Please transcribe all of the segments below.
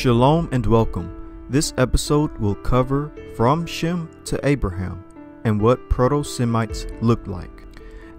Shalom and welcome. This episode will cover from Shem to Abraham and what Proto-Semites looked like.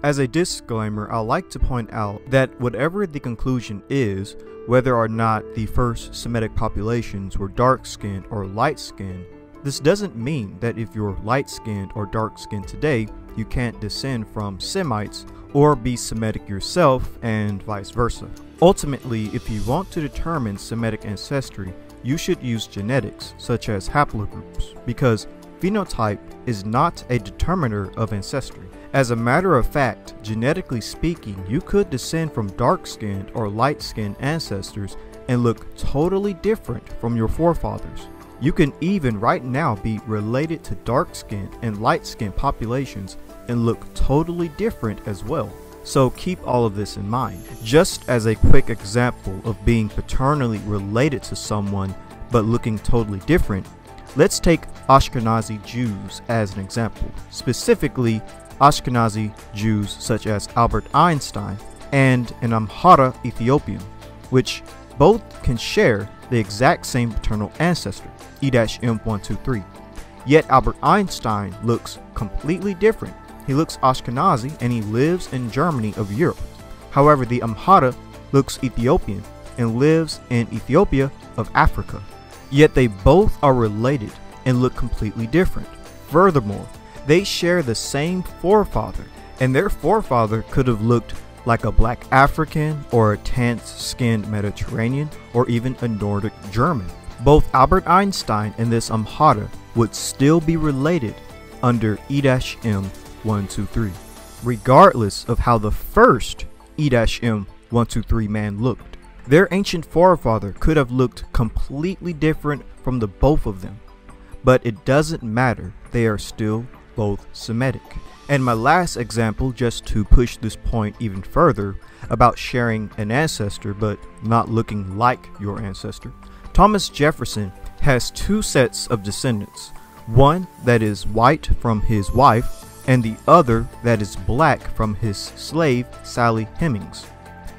As a disclaimer, I'd like to point out that whatever the conclusion is, whether or not the first Semitic populations were dark-skinned or light-skinned, this doesn't mean that if you're light-skinned or dark-skinned today, you can't descend from Semites or be Semitic yourself and vice versa. Ultimately, if you want to determine Semitic ancestry, you should use genetics, such as haplogroups, because phenotype is not a determiner of ancestry. As a matter of fact, genetically speaking, you could descend from dark-skinned or light-skinned ancestors and look totally different from your forefathers. You can even right now be related to dark-skinned and light-skinned populations and look totally different as well. So keep all of this in mind. Just as a quick example of being paternally related to someone but looking totally different, let's take Ashkenazi Jews as an example. Specifically, Ashkenazi Jews such as Albert Einstein and an Amhara Ethiopian, which both can share the exact same paternal ancestor, E-M123. Yet Albert Einstein looks completely different. He looks Ashkenazi and he lives in Germany of Europe. However, the Amhara looks Ethiopian and lives in Ethiopia of Africa. Yet they both are related and look completely different. Furthermore, they share the same forefather, and their forefather could have looked like a black African or a tan-skinned Mediterranean or even a Nordic German. Both Albert Einstein and this Amhara would still be related under E-M123, regardless of how the first E-M123 man looked. Their ancient forefather could have looked completely different from the both of them, but it doesn't matter, they are still both Semitic. And my last example, just to push this point even further, about sharing an ancestor but not looking like your ancestor. Thomas Jefferson has two sets of descendants, one that is white from his wife and the other that is black from his slave Sally Hemings.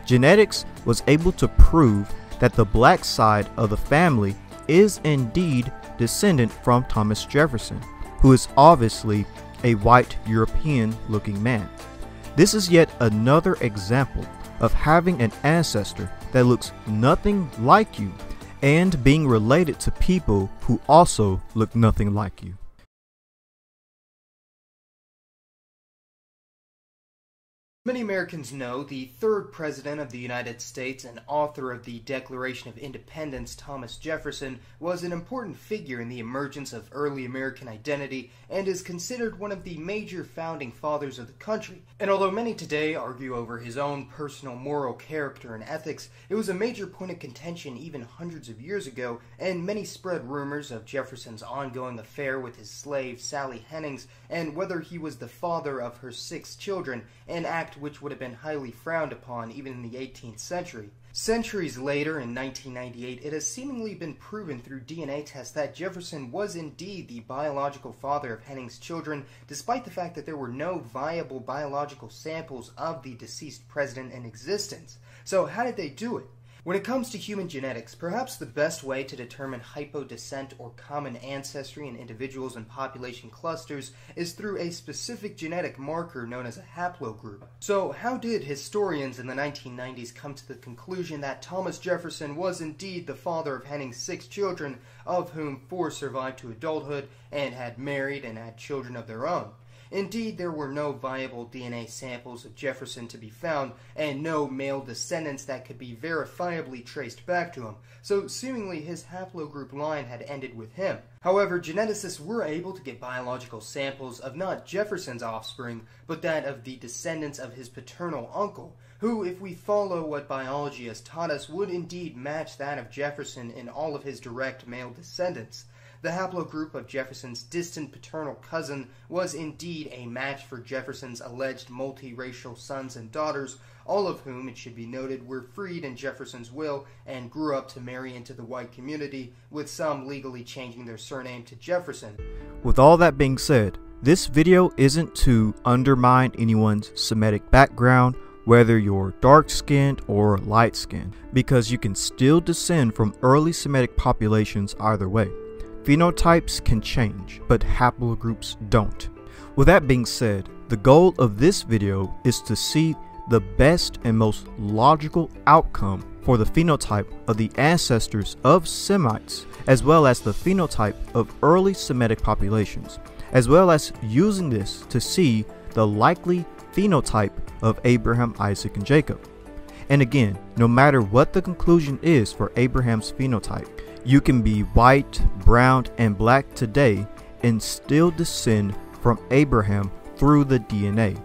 Genetics was able to prove that the black side of the family is indeed descendant from Thomas Jefferson, who is obviously a white European looking man. This is yet another example of having an ancestor that looks nothing like you and being related to people who also look nothing like you. Many Americans know the third president of the United States and author of the Declaration of Independence, Thomas Jefferson, was an important figure in the emergence of early American identity and is considered one of the major founding fathers of the country. And although many today argue over his own personal moral character and ethics, it was a major point of contention even hundreds of years ago, and many spread rumors of Jefferson's ongoing affair with his slave Sally Hemings and whether he was the father of her 6 children, an act which would have been highly frowned upon even in the 18th century. Centuries later, in 1998, it has seemingly been proven through DNA tests that Jefferson was indeed the biological father of Hemings' children, despite the fact that there were no viable biological samples of the deceased president in existence. So how did they do it? When it comes to human genetics, perhaps the best way to determine hypodescent or common ancestry in individuals and population clusters is through a specific genetic marker known as a haplogroup. So how did historians in the 1990s come to the conclusion that Thomas Jefferson was indeed the father of Hemings' 6 children, of whom 4 survived to adulthood and had married and had children of their own? Indeed, there were no viable DNA samples of Jefferson to be found, and no male descendants that could be verifiably traced back to him, so seemingly his haplogroup line had ended with him. However, geneticists were able to get biological samples of not Jefferson's offspring, but that of the descendants of his paternal uncle, who, if we follow what biology has taught us, would indeed match that of Jefferson in all of his direct male descendants. The haplogroup of Jefferson's distant paternal cousin was indeed a match for Jefferson's alleged multiracial sons and daughters, all of whom, it should be noted, were freed in Jefferson's will and grew up to marry into the white community, with some legally changing their surname to Jefferson. With all that being said, this video isn't to undermine anyone's Semitic background whether you're dark-skinned or light-skinned, because you can still descend from early Semitic populations either way. Phenotypes can change, but haplogroups don't. With that being said, the goal of this video is to see the best and most logical outcome for the phenotype of the ancestors of Semites, as well as the phenotype of early Semitic populations, as well as using this to see the likely phenotype of Abraham, Isaac, and Jacob. And again, no matter what the conclusion is for Abraham's phenotype, you can be white, brown, and black today and still descend from Abraham through the DNA.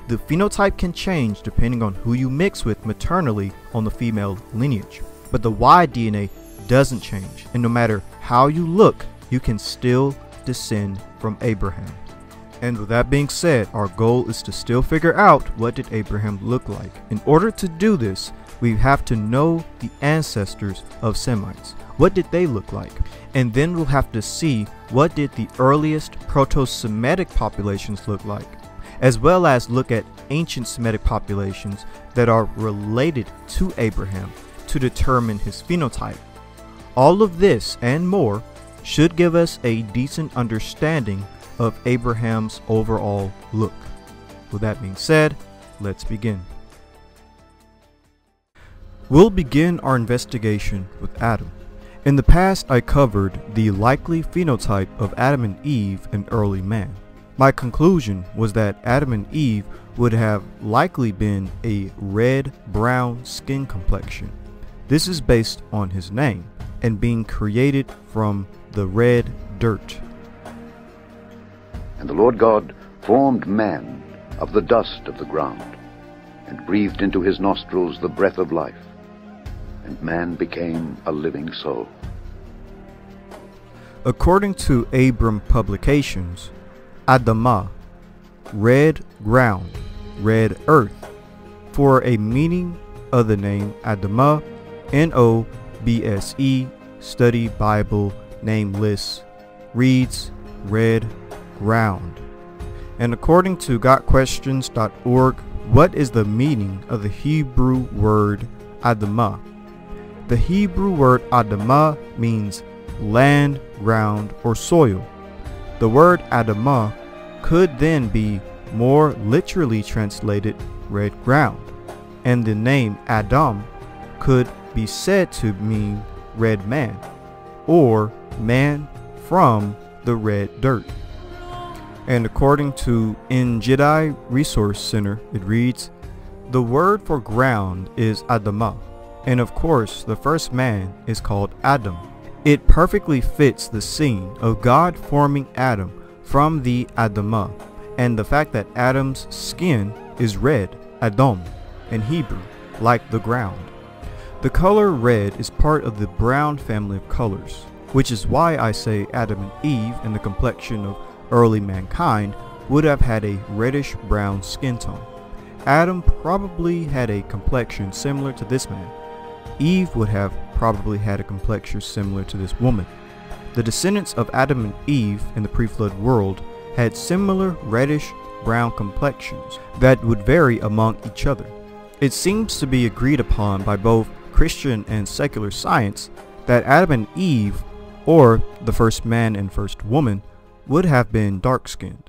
The phenotype can change depending on who you mix with maternally on the female lineage, but the Y DNA doesn't change, and no matter how you look, you can still descend from Abraham. And with that being said, our goal is to still figure out what did Abraham look like. In order to do this, we have to know the ancestors of Semites. What did they look like? And then we'll have to see what did the earliest Proto-Semitic populations look like, as well as look at ancient Semitic populations that are related to Abraham to determine his phenotype. All of this and more should give us a decent understanding of Abraham's overall look. With that being said, let's begin. We'll begin our investigation with Adam. In the past, I covered the likely phenotype of Adam and Eve and early man. My conclusion was that Adam and Eve would have likely been a red-brown skin complexion. This is based on his name and being created from the red dirt. And the Lord God formed man of the dust of the ground, and breathed into his nostrils the breath of life, and man became a living soul. According to Abram Publications, Adamah, red ground, red earth, for a meaning of the name Adamah, Nobse, Study Bible Name List, reads red ground. And according to gotquestions.org, what is the meaning of the Hebrew word Adamah? The Hebrew word Adamah means land, ground, or soil. The word Adamah could then be more literally translated red ground, and the name Adam could be said to mean red man, or man from the red dirt. And according to Jedi Resource Center, it reads, the word for ground is Adamah, and of course the first man is called Adam. It perfectly fits the scene of God forming Adam from the Adamah, and the fact that Adam's skin is red, Adam, in Hebrew, like the ground. The color red is part of the brown family of colors, which is why I say Adam and Eve and the complexion of early mankind would have had a reddish brown skin tone. Adam probably had a complexion similar to this man. Eve would have probably had a complexion similar to this woman. The descendants of Adam and Eve in the pre-flood world had similar reddish brown complexions that would vary among each other. It seems to be agreed upon by both Christian and secular science that Adam and Eve, or the first man and first woman, would have been dark-skinned.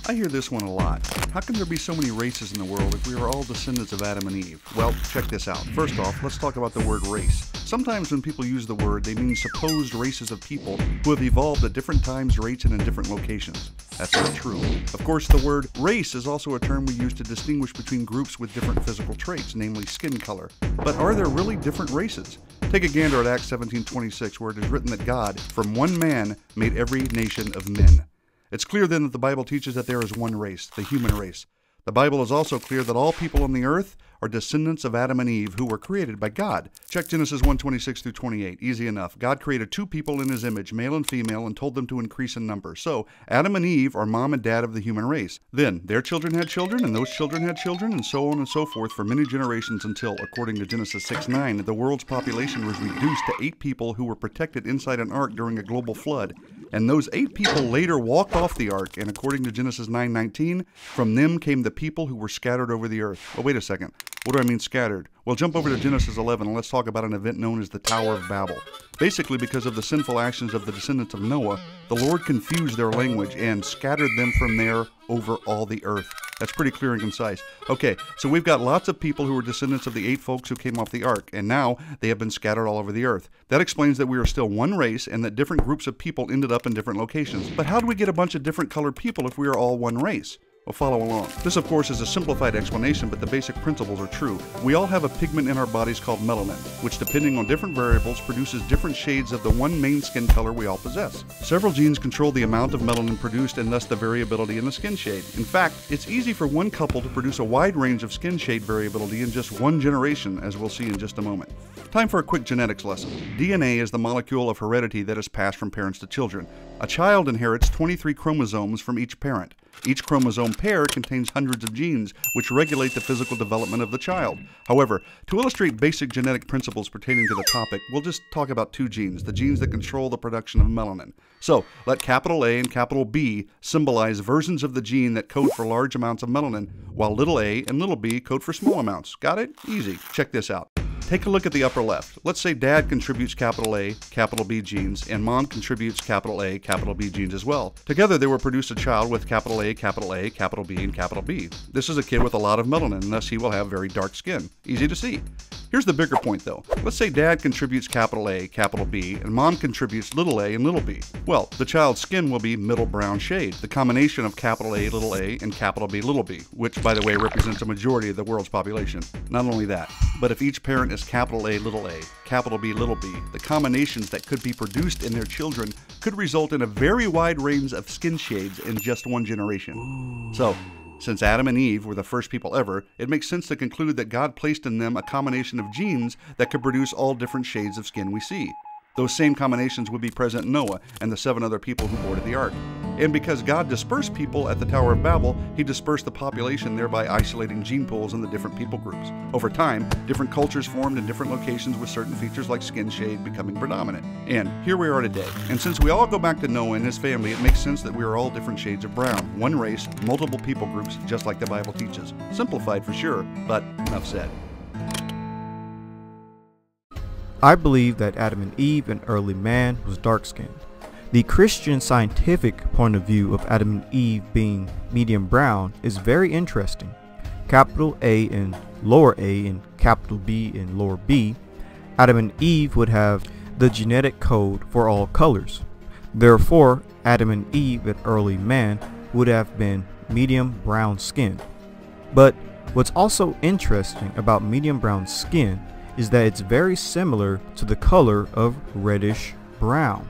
I hear this one a lot. How can there be so many races in the world if we are all descendants of Adam and Eve? Well, check this out. First off, let's talk about the word race. Sometimes when people use the word, they mean supposed races of people who have evolved at different times, rates, and in different locations. That's not true. Of course, the word race is also a term we use to distinguish between groups with different physical traits, namely skin color. But are there really different races? Take a gander at Acts 17:26, where it is written that God, from one man, made every nation of men. It's clear then that the Bible teaches that there is one race, the human race. The Bible is also clear that all people on the earth are descendants of Adam and Eve who were created by God. Check Genesis 1:26 through 28. Easy enough. God created two people in his image, male and female, and told them to increase in number. So, Adam and Eve are mom and dad of the human race. Then, their children had children, and those children had children, and so on and so forth for many generations until, according to Genesis 6:9, the world's population was reduced to 8 people who were protected inside an ark during a global flood. And those 8 people later walked off the ark, and according to Genesis 9:19, from them came the people who were scattered over the earth. Oh, wait a second. What do I mean scattered? Well, jump over to Genesis 11 and let's talk about an event known as the Tower of Babel. Basically, because of the sinful actions of the descendants of Noah, the Lord confused their language and scattered them from there over all the earth. That's pretty clear and concise. Okay, so we've got lots of people who are descendants of the 8 folks who came off the ark, and now they have been scattered all over the earth. That explains that we are still one race and that different groups of people ended up in different locations. But how do we get a bunch of different colored people if we are all one race? Well, follow along. This, of course, is a simplified explanation, but the basic principles are true. We all have a pigment in our bodies called melanin, which, depending on different variables, produces different shades of the one main skin color we all possess. Several genes control the amount of melanin produced and thus the variability in the skin shade. In fact, it's easy for one couple to produce a wide range of skin shade variability in just one generation, as we'll see in just a moment. Time for a quick genetics lesson. DNA is the molecule of heredity that is passed from parents to children. A child inherits 23 chromosomes from each parent. Each chromosome pair contains hundreds of genes, which regulate the physical development of the child. However, to illustrate basic genetic principles pertaining to the topic, we'll just talk about 2 genes, the genes that control the production of melanin. So, let capital A and capital B symbolize versions of the gene that code for large amounts of melanin, while little a and little b code for small amounts. Got it? Easy. Check this out. Take a look at the upper left. Let's say dad contributes capital A, capital B genes, and mom contributes capital A, capital B genes as well. Together they will produce a child with capital A, capital B, and capital B. This is a kid with a lot of melanin, and thus he will have very dark skin. Easy to see. Here's the bigger point though. Let's say dad contributes capital A, capital B, and mom contributes little a and little b. Well, the child's skin will be middle brown shade, the combination of capital A, little a, and capital B, little b, which by the way represents a majority of the world's population. Not only that, but if each parent is capital A, capital B, little b, the combinations that could be produced in their children could result in a very wide range of skin shades in just one generation. Ooh. So, since Adam and Eve were the first people ever, it makes sense to conclude that God placed in them a combination of genes that could produce all different shades of skin we see. Those same combinations would be present in Noah and the 7 other people who boarded the ark. And because God dispersed people at the Tower of Babel, he dispersed the population, thereby isolating gene pools in the different people groups. Over time, different cultures formed in different locations with certain features like skin shade becoming predominant. And here we are today. And since we all go back to Noah and his family, it makes sense that we are all different shades of brown. One race, multiple people groups, just like the Bible teaches. Simplified for sure, but enough said. I believe that Adam and Eve and early man was dark-skinned. The Christian scientific point of view of Adam and Eve being medium brown is very interesting. Capital A and lower a and capital B and lower b, Adam and Eve would have the genetic code for all colors. Therefore, Adam and Eve and early man would have been medium brown skinned. But what's also interesting about medium brown skin is that it's very similar to the color of reddish brown.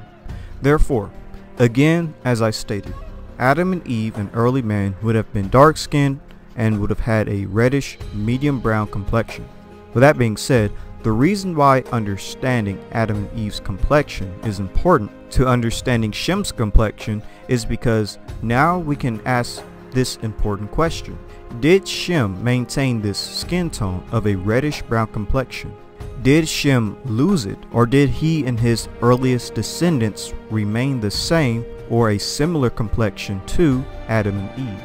Therefore, again, as I stated, Adam and Eve and early man would have been dark skinned and would have had a reddish medium brown complexion. With that being said, the reason why understanding Adam and Eve's complexion is important to understanding Shem's complexion is because now we can ask this important question. Did Shem maintain this skin tone of a reddish brown complexion? Did Shem lose it, or did he and his earliest descendants remain the same or a similar complexion to Adam and Eve?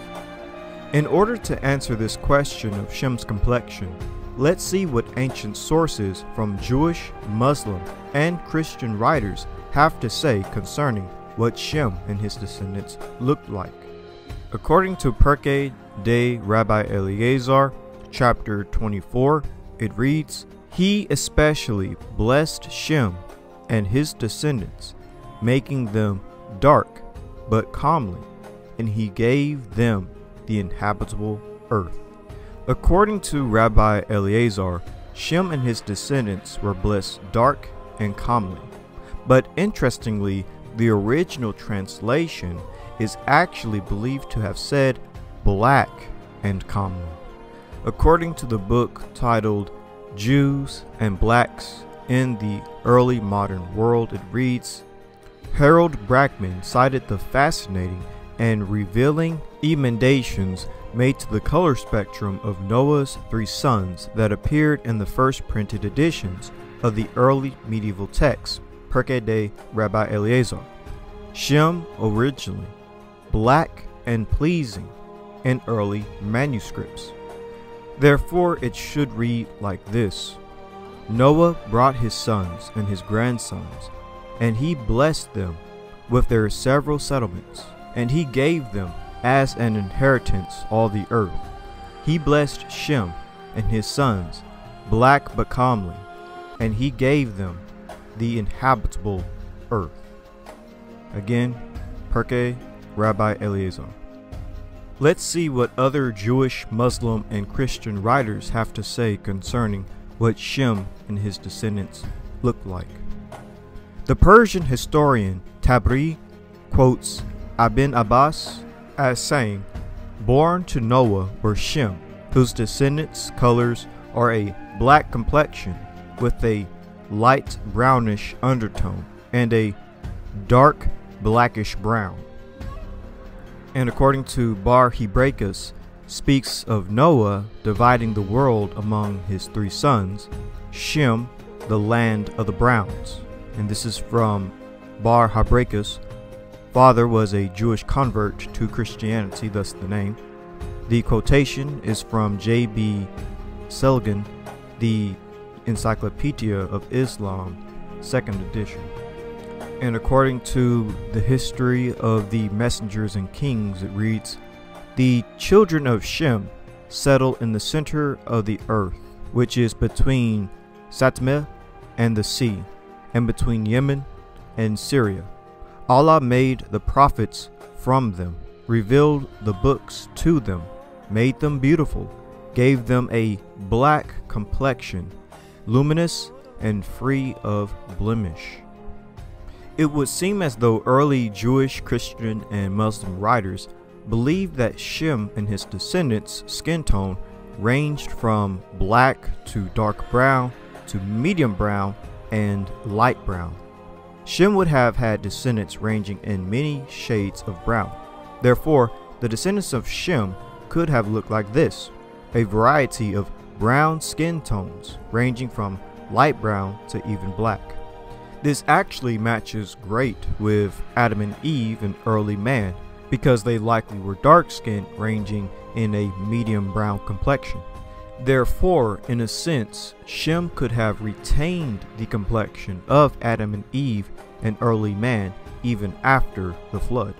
In order to answer this question of Shem's complexion, let's see what ancient sources from Jewish, Muslim, and Christian writers have to say concerning what Shem and his descendants looked like. According to Pirkei de Rabbi Eliezer, chapter 24, it reads, "He especially blessed Shem and his descendants, making them dark but comely, and he gave them the inhabitable earth." According to Rabbi Eliezer, Shem and his descendants were blessed dark and comely. But interestingly, the original translation is actually believed to have said black and comely. According to the book titled Jews and Blacks in the Early Modern World, it reads, Harold Brackman cited the fascinating and revealing emendations made to the color spectrum of Noah's 3 sons that appeared in the first printed editions of the early medieval texts, Pirkei de Rabbi Eliezer. Shem originally black and pleasing in early manuscripts. Therefore it should read like this. Noah brought his sons and his grandsons, and he blessed them with their several settlements, and he gave them as an inheritance all the earth. He blessed Shem and his sons, black but comely, and he gave them the inhabitable earth. Again, Pirkei Rabbi Eliezer. Let's see what other Jewish, Muslim, and Christian writers have to say concerning what Shem and his descendants looked like. The Persian historian Tabari quotes Ibn Abbas as saying, born to Noah were Shem, whose descendants' colors are a black complexion with a light brownish undertone and a dark blackish brown. And according to Bar Hebraicus, speaks of Noah dividing the world among his 3 sons, Shem, the land of the Browns. And this is from Bar Hebraicus. Father was a Jewish convert to Christianity, thus the name. The quotation is from J.B. Selgin, the Encyclopedia of Islam, 2nd edition. And according to the history of the messengers and kings, it reads, the children of Shem settled in the center of the earth, which is between Satmeh and the sea, and between Yemen and Syria. Allah made the prophets from them, revealed the books to them, made them beautiful, gave them a black complexion, luminous and free of blemish. It would seem as though early Jewish, Christian, and Muslim writers believed that Shem and his descendants' skin tone ranged from black to dark brown to medium brown and light brown. Shem would have had descendants ranging in many shades of brown. Therefore, the descendants of Shem could have looked like this, a variety of brown skin tones ranging from light brown to even black. This actually matches great with Adam and Eve and early man, because they likely were dark-skinned, ranging in a medium brown complexion. Therefore, in a sense, Shem could have retained the complexion of Adam and Eve and early man even after the flood.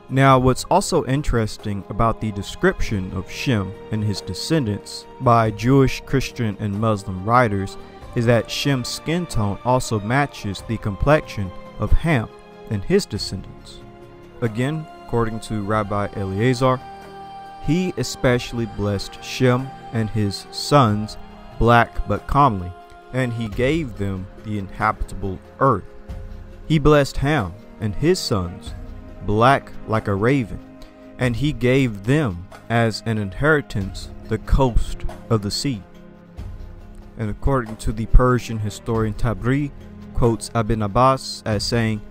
Now, what's also interesting about the description of Shem and his descendants by Jewish, Christian, and Muslim writers is that Shem's skin tone also matches the complexion of Ham and his descendants. Again, according to Rabbi Eliezer, he especially blessed Shem and his sons black but comely, and he gave them the inhabitable earth. He blessed Ham and his sons black like a raven, and he gave them as an inheritance the coast of the sea. And according to the Persian historian Tabari, quotes Ibn Abbas as saying,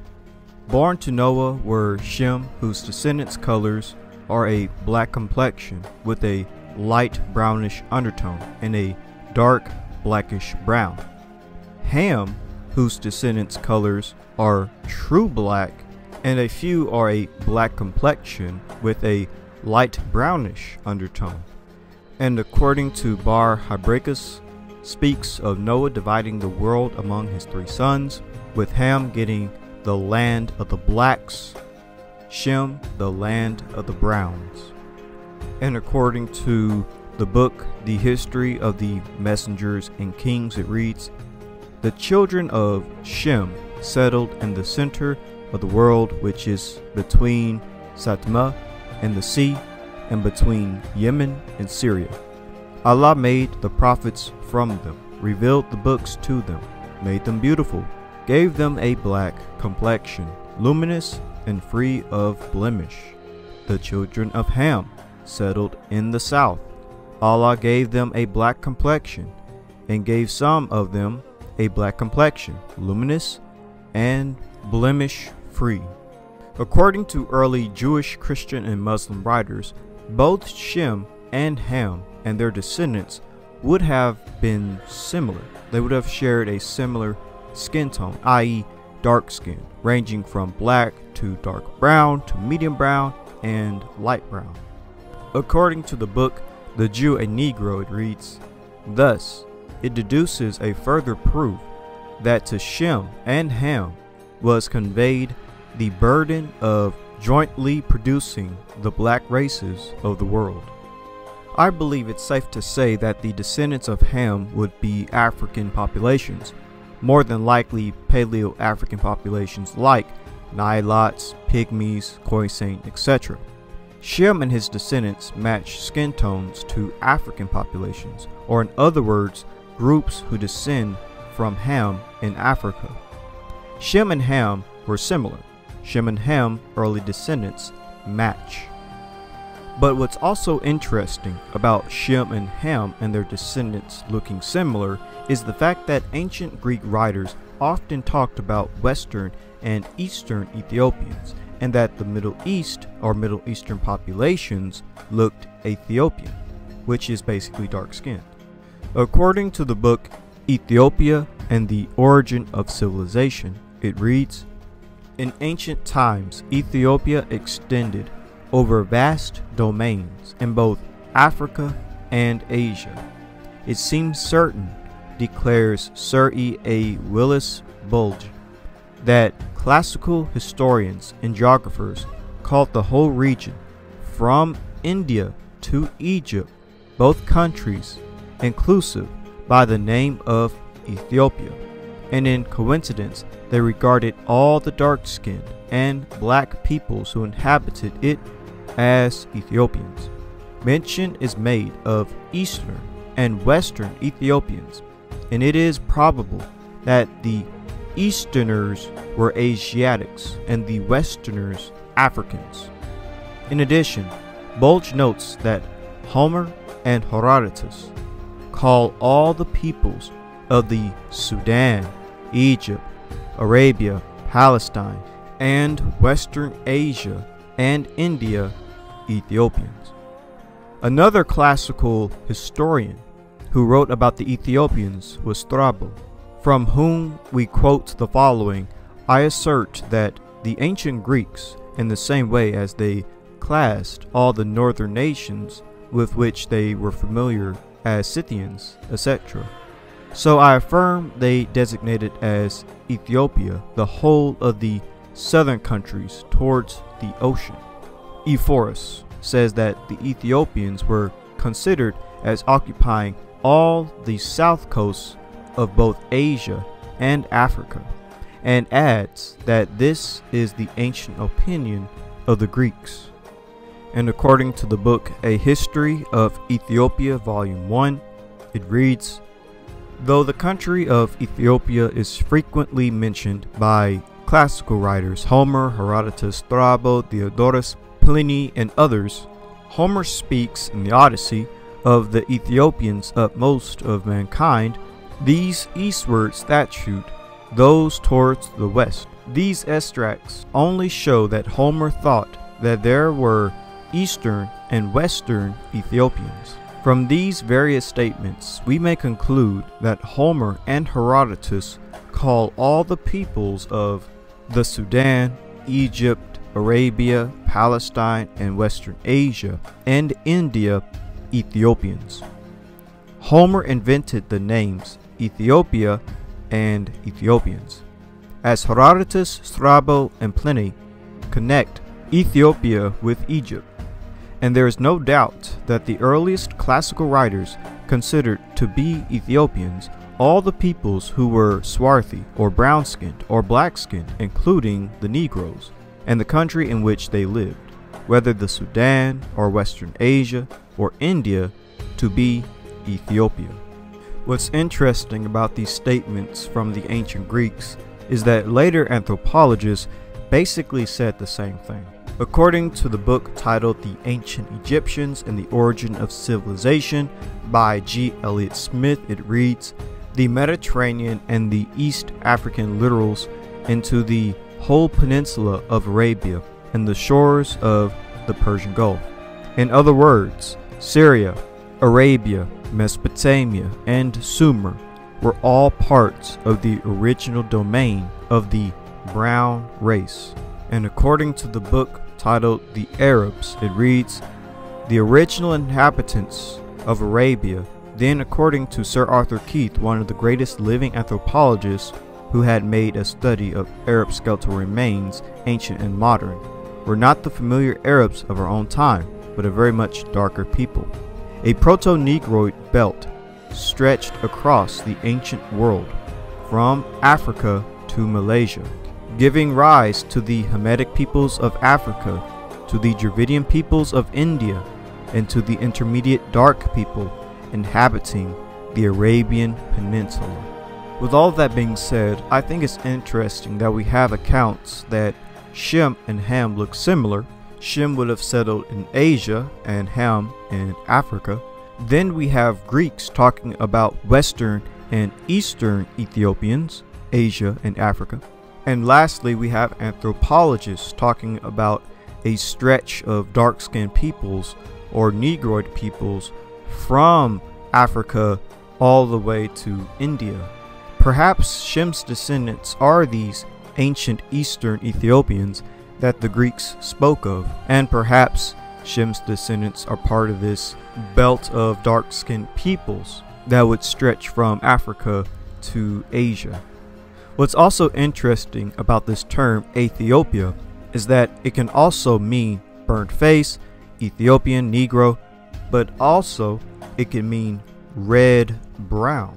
born to Noah were Shem, whose descendants' colors are a black complexion with a light brownish undertone and a dark blackish brown. Ham, whose descendants' colors are true black, and a few are a black complexion with a light brownish undertone. And according to Bar Hebraicus, speaks of Noah dividing the world among his 3 sons, with Ham getting the land of the blacks, Shem the land of the browns. And according to the book The History of the Messengers and Kings, it reads, the children of Shem settled in the center of the world, which is between Satmeh and the sea, and between Yemen and Syria. Allah made the prophets from them, revealed the books to them, made them beautiful, gave them a black complexion, luminous and free of blemish. The children of Ham settled in the south. Allah gave them a black complexion, and gave some of them a black complexion, luminous and blemish-free. According to early Jewish, Christian, and Muslim writers, both Shem and Ham and their descendants would have been similar. They would have shared a similar skin tone, i.e. dark skin, ranging from black to dark brown to medium brown and light brown. According to the book The Jew a Negro, it reads, "Thus, it deduces a further proof that to Shem and Ham was conveyed the burden of jointly producing the black races of the world." I believe it's safe to say that the descendants of Ham would be African populations, more than likely Paleo-African populations like Nilots, Pygmies, Khoisan, etc. Shem and his descendants match skin tones to African populations, or in other words, groups who descend from Ham in Africa. Shem and Ham were similar. Shem and Ham early descendants match. But what's also interesting about Shem and Ham and their descendants looking similar is the fact that ancient Greek writers often talked about Western and Eastern Ethiopians, and that the Middle East or Middle Eastern populations looked Ethiopian, which is basically dark-skinned. According to the book Ethiopia and the Origin of Civilization, it reads, "In ancient times, Ethiopia extended over vast domains in both Africa and Asia. It seems certain," declares Sir E. A. Willis Bulge, "that classical historians and geographers called the whole region, from India to Egypt, both countries inclusive, by the name of Ethiopia, and in coincidence they regarded all the dark-skinned and black peoples who inhabited it as Ethiopians. Mention is made of Eastern and Western Ethiopians, and it is probable that the Easterners were Asiatics and the Westerners Africans." In addition, Bulge notes that Homer and Herodotus call all the peoples of the Sudan, Egypt, Arabia, Palestine, and Western Asia and India Ethiopians. Another classical historian who wrote about the Ethiopians was Strabo, from whom we quote the following. "I assert that the ancient Greeks, in the same way as they classed all the northern nations with which they were familiar as Scythians, etc., so I affirm they designated as Ethiopia the whole of the southern countries towards the ocean." Ephorus says that the Ethiopians were considered as occupying all the south coasts of both Asia and Africa, and adds that this is the ancient opinion of the Greeks. And according to the book A History of Ethiopia, Volume 1, it reads, "Though the country of Ethiopia is frequently mentioned by classical writers Homer, Herodotus, Strabo, Diodorus, Pliny, and others, Homer speaks in the Odyssey of the Ethiopians utmost of mankind, these eastward statute those towards the west." These extracts only show that Homer thought that there were Eastern and Western Ethiopians. From these various statements, we may conclude that Homer and Herodotus call all the peoples of the Sudan, Egypt, Arabia, Palestine, and Western Asia, and India Ethiopians. Homer invented the names Ethiopia and Ethiopians, as Herodotus, Strabo, and Pliny connect Ethiopia with Egypt. And there is no doubt that the earliest classical writers considered to be Ethiopians all the peoples who were swarthy or brown-skinned or black-skinned, including the Negroes, and the country in which they lived, whether the Sudan or Western Asia or India, to be Ethiopia. What's interesting about these statements from the ancient Greeks is that later anthropologists basically said the same thing. According to the book titled The Ancient Egyptians and the Origin of Civilization by G. Elliott Smith, it reads, "The Mediterranean and the East African littorals into the whole peninsula of Arabia and the shores of the Persian Gulf. In other words, Syria, Arabia, Mesopotamia, and Sumer were all parts of the original domain of the brown race." And according to the book titled The Arabs, it reads, "The original inhabitants of Arabia," then according to Sir Arthur Keith, one of the greatest living anthropologists who had made a study of Arab skeletal remains, ancient and modern, were not the familiar Arabs of our own time, but a very much darker people. A proto-Negroid belt stretched across the ancient world, from Africa to Malaysia, giving rise to the Hamitic peoples of Africa, to the Dravidian peoples of India, and to the intermediate dark people inhabiting the Arabian Peninsula. With all of that being said, I think it's interesting that we have accounts that Shem and Ham look similar. Shem would have settled in Asia and Ham in Africa. Then we have Greeks talking about Western and Eastern Ethiopians, Asia and Africa. And lastly, we have anthropologists talking about a stretch of dark-skinned peoples or Negroid peoples from Africa all the way to India. Perhaps Shem's descendants are these ancient Eastern Ethiopians that the Greeks spoke of, and perhaps Shem's descendants are part of this belt of dark-skinned peoples that would stretch from Africa to Asia. What's also interesting about this term Ethiopia is that it can also mean burnt face, Ethiopian, Negro, but also it can mean red, brown.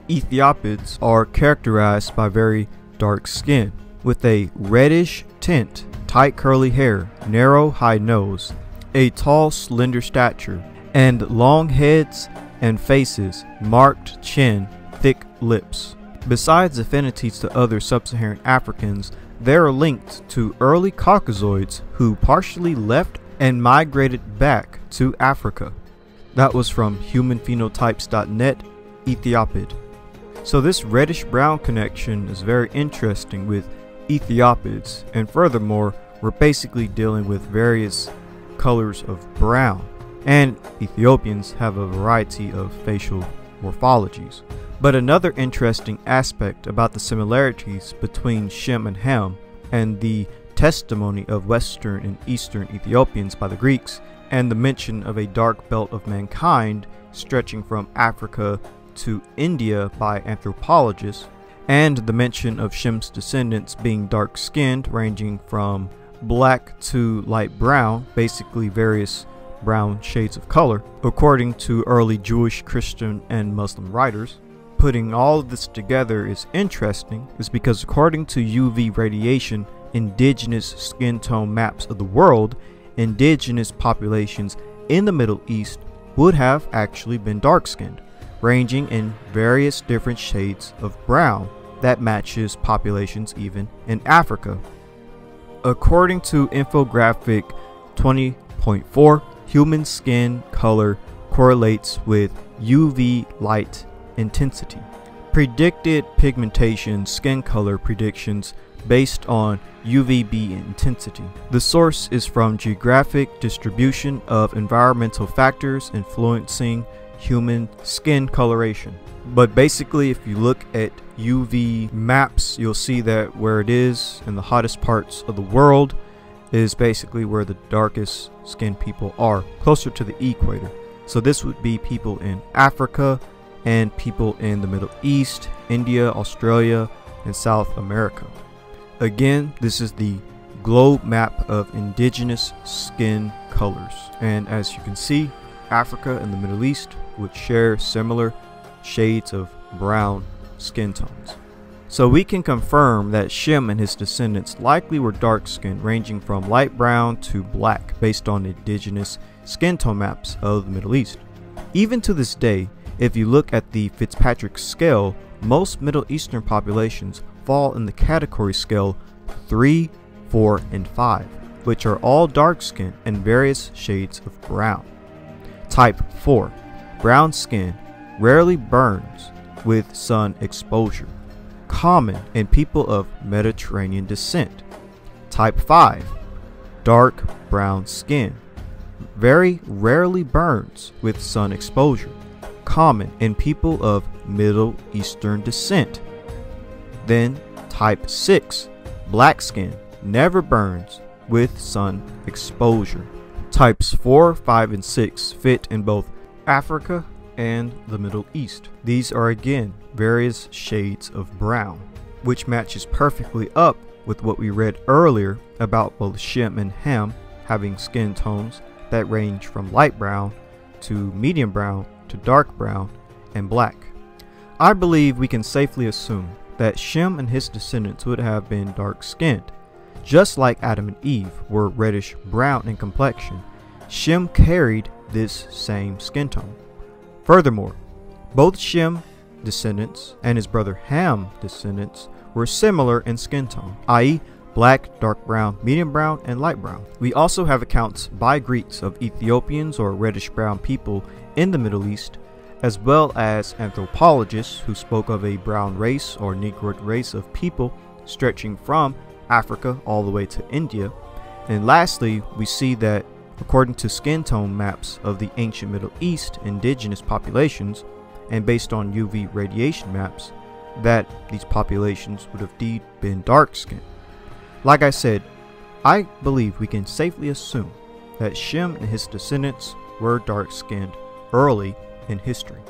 Ethiopids are characterized by very dark skin, with a reddish tint, tight curly hair, narrow high nose, a tall slender stature, and long heads and faces, marked chin, thick lips. Besides affinities to other sub-Saharan Africans, they are linked to early Caucasoids who partially left and migrated back to Africa. That was from humanphenotypes.net, Ethiopid. So this reddish-brown connection is very interesting with Ethiopids, and furthermore, we're basically dealing with various colors of brown, and Ethiopians have a variety of facial morphologies. But another interesting aspect about the similarities between Shem and Ham and the testimony of Western and Eastern Ethiopians by the Greeks, and the mention of a dark belt of mankind stretching from Africa to India by anthropologists, and the mention of Shem's descendants being dark-skinned, ranging from black to light brown, basically various brown shades of color, according to early Jewish, Christian, and Muslim writers. Putting all of this together is interesting is because according to UV radiation indigenous skin tone maps of the world, indigenous populations in the Middle East would have actually been dark-skinned, ranging in various different shades of brown that matches populations even in Africa. According to infographic 20.4, human skin color correlates with UV light intensity. Predicted pigmentation skin color predictions based on UVB intensity. The source is from Geographic Distribution of Environmental Factors Influencing Human Skin Coloration. But basically, if you look at UV maps, you'll see that where it is in the hottest parts of the world is basically where the darkest skinned people are, closer to the equator. So this would be people in Africa and people in the Middle East, India, Australia, and South America. Again, this is the globe map of indigenous skin colors. And as you can see, Africa and the Middle East would share similar shades of brown skin tones. So we can confirm that Shem and his descendants likely were dark-skinned, ranging from light brown to black based on indigenous skin tone maps of the Middle East. Even to this day, if you look at the Fitzpatrick scale, most Middle Eastern populations fall in the category scale 3, 4, and 5. which are all dark-skinned and various shades of brown. Type 4. Brown skin rarely burns with sun exposure. Common in people of Mediterranean descent. Type 5. Dark brown skin very rarely burns with sun exposure. Common in people of Middle Eastern descent. Then type 6. Black skin never burns with sun exposure. Types 4, 5, and 6 fit in both Africa and the Middle East. These are again various shades of brown, which matches perfectly up with what we read earlier about both Shem and Ham having skin tones that range from light brown to medium brown to dark brown and black. I believe we can safely assume that Shem and his descendants would have been dark-skinned. Just like Adam and Eve were reddish brown in complexion, Shem carried this same skin tone. Furthermore, both Shem descendants and his brother Ham descendants were similar in skin tone, i.e. black, dark brown, medium brown, and light brown. We also have accounts by Greeks of Ethiopians or reddish brown people in the Middle East, as well as anthropologists who spoke of a brown race or Negroid race of people stretching from Africa all the way to India. And lastly, we see that according to skin tone maps of the ancient Middle East indigenous populations, and based on UV radiation maps, that these populations would have indeed been dark-skinned. Like I said, I believe we can safely assume that Shem and his descendants were dark-skinned early in history.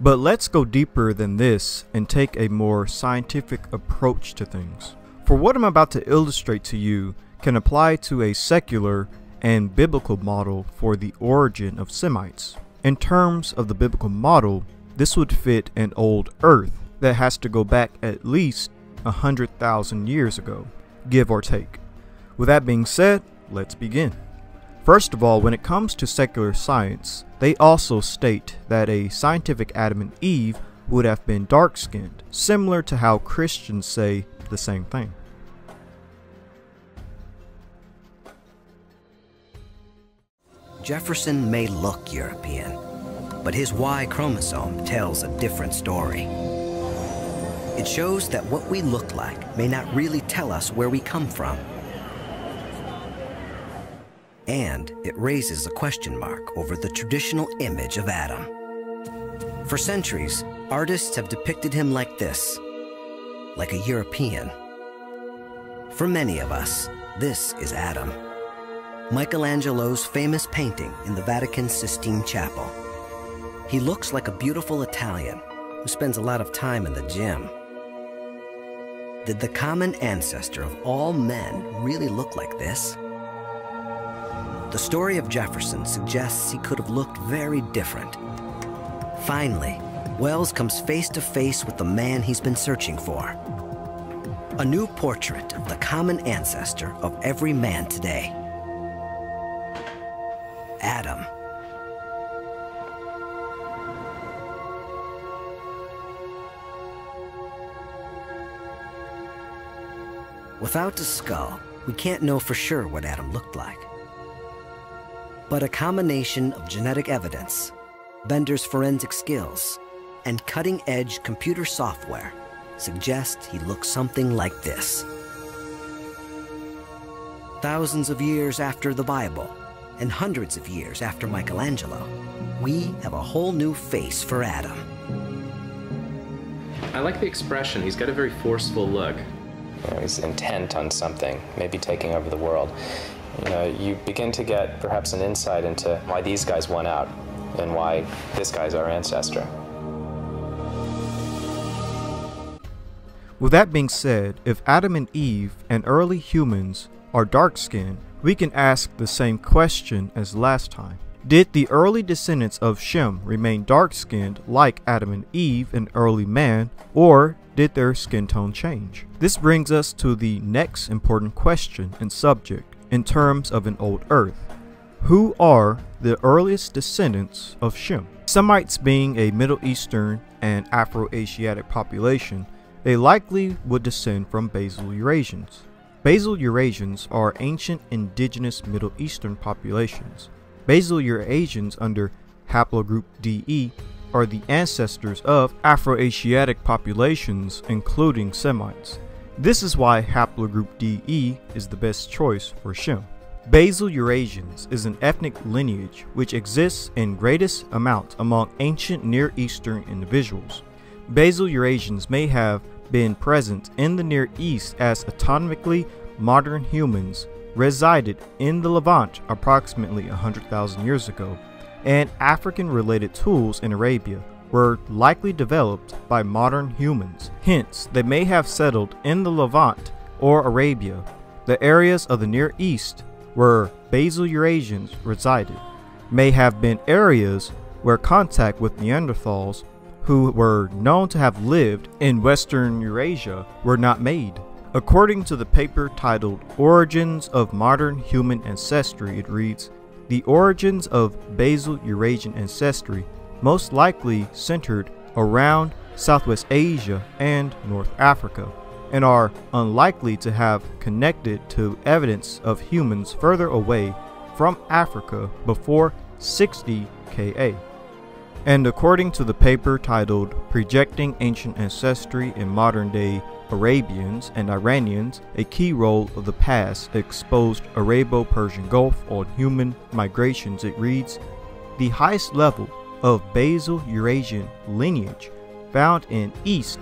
But let's go deeper than this and take a more scientific approach to things. For what I'm about to illustrate to you can apply to a secular and biblical model for the origin of Semites. In terms of the biblical model, this would fit an old Earth that has to go back at least 100,000 years ago, give or take. With that being said, let's begin. First of all, when it comes to secular science, they also state that a scientific Adam and Eve would have been dark-skinned, similar to how Christians say the same thing. Jefferson may look European, but his Y chromosome tells a different story. It shows that what we look like may not really tell us where we come from. And it raises a question mark over the traditional image of Adam. For centuries, artists have depicted him like this, like a European. For many of us, this is Adam. Michelangelo's famous painting in the Vatican Sistine Chapel. He looks like a beautiful Italian who spends a lot of time in the gym. Did the common ancestor of all men really look like this? The story of Jefferson suggests he could have looked very different. Finally, Wells comes face to face with the man he's been searching for. A new portrait of the common ancestor of every man today. Adam. Without a skull, we can't know for sure what Adam looked like. But a combination of genetic evidence, Bender's forensic skills, and cutting-edge computer software suggest he looked something like this. Thousands of years after the Bible, and hundreds of years after Michelangelo, we have a whole new face for Adam. I like the expression. He's got a very forceful look. He's intent on something, maybe taking over the world. You begin to get perhaps an insight into why these guys won out and why this guy's our ancestor. With that being said, if Adam and Eve and early humans are dark-skinned, we can ask the same question as last time. Did the early descendants of Shem remain dark-skinned like Adam and Eve and early man, or did their skin tone change? This brings us to the next important question and subject in terms of an old Earth. Who are the earliest descendants of Shem? Semites being a Middle Eastern and Afro-Asiatic population, they likely would descend from basal Eurasians. Basal Eurasians are ancient indigenous Middle Eastern populations. Basal Eurasians under haplogroup DE are the ancestors of Afroasiatic populations, including Semites. This is why haplogroup DE is the best choice for Shem. Basal Eurasians is an ethnic lineage which exists in greatest amount among ancient Near Eastern individuals. Basal Eurasians may have been present in the Near East as autonomically modern humans resided in the Levant approximately 100,000 years ago, and African-related tools in Arabia were likely developed by modern humans. Hence, they may have settled in the Levant or Arabia, the areas of the Near East where Basal Eurasians resided, may have been areas where contact with Neanderthals, who were known to have lived in Western Eurasia, were not made. According to the paper titled Origins of Modern Human Ancestry, it reads, "The origins of Basal Eurasian ancestry most likely centered around Southwest Asia and North Africa, and are unlikely to have connected to evidence of humans further away from Africa before 60 Ka. And according to the paper titled Projecting Ancient Ancestry in Modern-Day Arabians and Iranians, a key role of the past exposed Arabo-Persian Gulf on human migrations, it reads, "The highest level of Basal Eurasian lineage found in East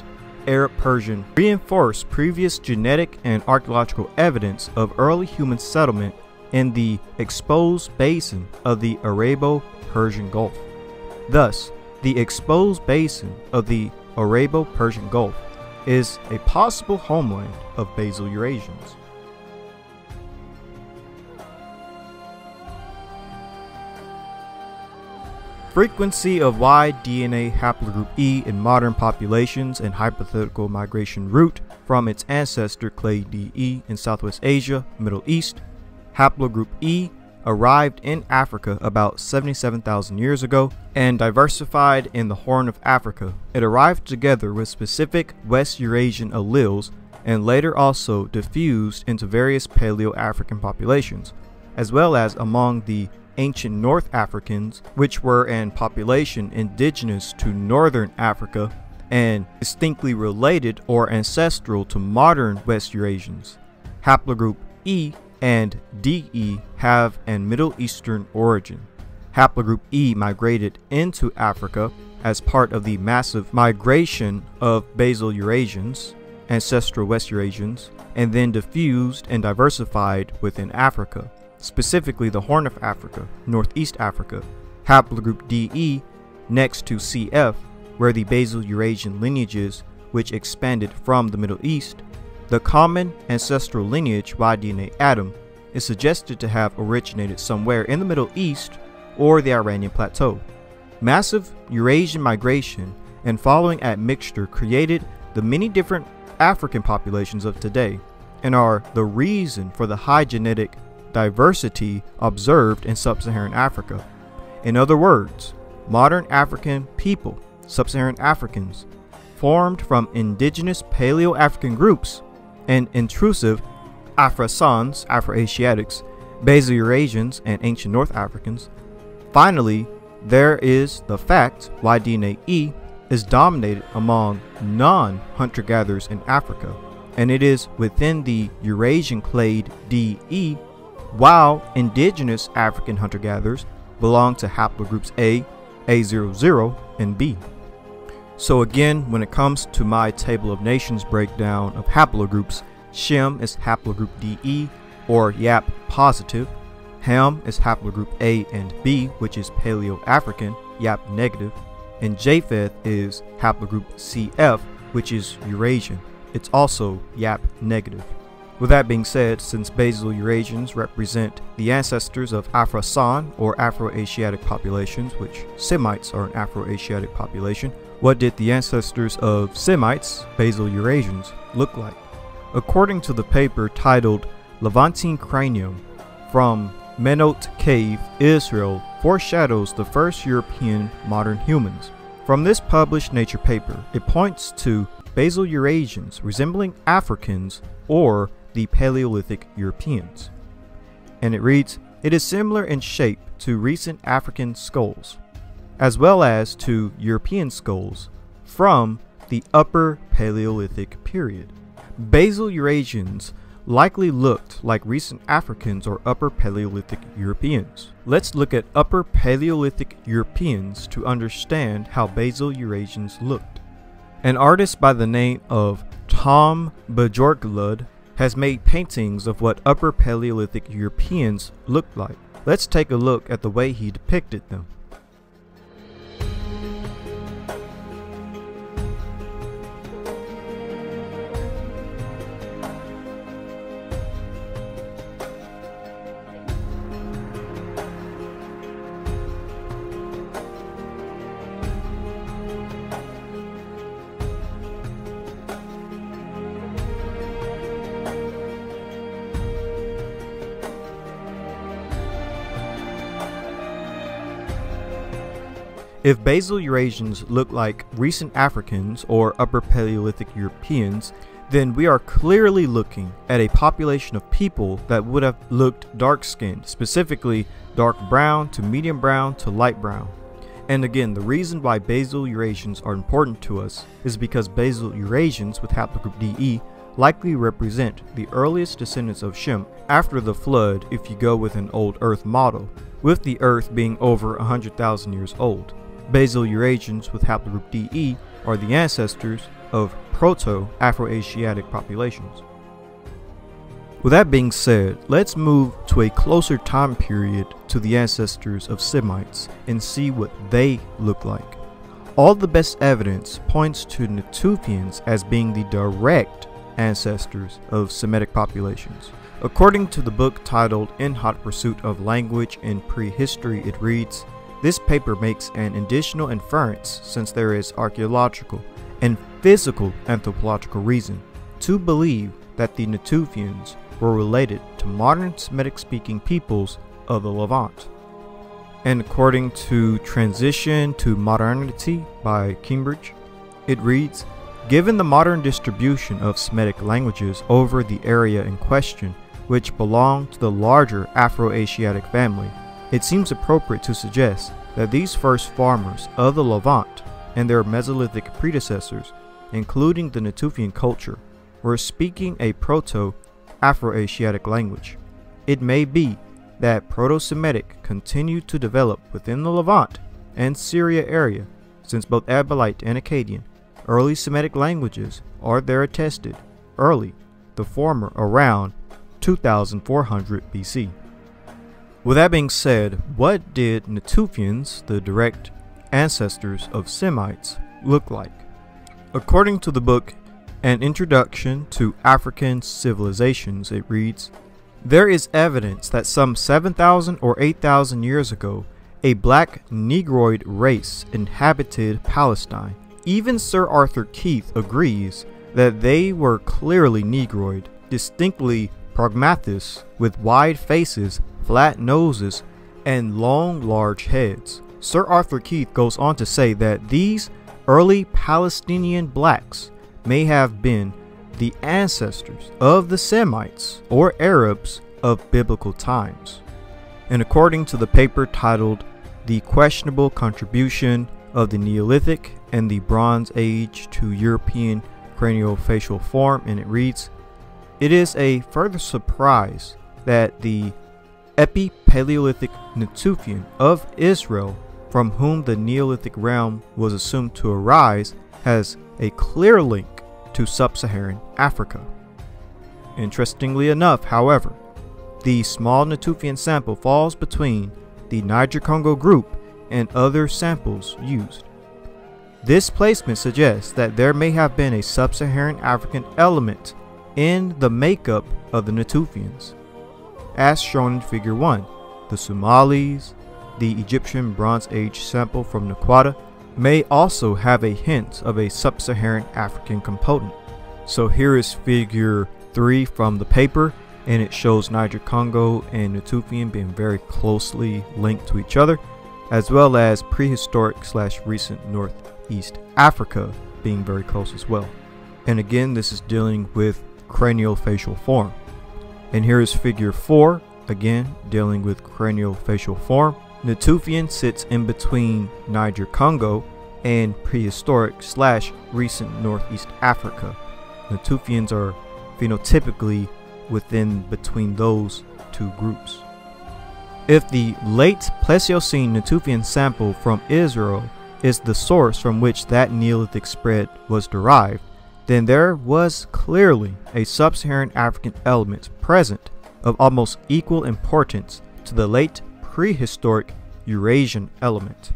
Arab-Persian reinforced previous genetic and archaeological evidence of early human settlement in the exposed basin of the Arabo-Persian Gulf. Thus, the exposed basin of the Arabo-Persian Gulf is a possible homeland of Basal Eurasians." Frequency of wide DNA haplogroup E in modern populations and hypothetical migration route from its ancestor clade DE in Southwest Asia, Middle East. Haplogroup E arrived in Africa about 77,000 years ago and diversified in the Horn of Africa. It arrived together with specific West Eurasian alleles and later also diffused into various Paleo-African populations, as well as among the ancient North Africans, which were an population indigenous to Northern Africa and distinctly related or ancestral to modern West Eurasians. Haplogroup E and DE have an Middle Eastern origin. Haplogroup E migrated into Africa as part of the massive migration of Basal Eurasians, ancestral West Eurasians, and then diffused and diversified within Africa, specifically the Horn of Africa, Northeast Africa. Haplogroup DE next to CF, where the Basal Eurasian lineages which expanded from the Middle East. The common ancestral lineage Y-DNA atom is suggested to have originated somewhere in the Middle East or the Iranian plateau. Massive Eurasian migration and following admixture created the many different African populations of today and are the reason for the high genetic diversity observed in sub-Saharan Africa. In other words, modern African people, sub-Saharan Africans, formed from indigenous Paleo-African groups and intrusive Afro-Sans, Afro-Asiatics, Basal Eurasians, and ancient North Africans. Finally, there is the fact Y-DNA E is dominated among non-hunter-gatherers in Africa, and it is within the Eurasian clade DE, while indigenous African hunter-gatherers belong to haplogroups A, A00, and B. So again, when it comes to my Table of Nations breakdown of haplogroups, Shem is haplogroup DE, or YAP positive. Ham is haplogroup A and B, which is Paleo-African, YAP negative. And Japheth is haplogroup CF, which is Eurasian. It's also YAP negative. With that being said, since Basal Eurasians represent the ancestors of Afro-San or Afro-Asiatic populations, which Semites are an Afro-Asiatic population, what did the ancestors of Semites, Basal Eurasians, look like? According to the paper titled Levantine Cranium from Menot Cave, Israel, foreshadows the first European modern humans. From this published Nature paper, it points to basal Eurasians resembling Africans or the Paleolithic Europeans. And it reads, it is similar in shape to recent African skulls, as well as to European skulls from the Upper Paleolithic period. Basal Eurasians likely looked like recent Africans or Upper Paleolithic Europeans. Let's look at Upper Paleolithic Europeans to understand how basal Eurasians looked. An artist by the name of Tom Bjorklund has made paintings of what Upper Paleolithic Europeans looked like. Let's take a look at the way he depicted them. If basal Eurasians look like recent Africans or Upper Paleolithic Europeans, then we are clearly looking at a population of people that would have looked dark-skinned, specifically dark brown to medium brown to light brown. And again, the reason why basal Eurasians are important to us is because basal Eurasians with haplogroup DE likely represent the earliest descendants of Shem after the flood if you go with an old Earth model, with the Earth being over 100,000 years old. Basal Eurasians with haplogroup DE are the ancestors of Proto-Afroasiatic populations. With that being said, let's move to a closer time period to the ancestors of Semites and see what they look like. All the best evidence points to Natufians as being the direct ancestors of Semitic populations. According to the book titled In Hot Pursuit of Language in Prehistory, it reads, this paper makes an additional inference since there is archaeological and physical anthropological reason to believe that the Natufians were related to modern Semitic-speaking peoples of the Levant. And according to Transition to Modernity by Cambridge, it reads, given the modern distribution of Semitic languages over the area in question, which belong to the larger Afro-Asiatic family, it seems appropriate to suggest that these first farmers of the Levant and their Mesolithic predecessors, including the Natufian culture, were speaking a Proto-Afroasiatic language. It may be that Proto-Semitic continued to develop within the Levant and Syria area, since both Abilite and Akkadian early Semitic languages are there attested early, the former around 2400 BC. With that being said, what did Natufians, the direct ancestors of Semites, look like? According to the book An Introduction to African Civilizations, it reads, there is evidence that some 7,000 or 8,000 years ago, a black Negroid race inhabited Palestine. Even Sir Arthur Keith agrees that they were clearly Negroid, distinctly prognathous, with wide faces, flat noses, and long, large heads. Sir Arthur Keith goes on to say that these early Palestinian blacks may have been the ancestors of the Semites or Arabs of biblical times. And according to the paper titled The Questionable Contribution of the Neolithic and the Bronze Age to European Craniofacial Form, and it reads, it is a further surprise that the Epi-Paleolithic Natufian of Israel, from whom the Neolithic realm was assumed to arise, has a clear link to sub-Saharan Africa. Interestingly enough, however, the small Natufian sample falls between the Niger-Congo group and other samples used. This placement suggests that there may have been a sub-Saharan African element in the makeup of the Natufians. As shown in Figure 1, the Somalis, the Egyptian Bronze Age sample from Naqada, may also have a hint of a sub-Saharan African component. So here is Figure 3 from the paper, and it shows Niger-Congo and Natufian being very closely linked to each other, as well as prehistoric / recent Northeast Africa being very close as well. And again, this is dealing with craniofacial form. And here is figure 4, again dealing with craniofacial form. Natufian sits in between Niger-Congo and prehistoric / recent Northeast Africa. Natufians are phenotypically within between those two groups. If the late Pleistocene Natufian sample from Israel is the source from which that Neolithic spread was derived, then there was clearly a sub-Saharan African element present of almost equal importance to the late prehistoric Eurasian element.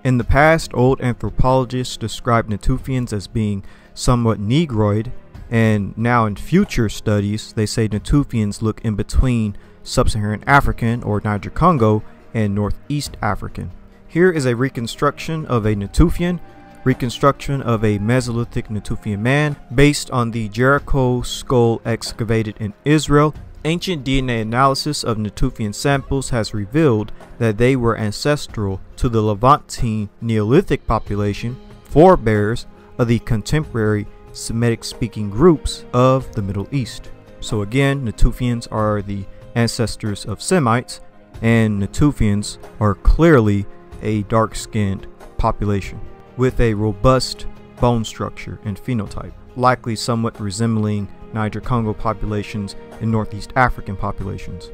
In the past, old anthropologists described Natufians as being somewhat Negroid, and now in future studies they say Natufians look in between Sub-Saharan African or Niger-Congo and Northeast African. Here is a reconstruction of a Natufian, reconstruction of a Mesolithic Natufian man based on the Jericho skull excavated in Israel. Ancient DNA analysis of Natufian samples has revealed that they were ancestral to the Levantine Neolithic population, forebears of the contemporary Semitic-speaking groups of the Middle East. So again, Natufians are the ancestors of Semites, and Natufians are clearly a dark-skinned population with a robust bone structure and phenotype, likely somewhat resembling Niger-Congo populations and Northeast African populations.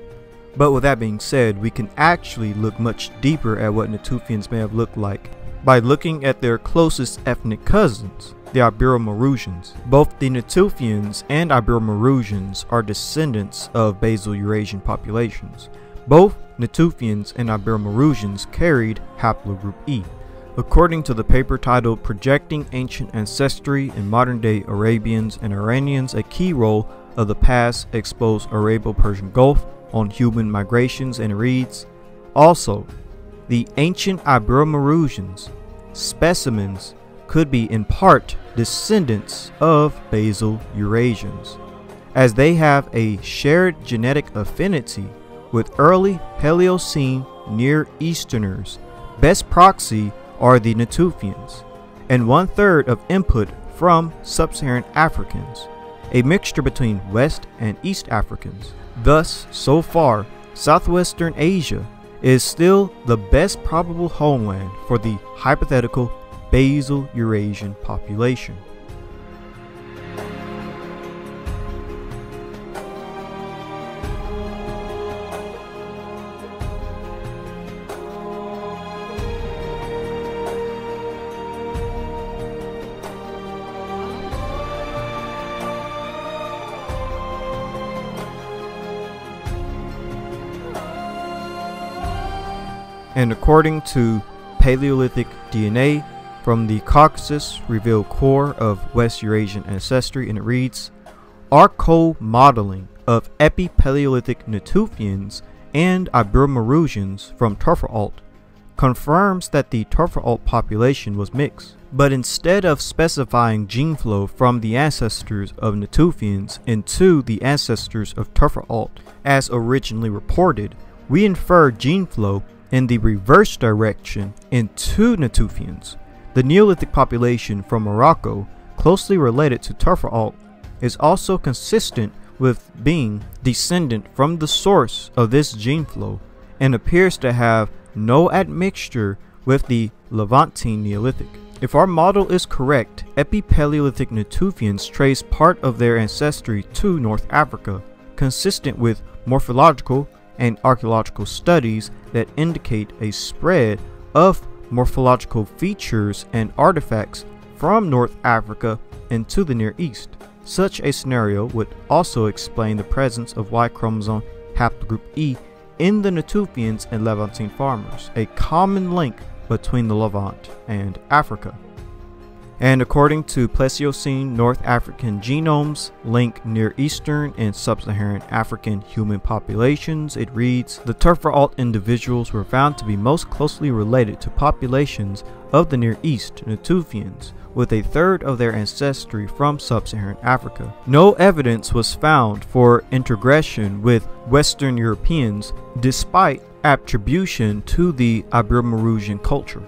But with that being said, we can actually look much deeper at what Natufians may have looked like by looking at their closest ethnic cousins, the Ibero-Maurusians. Both the Natufians and Ibero-Maurusians are descendants of basal Eurasian populations. Both Natufians and Ibero-Maurusians carried haplogroup E. According to the paper titled Projecting Ancient Ancestry in Modern-Day Arabians and Iranians, a key role of the past exposed Arabo-Persian Gulf on human migrations, and reads, also, the ancient Ibero-Maurusians specimens could be in part descendants of basal Eurasians, as they have a shared genetic affinity with early Paleocene Near Easterners. Best proxy are the Natufians, and 1/3 of input from Sub-Saharan Africans, a mixture between West and East Africans. Thus, so far, Southwestern Asia is still the best probable homeland for the hypothetical basal Eurasian population. And according to Paleolithic DNA from the Caucasus revealed core of West Eurasian ancestry, and it reads, our co-modeling of Epi-Paleolithic Natufians and Ibero-Maurusians from Turfalt confirms that the Turfalt population was mixed. But instead of specifying gene flow from the ancestors of Natufians into the ancestors of Turfalt as originally reported, we infer gene flow in the reverse direction into Natufians. The Neolithic population from Morocco, closely related to Turfalt, is also consistent with being descendant from the source of this gene flow and appears to have no admixture with the Levantine Neolithic. If our model is correct, Epi-Paleolithic Natufians trace part of their ancestry to North Africa, consistent with morphological and archaeological studies that indicate a spread of morphological features and artifacts from North Africa into the Near East. Such a scenario would also explain the presence of Y chromosome haplogroup E in the Natufians and Levantine farmers, a common link between the Levant and Africa. And according to Pleistocene North African genomes link Near Eastern and Sub-Saharan African human populations, it reads, the Turfalt individuals were found to be most closely related to populations of the Near East Natufians, with 1/3 of their ancestry from Sub-Saharan Africa. No evidence was found for intergression with Western Europeans, despite attribution to the Ibero-Maurusian culture.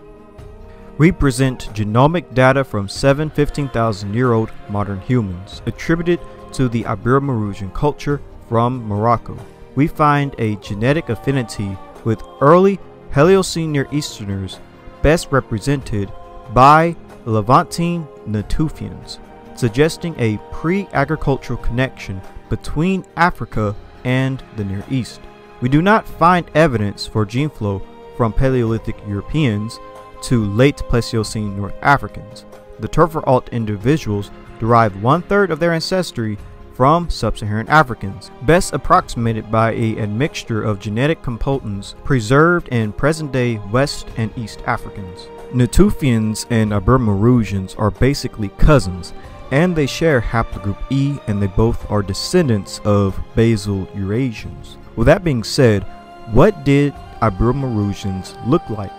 We present genomic data from 15,000-year-old modern humans attributed to the Ibero-Maurusian culture from Morocco. We find a genetic affinity with early Paleocene Near Easterners, best represented by Levantine Natufians, suggesting a pre-agricultural connection between Africa and the Near East. We do not find evidence for gene flow from Paleolithic Europeans to late Pleistocene North Africans. The Turfer-Alt individuals derive 1/3 of their ancestry from sub-Saharan Africans, best approximated by a admixture of genetic components preserved in present-day West and East Africans. Natufians and Ibero-Maurusians are basically cousins, and they share haplogroup E, and they both are descendants of basal Eurasians. With that being said, what did Ibero-Maurusians look like?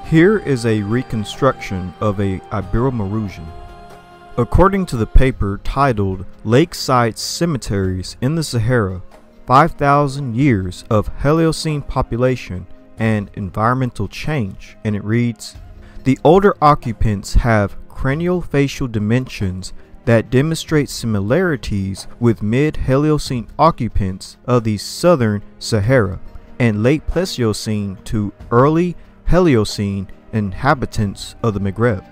Here is a reconstruction of a Ibero-Maurusian. According to the paper titled Lakeside Cemeteries in the Sahara, 5,000 Years of Paleocene Population and Environmental Change, and it reads, the older occupants have craniofacial dimensions that demonstrate similarities with mid-Paleocene occupants of the southern Sahara and late Pleistocene to early Paleocene inhabitants of the Maghreb.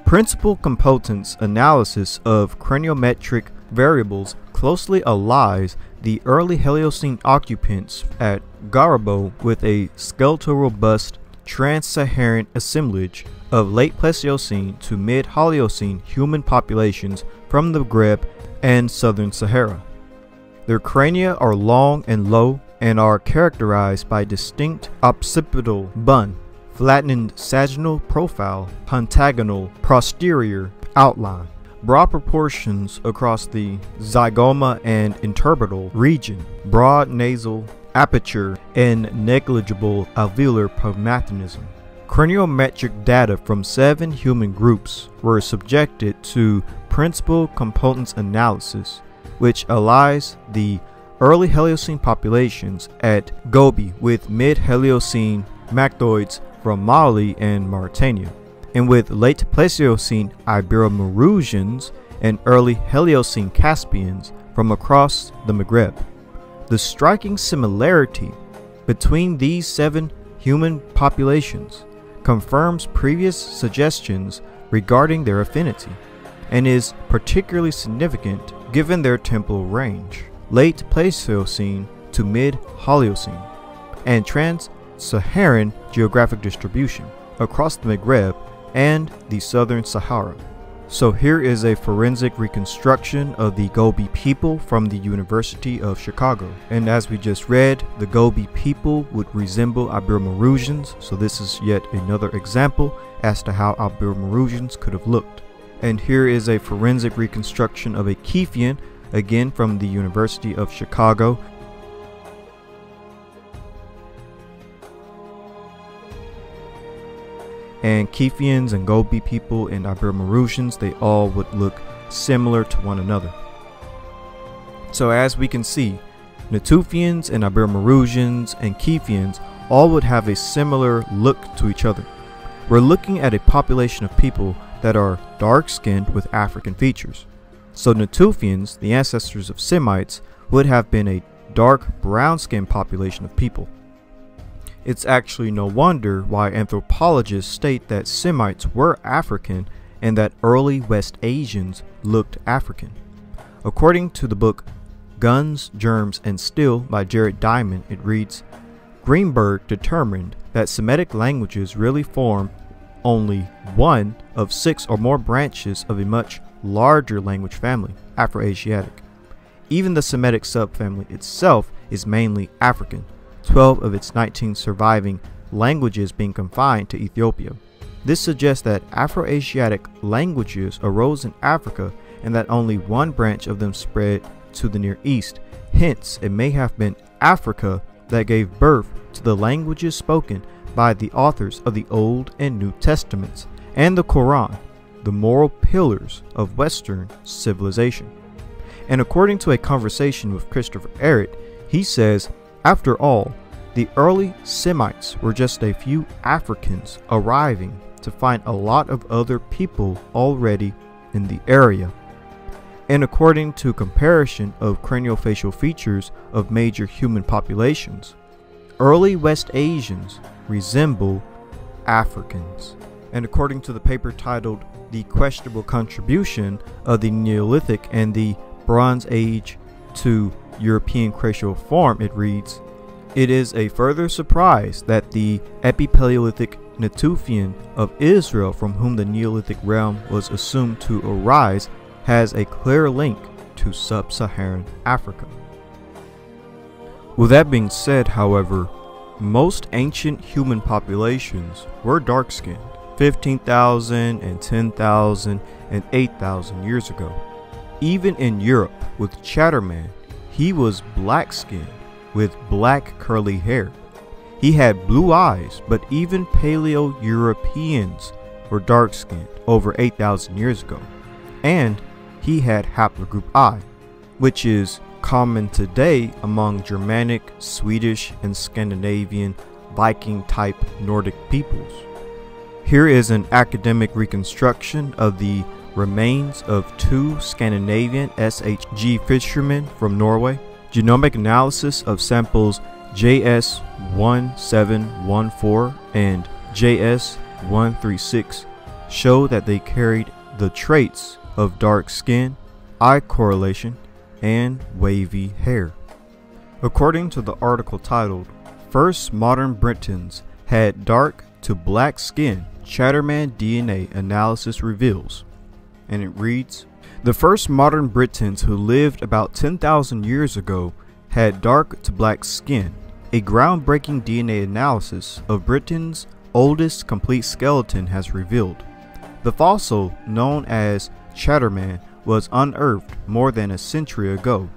Principal components analysis of craniometric variables closely allies the early Paleocene occupants at Garabo with a skeletal robust trans-Saharan assemblage of late Pleistocene to mid-Holocene human populations from the Maghreb and southern Sahara. Their crania are long and low and are characterized by distinct occipital bun, flattened sagittal profile, pentagonal posterior outline, broad proportions across the zygoma and interpretal region, broad nasal aperture, and negligible alveolar promathanism. Craniometric data from 7 human groups were subjected to principal components analysis, which allies the early Paleocene populations at Gobi with mid-Paleocene mactoids from Mali and Mauritania, and with late Pleistocene Ibero-Maurusians and early Paleocene Caspians from across the Maghreb. The striking similarity between these 7 human populations confirms previous suggestions regarding their affinity, and is particularly significant given their temporal range, late Pleistocene to mid-Holocene, and trans-Saharan geographic distribution across the Maghreb and the southern Sahara. So here is a forensic reconstruction of the Gobi people from the University of Chicago. And as we just read, the Gobi people would resemble Ibero-Maurusians, so this is yet another example as to how Ibero-Maurusians could have looked. And here is a forensic reconstruction of a Kefian, again from the University of Chicago. And Kefians and Gobi people and Ibero-Maurusians, they all would look similar to one another. So as we can see, Natufians and Ibero-Maurusians and Kefians all would have a similar look to each other. We're looking at a population of people that are dark-skinned with African features. So Natufians, the ancestors of Semites, would have been a dark brown-skinned population of people. It's actually no wonder why anthropologists state that Semites were African and that early West Asians looked African. According to the book Guns, Germs, and Steel by Jared Diamond, it reads, Greenberg determined that Semitic languages really form only one of 6 or more branches of a much larger language family, Afroasiatic. Even the Semitic subfamily itself is mainly African, 12 of its 19 surviving languages being confined to Ethiopia. This suggests that Afroasiatic languages arose in Africa and that only one branch of them spread to the Near East. Hence, it may have been Africa that gave birth to the languages spoken by the authors of the Old and New Testaments and the Quran, the moral pillars of Western civilization. And according to a conversation with Christopher Ehret, he says, after all, the early Semites were just a few Africans arriving to find a lot of other people already in the area. And according to comparison of craniofacial features of major human populations, early West Asians resemble Africans. And according to the paper titled "The Questionable Contribution of the Neolithic and the Bronze Age to European Cranioform," it reads, "It is a further surprise that the Epipaleolithic Natufian of Israel, from whom the Neolithic realm was assumed to arise, has a clear link to sub-Saharan Africa." With that being said, however, most ancient human populations were dark-skinned 15,000 and 10,000 and 8,000 years ago. Even in Europe with Chatterman, he was black-skinned with black curly hair. He had blue eyes, but even Paleo-Europeans were dark-skinned over 8,000 years ago. And he had haplogroup I, which is common today among Germanic, Swedish, and Scandinavian Viking-type Nordic peoples. Here is an academic reconstruction of the remains of 2 Scandinavian SHG fishermen from Norway. Genomic analysis of samples JS1714 and JS136 show that they carried the traits of dark skin, eye correlation, and wavy hair. According to the article titled "First Modern Britons Had Dark to Black Skin, Chatterman DNA Analysis Reveals," and it reads, "The first modern Britons who lived about 10,000 years ago had dark to black skin. A groundbreaking DNA analysis of Britain's oldest complete skeleton has revealed. The fossil, known as Chatterman, was unearthed more than a century ago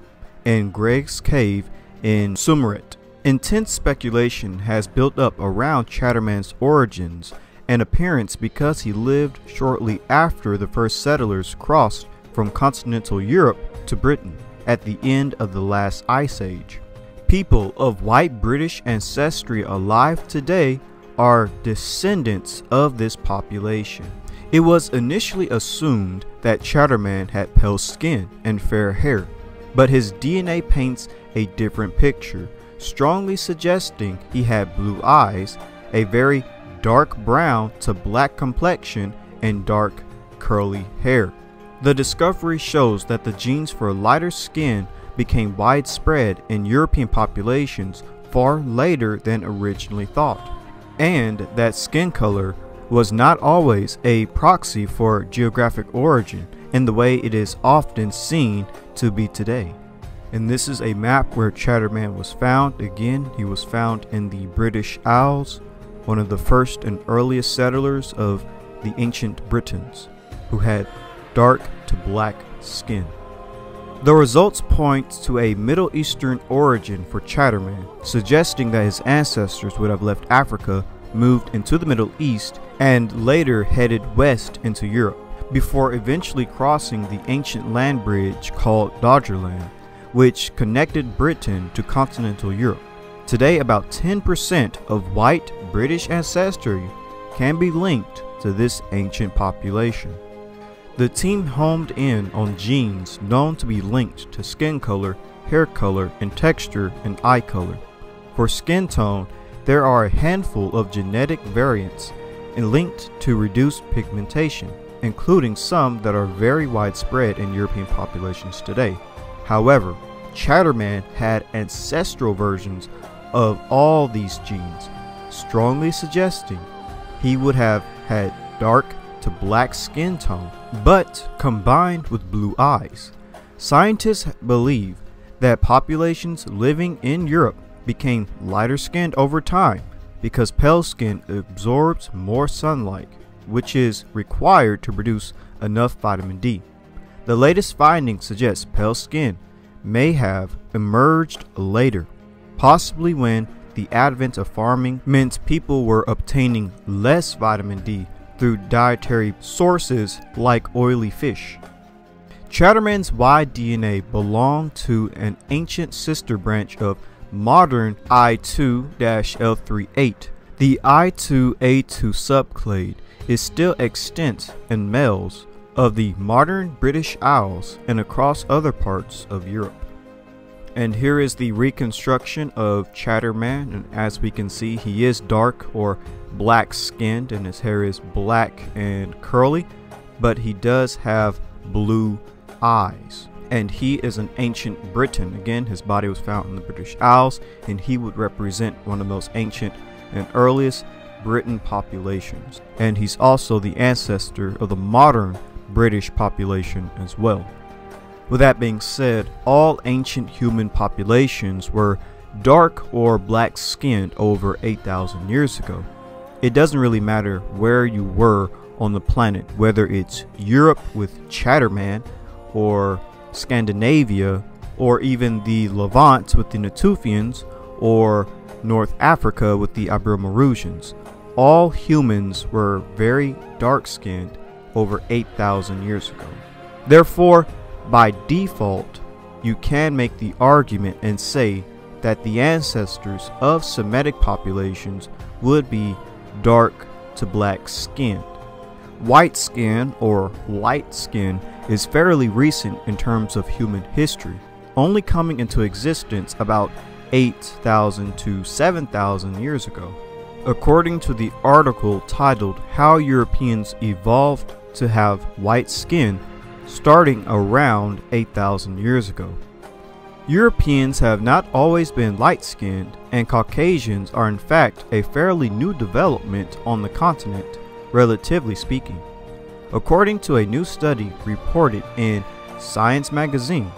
in Greg's Cave in Sumerit. Intense speculation has built up around Chatterman's origins and appearance because he lived shortly after the first settlers crossed from continental Europe to Britain at the end of the last ice age. People of white British ancestry alive today are descendants of this population. It was initially assumed that Chatterman had pale skin and fair hair, but his DNA paints a different picture, strongly suggesting he had blue eyes, a very dark brown to black complexion, and dark curly hair. The discovery shows that the genes for lighter skin became widespread in European populations far later than originally thought, and that skin color was not always a proxy for geographic origin in the way it is often seen to be today. And this is a map where Chatterman was found. Again, he was found in the British Isles, one of the first and earliest settlers of the ancient Britons, who had dark to black skin. The results point to a Middle Eastern origin for Chatterman, suggesting that his ancestors would have left Africa, moved into the Middle East, and later headed west into Europe, before eventually crossing the ancient land bridge called Doggerland, which connected Britain to continental Europe. Today, about 10% of white British ancestry can be linked to this ancient population. The team homed in on genes known to be linked to skin color, hair color, and texture, and eye color. For skin tone, there are a handful of genetic variants linked to reduced pigmentation, including some that are very widespread in European populations today. However, Chatterman had ancestral versions of all these genes, strongly suggesting he would have had dark to black skin tone, but combined with blue eyes. Scientists believe that populations living in Europe became lighter skinned over time because pale skin absorbs more sunlight, which is required to produce enough vitamin D. The latest findings suggest pale skin may have emerged later, possibly when the advent of farming meant people were obtaining less vitamin D through dietary sources like oily fish. Chatterman's Y DNA belonged to an ancient sister branch of modern I2-L38 The I2A2 subclade is still extant in males of the modern British Isles and across other parts of Europe. And here is the reconstruction of Chatterman, and as we can see, he is dark or black skinned and his hair is black and curly, but he does have blue eyes. And he is an ancient Briton. Again, his body was found in the British Isles, and he would represent one of those ancient and earliest Briton populations. And he's also the ancestor of the modern British population as well. With that being said, all ancient human populations were dark or black skinned over 8,000 years ago. It doesn't really matter where you were on the planet, whether it's Europe with Chatterman, or Scandinavia, or even the Levant with the Natufians, or North Africa with the Ibero-Maurusians. All humans were very dark skinned over 8,000 years ago. Therefore, by default, you can make the argument and say that the ancestors of Semitic populations would be dark to black skinned. White skin or light skin is fairly recent in terms of human history, only coming into existence about 8,000 to 7,000 years ago. According to the article titled How Europeans Evolved to Have White Skin, starting around 8,000 years ago. Europeans have not always been light-skinned, and Caucasians are in fact a fairly new development on the continent, relatively speaking. According to a new study reported in Science magazine,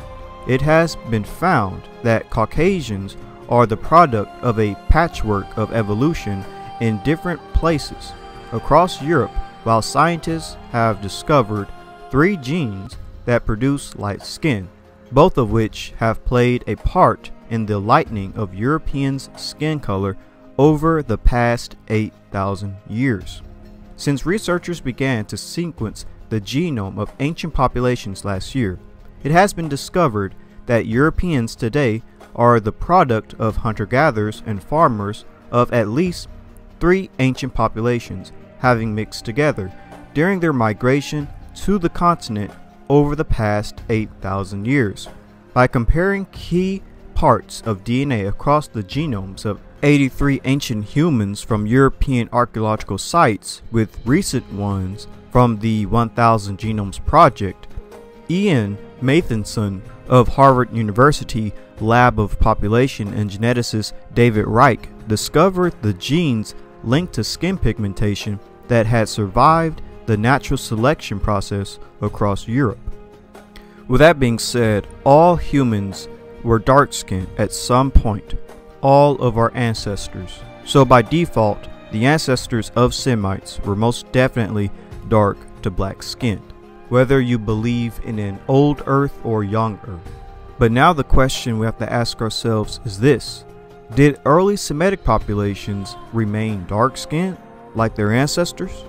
it has been found that Caucasians are the product of a patchwork of evolution in different places across Europe, while scientists have discovered 3 genes that produce light skin, both of which have played a part in the lightening of Europeans' skin color over the past 8,000 years. Since researchers began to sequence the genome of ancient populations last year, it has been discovered that Europeans today are the product of hunter-gatherers and farmers of at least 3 ancient populations having mixed together during their migration to the continent over the past 8,000 years. By comparing key parts of DNA across the genomes of 83 ancient humans from European archaeological sites with recent ones from the 1000 Genomes Project, Ian Mathinson of Harvard University Lab of Population and geneticist David Reich discovered the genes linked to skin pigmentation that had survived the natural selection process across Europe. With that being said, all humans were dark-skinned at some point, all of our ancestors. So by default, the ancestors of Semites were most definitely dark to black skinned, whether you believe in an old Earth or young Earth. But now the question we have to ask ourselves is this: did early Semitic populations remain dark-skinned like their ancestors?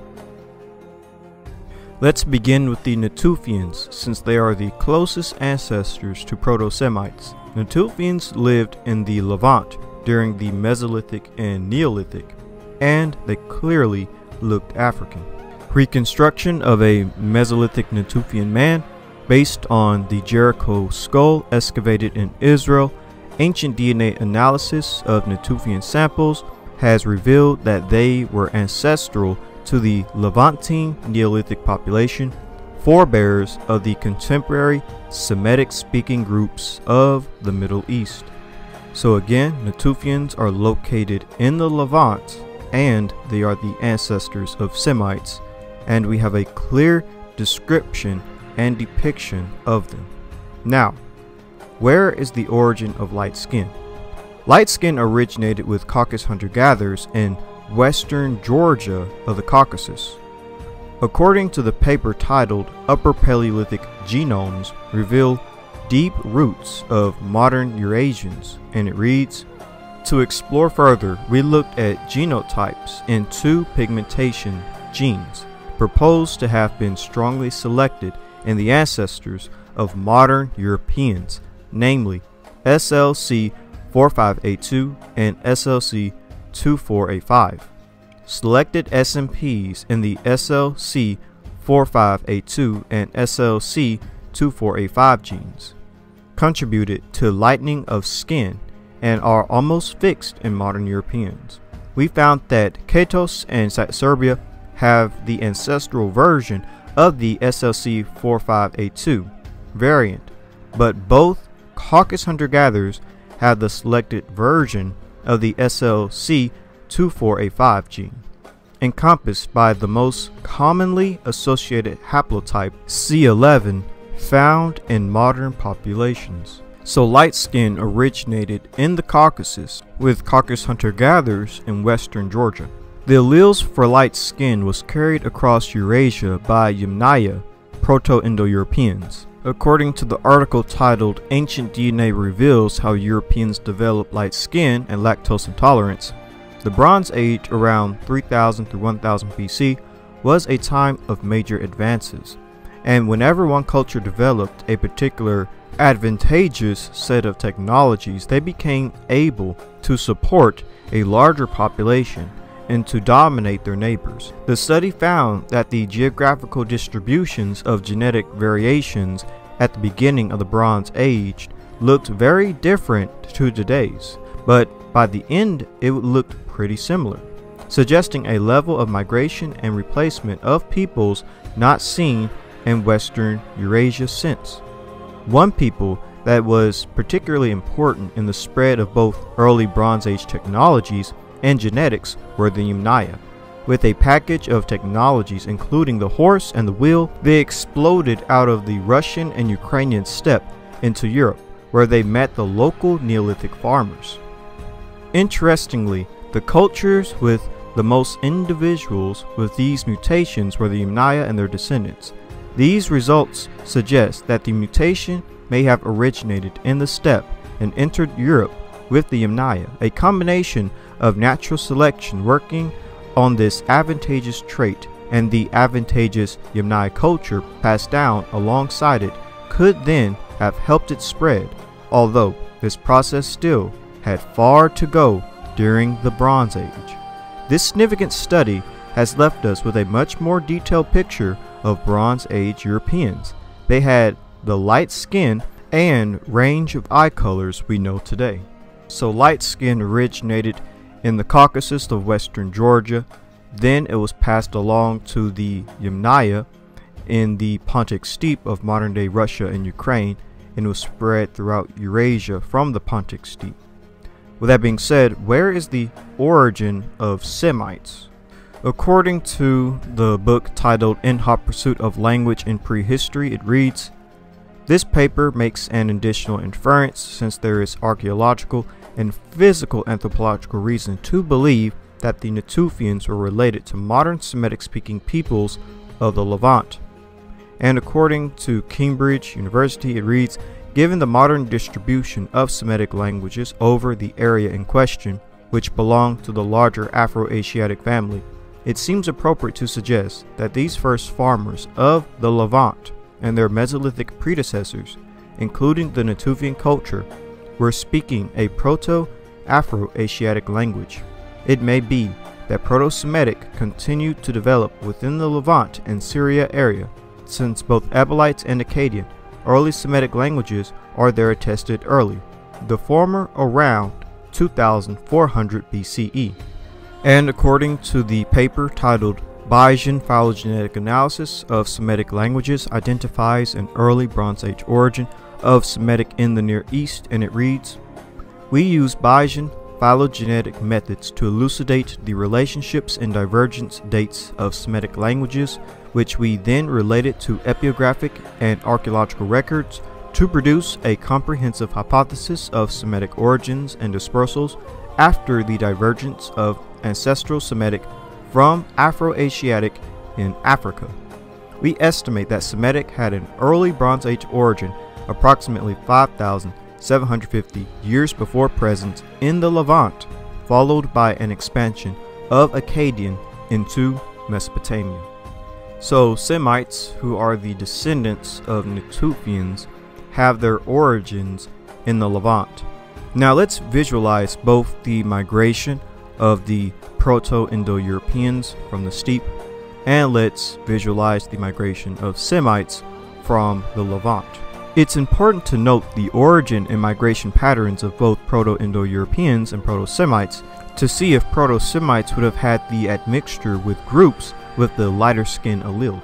Let's begin with the Natufians, since they are the closest ancestors to Proto-Semites. Natufians lived in the Levant during the Mesolithic and Neolithic, and they clearly looked African. Reconstruction of a Mesolithic Natufian man based on the Jericho skull excavated in Israel. Ancient DNA analysis of Natufian samples has revealed that they were ancestral to the Levantine Neolithic population, forebears of the contemporary Semitic-speaking groups of the Middle East. So again, Natufians are located in the Levant, and they are the ancestors of Semites, and we have a clear description and depiction of them. Now, where is the origin of light skin? Light skin originated with Caucasus hunter-gatherers in western Georgia of the Caucasus. According to the paper titled Upper Paleolithic Genomes Reveal Deep Roots of Modern Eurasians, and it reads, to explore further, we looked at genotypes in 2 pigmentation genes proposed to have been strongly selected in the ancestors of modern Europeans, namely SLC4582 and SLC2485. selected SNPs in the SLC 45A2 and SLC 24A5 genes contributed to lightening of skin and are almost fixed in modern Europeans. We found that Katos and Serbia have the ancestral version of the SLC 45A2 variant, but both Caucasus hunter-gatherers have the selected version of the SLC 24A5 gene, encompassed by the most commonly associated haplotype C11 found in modern populations. So light skin originated in the Caucasus, with Caucasus hunter-gatherers in western Georgia. The alleles for light skin was carried across Eurasia by Yamnaya Proto-Indo-Europeans. According to the article titled Ancient DNA Reveals How Europeans Developed Light Skin and Lactose Intolerance, the Bronze Age around 3000 through 1000 BC was a time of major advances, and whenever one culture developed a particular advantageous set of technologies, they became able to support a larger population and to dominate their neighbors. The study found that the geographical distributions of genetic variations at the beginning of the Bronze Age looked very different to today's, but by the end it looked pretty similar, suggesting a level of migration and replacement of peoples not seen in Western Eurasia since. One people that was particularly important in the spread of both early Bronze Age technologies and genetics were the Yamnaya. With a package of technologies including the horse and the wheel, they exploded out of the Russian and Ukrainian steppe into Europe, where they met the local Neolithic farmers. Interestingly, the cultures with the most individuals with these mutations were the Yamnaya and their descendants. These results suggest that the mutation may have originated in the steppe and entered Europe with the Yamnaya, a combination of natural selection working on this advantageous trait and the advantageous Yamnaya culture passed down alongside it could then have helped it spread, although this process still had far to go during the Bronze Age. This significant study has left us with a much more detailed picture of Bronze Age Europeans. They had the light skin and range of eye colors we know today. So light skin originated in the Caucasus of western Georgia, then it was passed along to the Yamnaya in the Pontic Steppe of modern-day Russia and Ukraine, and was spread throughout Eurasia from the Pontic Steppe. With that being said, where is the origin of Semites? According to the book titled In Hot Pursuit of Language in Prehistory, it reads, "This paper makes an additional inference since there is archaeological and physical anthropological reason to believe that the Natufians were related to modern Semitic-speaking peoples of the Levant." And according to Cambridge University, it reads, "Given the modern distribution of Semitic languages over the area in question, which belong to the larger Afro-Asiatic family, it seems appropriate to suggest that these first farmers of the Levant and their Mesolithic predecessors, including the Natufian culture, were speaking a Proto-Afro-Asiatic language. It may be that Proto-Semitic continued to develop within the Levant and Syria area, since both Abelites and Akkadian, early Semitic languages, are there attested early, the former around 2400 BCE. And according to the paper titled Bayesian Phylogenetic Analysis of Semitic Languages identifies an early Bronze Age origin of Semitic in the Near East, and it reads, "We use Bayesian phylogenetic methods to elucidate the relationships and divergence dates of Semitic languages, which we then related to epigraphic and archaeological records to produce a comprehensive hypothesis of Semitic origins and dispersals after the divergence of ancestral Semitic from Afro-Asiatic in Africa. We estimate that Semitic had an early Bronze Age origin approximately 5,750 years before present in the Levant, followed by an expansion of Akkadian into Mesopotamia." So Semites, who are the descendants of Natufians, have their origins in the Levant. Now let's visualize both the migration of the Proto-Indo-Europeans from the steppe, and let's visualize the migration of Semites from the Levant. It's important to note the origin and migration patterns of both Proto-Indo-Europeans and Proto-Semites to see if Proto-Semites would have had the admixture with groups with the lighter skin allele.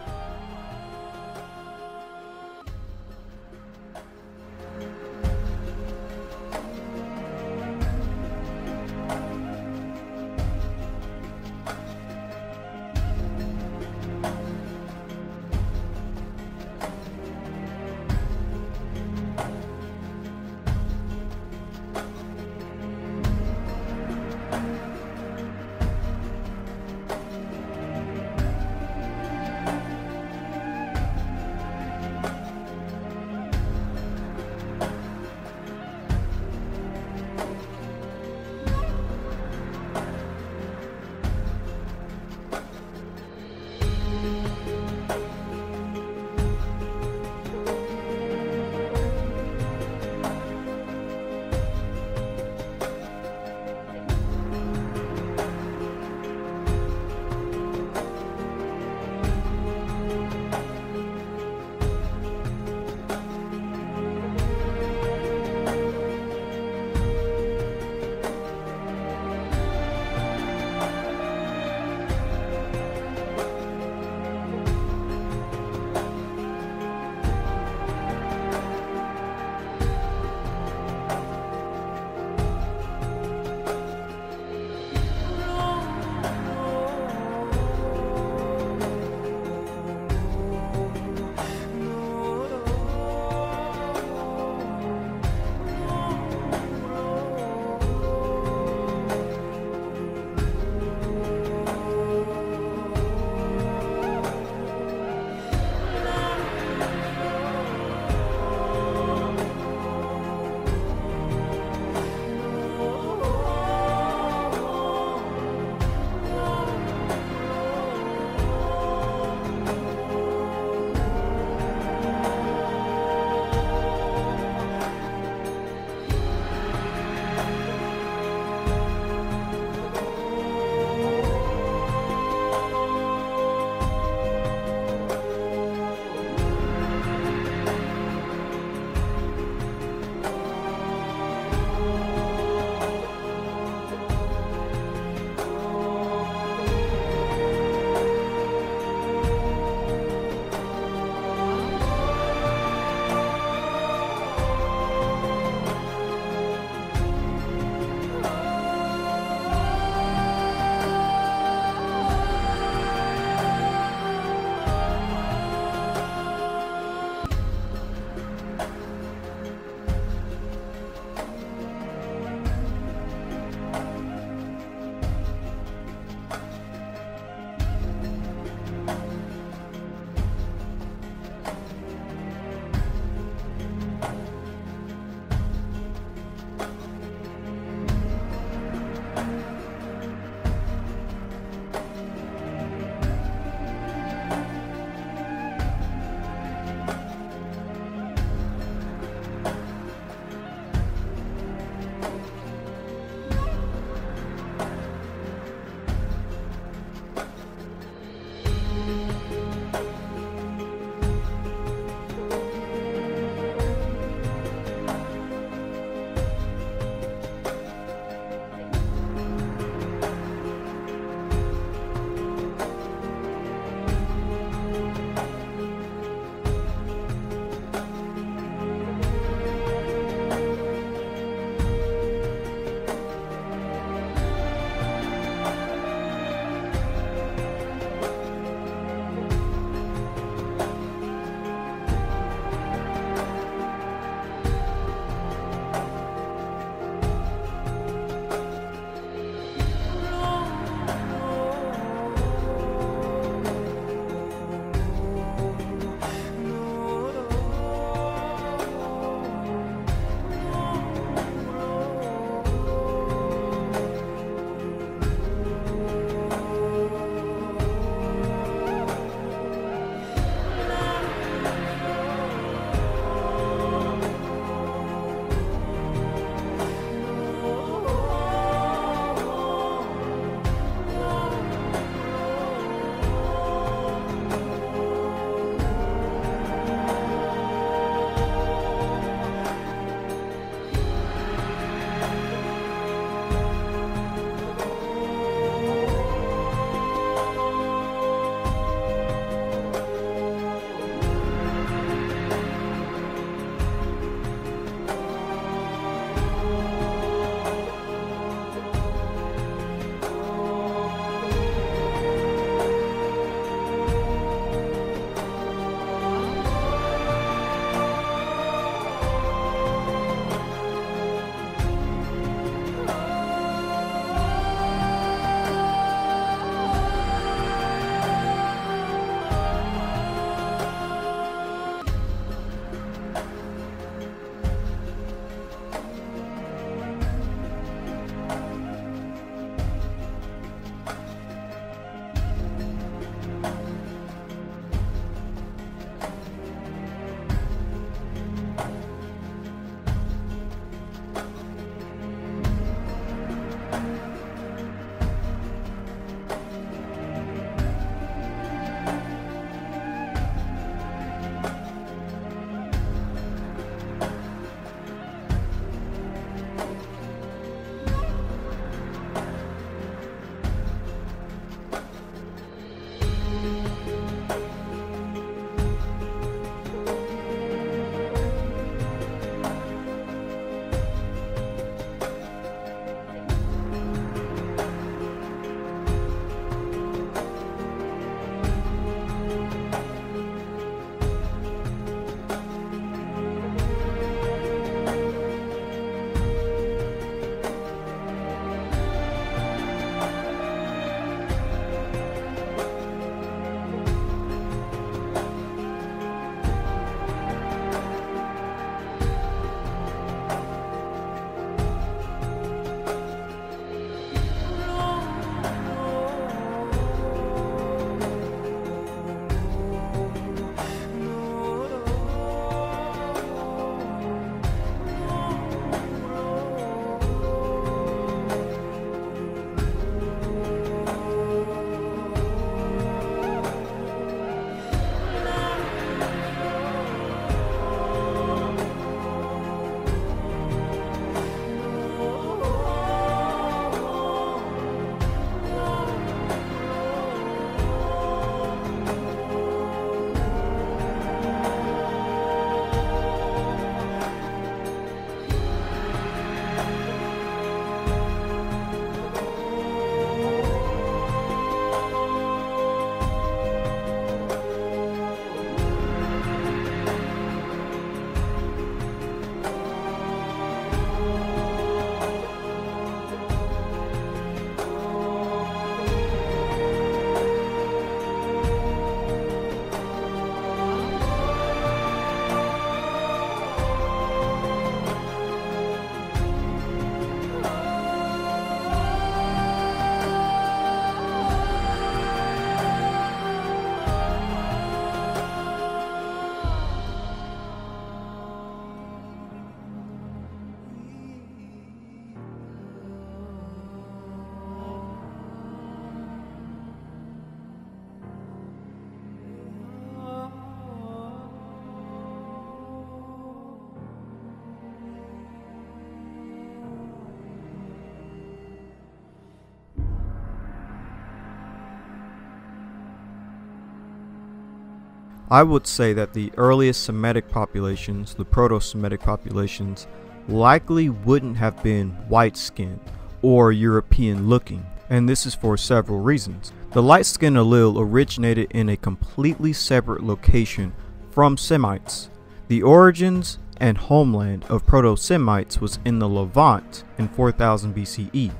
I would say that the earliest Semitic populations, the Proto-Semitic populations, likely wouldn't have been white-skinned or European-looking, and this is for several reasons. The light-skinned allele originated in a completely separate location from Semites. The origins and homeland of Proto-Semites was in the Levant in 4000 BCE.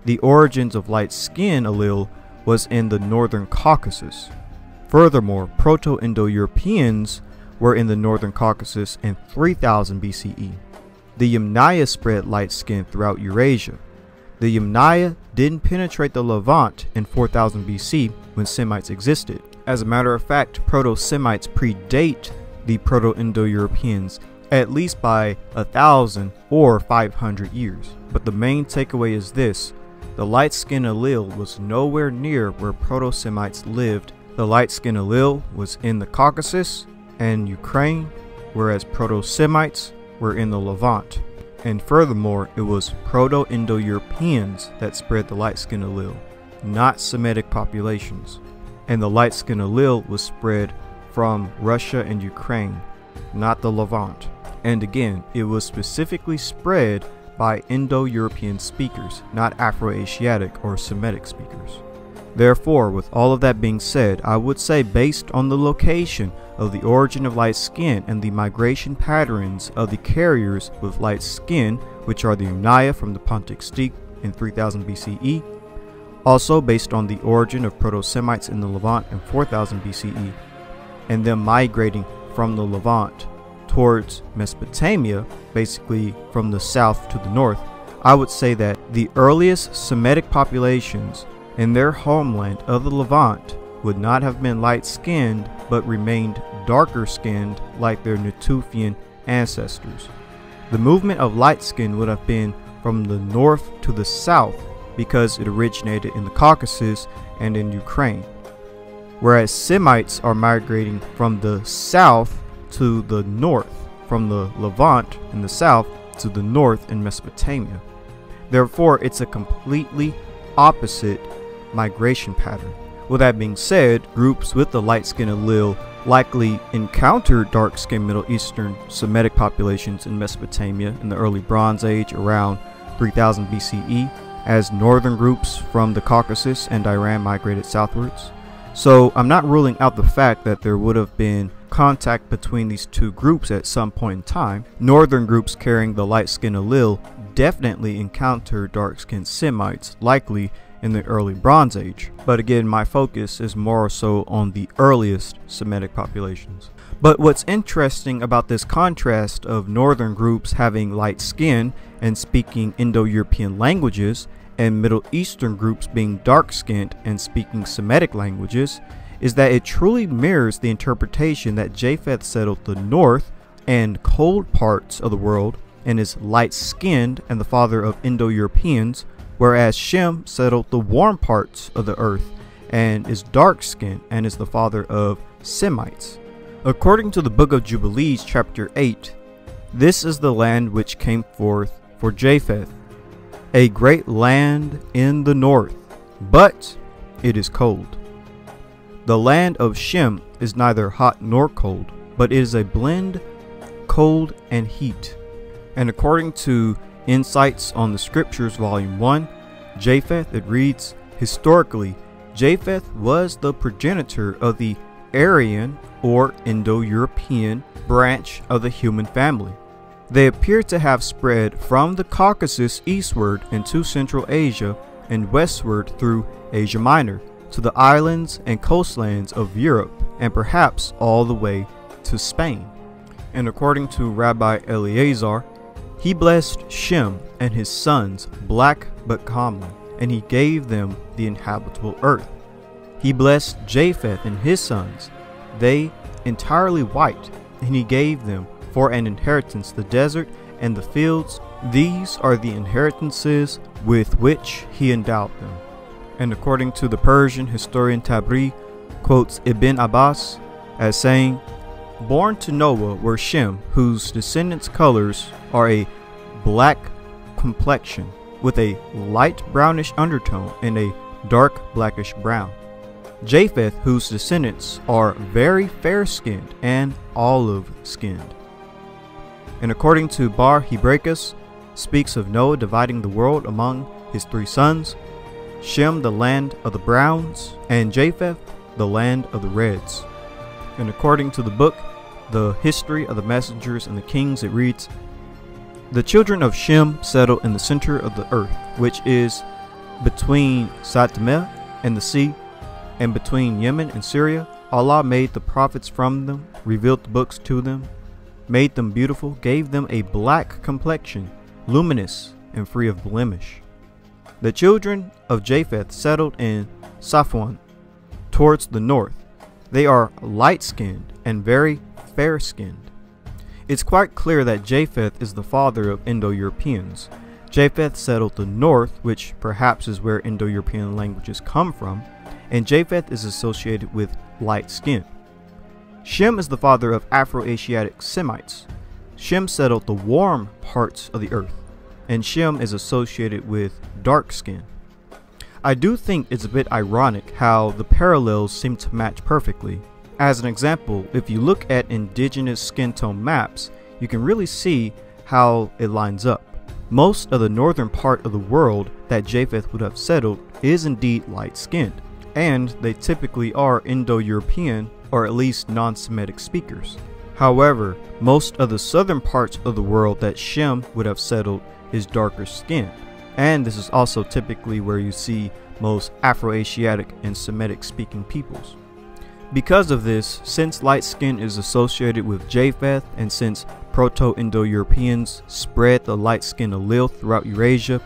The origins of light-skinned allele was in the northern Caucasus. Furthermore, Proto-Indo-Europeans were in the northern Caucasus in 3000 BCE. The Yamnaya spread light skin throughout Eurasia. The Yamnaya didn't penetrate the Levant in 4000 BC when Semites existed. As a matter of fact, Proto-Semites predate the Proto-Indo-Europeans at least by 1,000 or 500 years. But the main takeaway is this: the light-skinned allele was nowhere near where Proto-Semites lived. The light-skinned allele was in the Caucasus and Ukraine, whereas Proto-Semites were in the Levant. And furthermore, it was Proto-Indo-Europeans that spread the light-skinned allele, not Semitic populations. And the light-skinned allele was spread from Russia and Ukraine, not the Levant. And again, it was specifically spread by Indo-European speakers, not Afro-Asiatic or Semitic speakers. Therefore, with all of that being said, I would say based on the location of the origin of light skin and the migration patterns of the carriers with light skin, which are the Yamnaya from the Pontic Steppe in 3000 BCE, also based on the origin of Proto-Semites in the Levant in 4000 BCE, and them migrating from the Levant towards Mesopotamia, basically from the south to the north, I would say that the earliest Semitic populations in their homeland of the Levant would not have been light-skinned, but remained darker-skinned like their Natufian ancestors. The movement of light skin would have been from the north to the south because it originated in the Caucasus and in Ukraine, whereas Semites are migrating from the south to the north, from the Levant in the south to the north in Mesopotamia. Therefore, it's a completely opposite migration pattern. With that being said, groups with the light-skinned allele likely encountered dark-skinned Middle Eastern Semitic populations in Mesopotamia in the early Bronze Age around 3000 BCE, as northern groups from the Caucasus and Iran migrated southwards. So I'm not ruling out the fact that there would have been contact between these two groups at some point in time. Northern groups carrying the light-skinned allele definitely encountered dark-skinned Semites, likely in the early Bronze Age. But again, my focus is more so on the earliest Semitic populations. But what's interesting about this contrast of northern groups having light skin and speaking Indo-European languages, and Middle Eastern groups being dark-skinned and speaking Semitic languages, is that it truly mirrors the interpretation that Japheth settled the north and cold parts of the world and is light-skinned and the father of Indo-Europeans, whereas Shem settled the warm parts of the earth and is dark-skinned and is the father of Semites. According to the book of Jubilees chapter 8, this is the land which came forth for Japheth, a great land in the north, but it is cold. The land of Shem is neither hot nor cold, but it is a blend, cold and heat. And according to Insights on the Scriptures, Volume 1, Japheth, it reads, historically, Japheth was the progenitor of the Aryan or Indo-European branch of the human family. They appear to have spread from the Caucasus eastward into Central Asia and westward through Asia Minor to the islands and coastlands of Europe and perhaps all the way to Spain. And according to Rabbi Eleazar, he blessed Shem and his sons black but comely, and he gave them the inhabitable earth. He blessed Japheth and his sons, they entirely white, and he gave them for an inheritance the desert and the fields. These are the inheritances with which he endowed them. And according to the Persian historian Tabri, quotes Ibn Abbas as saying, born to Noah were Shem, whose descendants' colors are a black complexion with a light brownish undertone and a dark blackish brown. Japheth, whose descendants are very fair-skinned and olive-skinned. And according to Bar Hebraicus, speaks of Noah dividing the world among his 3 sons, Shem the land of the browns, and Japheth the land of the reds. And according to the book, The History of the Messengers and the Kings, it reads, "The children of Shem settled in the center of the earth, which is between Satameh and the sea, and between Yemen and Syria. Allah made the prophets from them, revealed the books to them, made them beautiful, gave them a black complexion, luminous and free of blemish. The children of Japheth settled in Safwan, towards the north. They are light-skinned and very fair-skinned." It's quite clear that Japheth is the father of Indo-Europeans. Japheth settled the north, which perhaps is where Indo-European languages come from, and Japheth is associated with light skin. Shem is the father of Afro-Asiatic Semites. Shem settled the warm parts of the earth, and Shem is associated with dark skin. I do think it's a bit ironic how the parallels seem to match perfectly. As an example, if you look at indigenous skin tone maps, you can really see how it lines up. Most of the northern part of the world that Japheth would have settled is indeed light-skinned, and they typically are Indo-European or at least non-Semitic speakers. However, most of the southern parts of the world that Shem would have settled is darker skinned, and this is also typically where you see most Afro-Asiatic and Semitic speaking peoples. Because of this, since light skin is associated with Japheth, and since Proto-Indo-Europeans spread the light skin allele throughout Eurasia,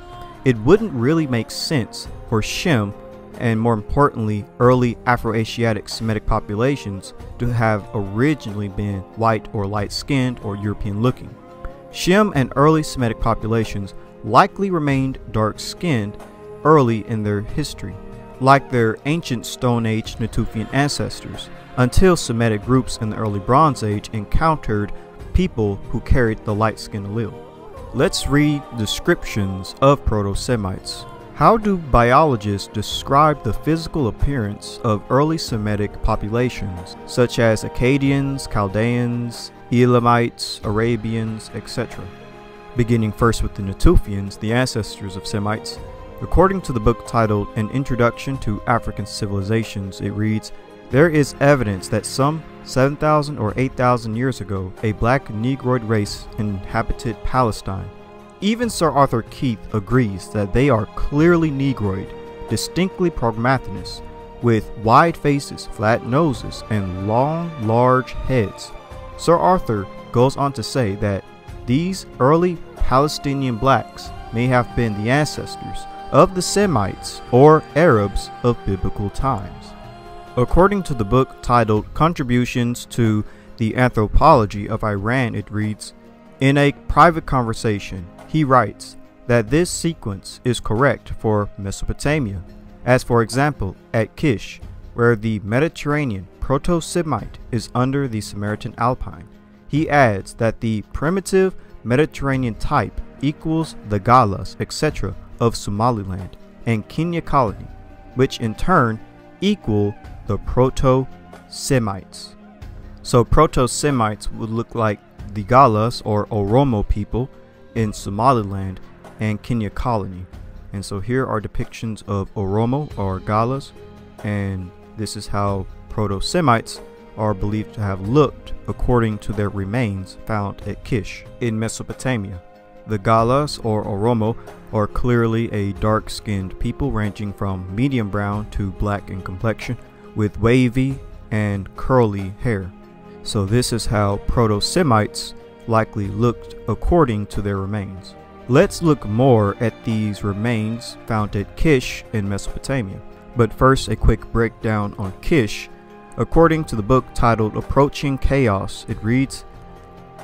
it wouldn't really make sense for Shem, and more importantly early Afro-Asiatic Semitic populations, to have originally been white or light-skinned or European-looking. Shem and early Semitic populations likely remained dark-skinned early in their history, like their ancient Stone Age Natufian ancestors, until Semitic groups in the early Bronze Age encountered people who carried the light-skin allele. Let's read descriptions of Proto-Semites. How do biologists describe the physical appearance of early Semitic populations, such as Akkadians, Chaldeans, Elamites, Arabians, etc.? Beginning first with the Natufians, the ancestors of Semites. According to the book titled An Introduction to African Civilizations, it reads, "There is evidence that some 7,000 or 8,000 years ago, a black Negroid race inhabited Palestine. Even Sir Arthur Keith agrees that they are clearly Negroid, distinctly progmathnous, with wide faces, flat noses, and long, large heads. Sir Arthur goes on to say that these early Palestinian blacks may have been the ancestors of the Semites or Arabs of biblical times." According to the book titled Contributions to the Anthropology of Iran, it reads, "In a private conversation, he writes that this sequence is correct for Mesopotamia, as for example at Kish, where the Mediterranean Proto-Semite is under the Samaritan Alpine. He adds that the primitive Mediterranean type equals the Galas, etc. of Somaliland and Kenya colony, which in turn equal the Proto-Semites." So Proto-Semites would look like the Galas or Oromo people in Somaliland and Kenya colony. And so here are depictions of Oromo or Galas, and this is how Proto-Semites are believed to have looked according to their remains found at Kish in Mesopotamia. The Galas or Oromo are clearly a dark-skinned people ranging from medium brown to black in complexion with wavy and curly hair. So this is how Proto-Semites likely looked according to their remains. Let's look more at these remains found at Kish in Mesopotamia. But first, a quick breakdown on Kish. According to the book titled Approaching Chaos, it reads,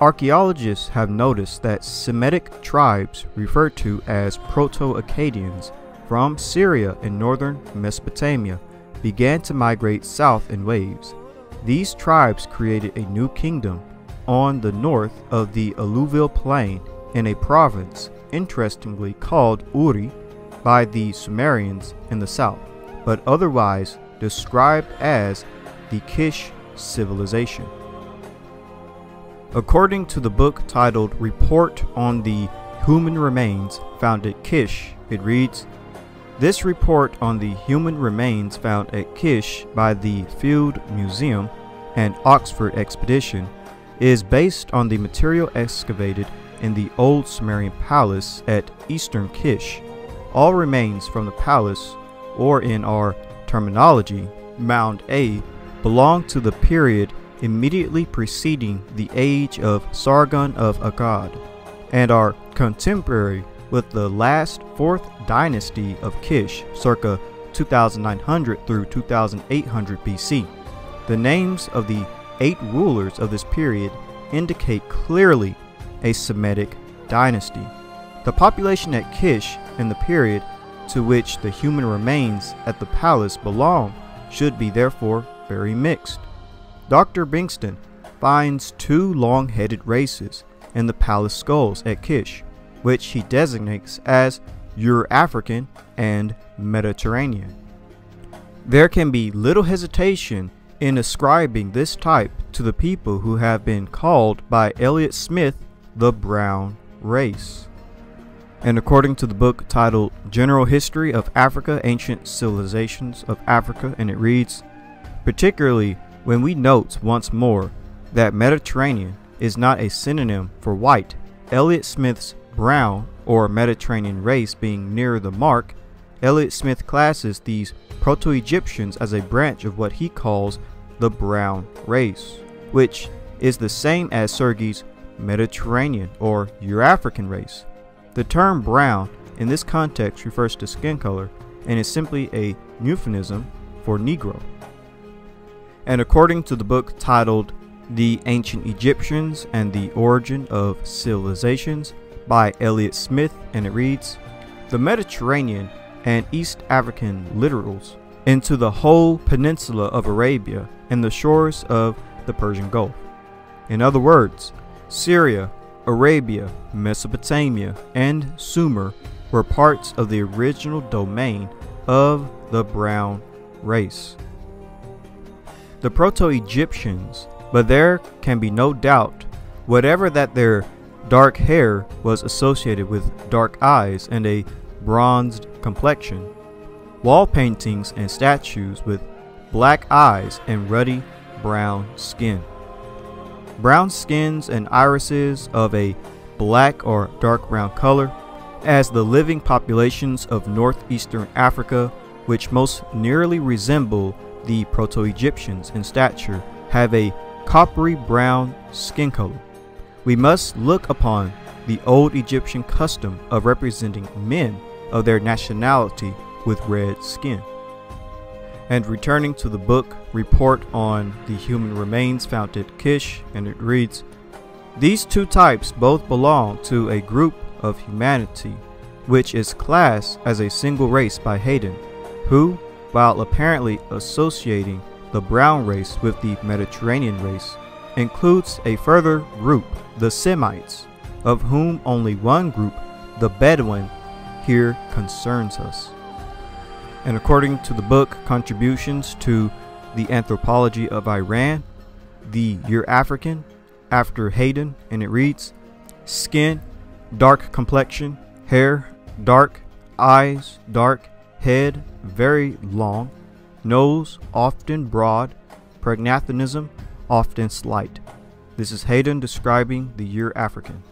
"Archaeologists have noticed that Semitic tribes referred to as Proto-Akkadians from Syria and northern Mesopotamia began to migrate south in waves. These tribes created a new kingdom on the north of the alluvial plain in a province interestingly called Uri by the Sumerians in the south, but otherwise described as the Kish civilization. According to the book titled Report on the Human Remains Found at Kish, it reads, "This report on the human remains found at Kish by the Field Museum and Oxford Expedition is based on the material excavated in the old Sumerian palace at Eastern Kish. All remains from the palace, or in our terminology, Mound A, belong to the period immediately preceding the age of Sargon of Akkad, and are contemporary with the last 4th dynasty of Kish, circa 2900 through 2800 BC. The names of the 8 rulers of this period indicate clearly a Semitic dynasty. The population at Kish in the period to which the human remains at the palace belong should be therefore very mixed. Dr. Bingston finds 2 long-headed races in the palace skulls at Kish, which he designates as Euro-African and Mediterranean. There can be little hesitation in ascribing this type to the people who have been called by Elliott Smith the brown race. And according to the book titled General History of Africa, Ancient Civilizations of Africa, and it reads, particularly when we note once more that Mediterranean is not a synonym for white, Elliott Smith's brown or Mediterranean race being nearer the mark, Elliott Smith classes these Proto-Egyptians as a branch of what he calls the brown race, which is the same as Sergei's Mediterranean or Euro-African race. The term brown in this context refers to skin color and is simply a euphemism for Negro. And according to the book titled The Ancient Egyptians and the Origin of Civilizations by Elliott Smith, and it reads, the Mediterranean and East African littorals into the whole peninsula of Arabia and the shores of the Persian Gulf. In other words, Syria, Arabia, Mesopotamia, and Sumer were parts of the original domain of the brown race. The Proto-Egyptians, but there can be no doubt whatever that their dark hair was associated with dark eyes and a bronzed complexion, wall paintings and statues with black eyes and ruddy brown skin. Brown skins and irises of a black or dark brown color, as the living populations of northeastern Africa, which most nearly resemble the Proto-Egyptians in stature, have a coppery brown skin color. We must look upon the old Egyptian custom of representing men of their nationality with red skin. And returning to the book Report on the Human Remains Found at Kish, and it reads, these 2 types both belong to a group of humanity which is classed as a single race by Hayden, who, while apparently associating the brown race with the Mediterranean race, includes a further group, the Semites, of whom only one group, the Bedouin, here concerns us. And according to the book Contributions to the Anthropology of Iran, the Euro-African, after Hayden, and it reads, skin, dark complexion, hair, dark, eyes, dark, head, very long, nose, often broad, prognathism, often slight. This is Hayden describing the Euro-African.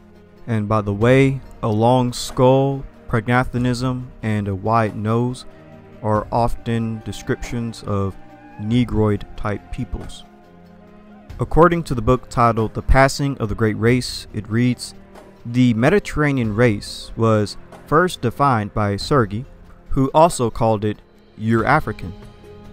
And by the way, a long skull, prognathism, and a wide nose are often descriptions of Negroid type peoples. According to the book titled The Passing of the Great Race, it reads, the Mediterranean race was first defined by Sergi, who also called it Euro-African.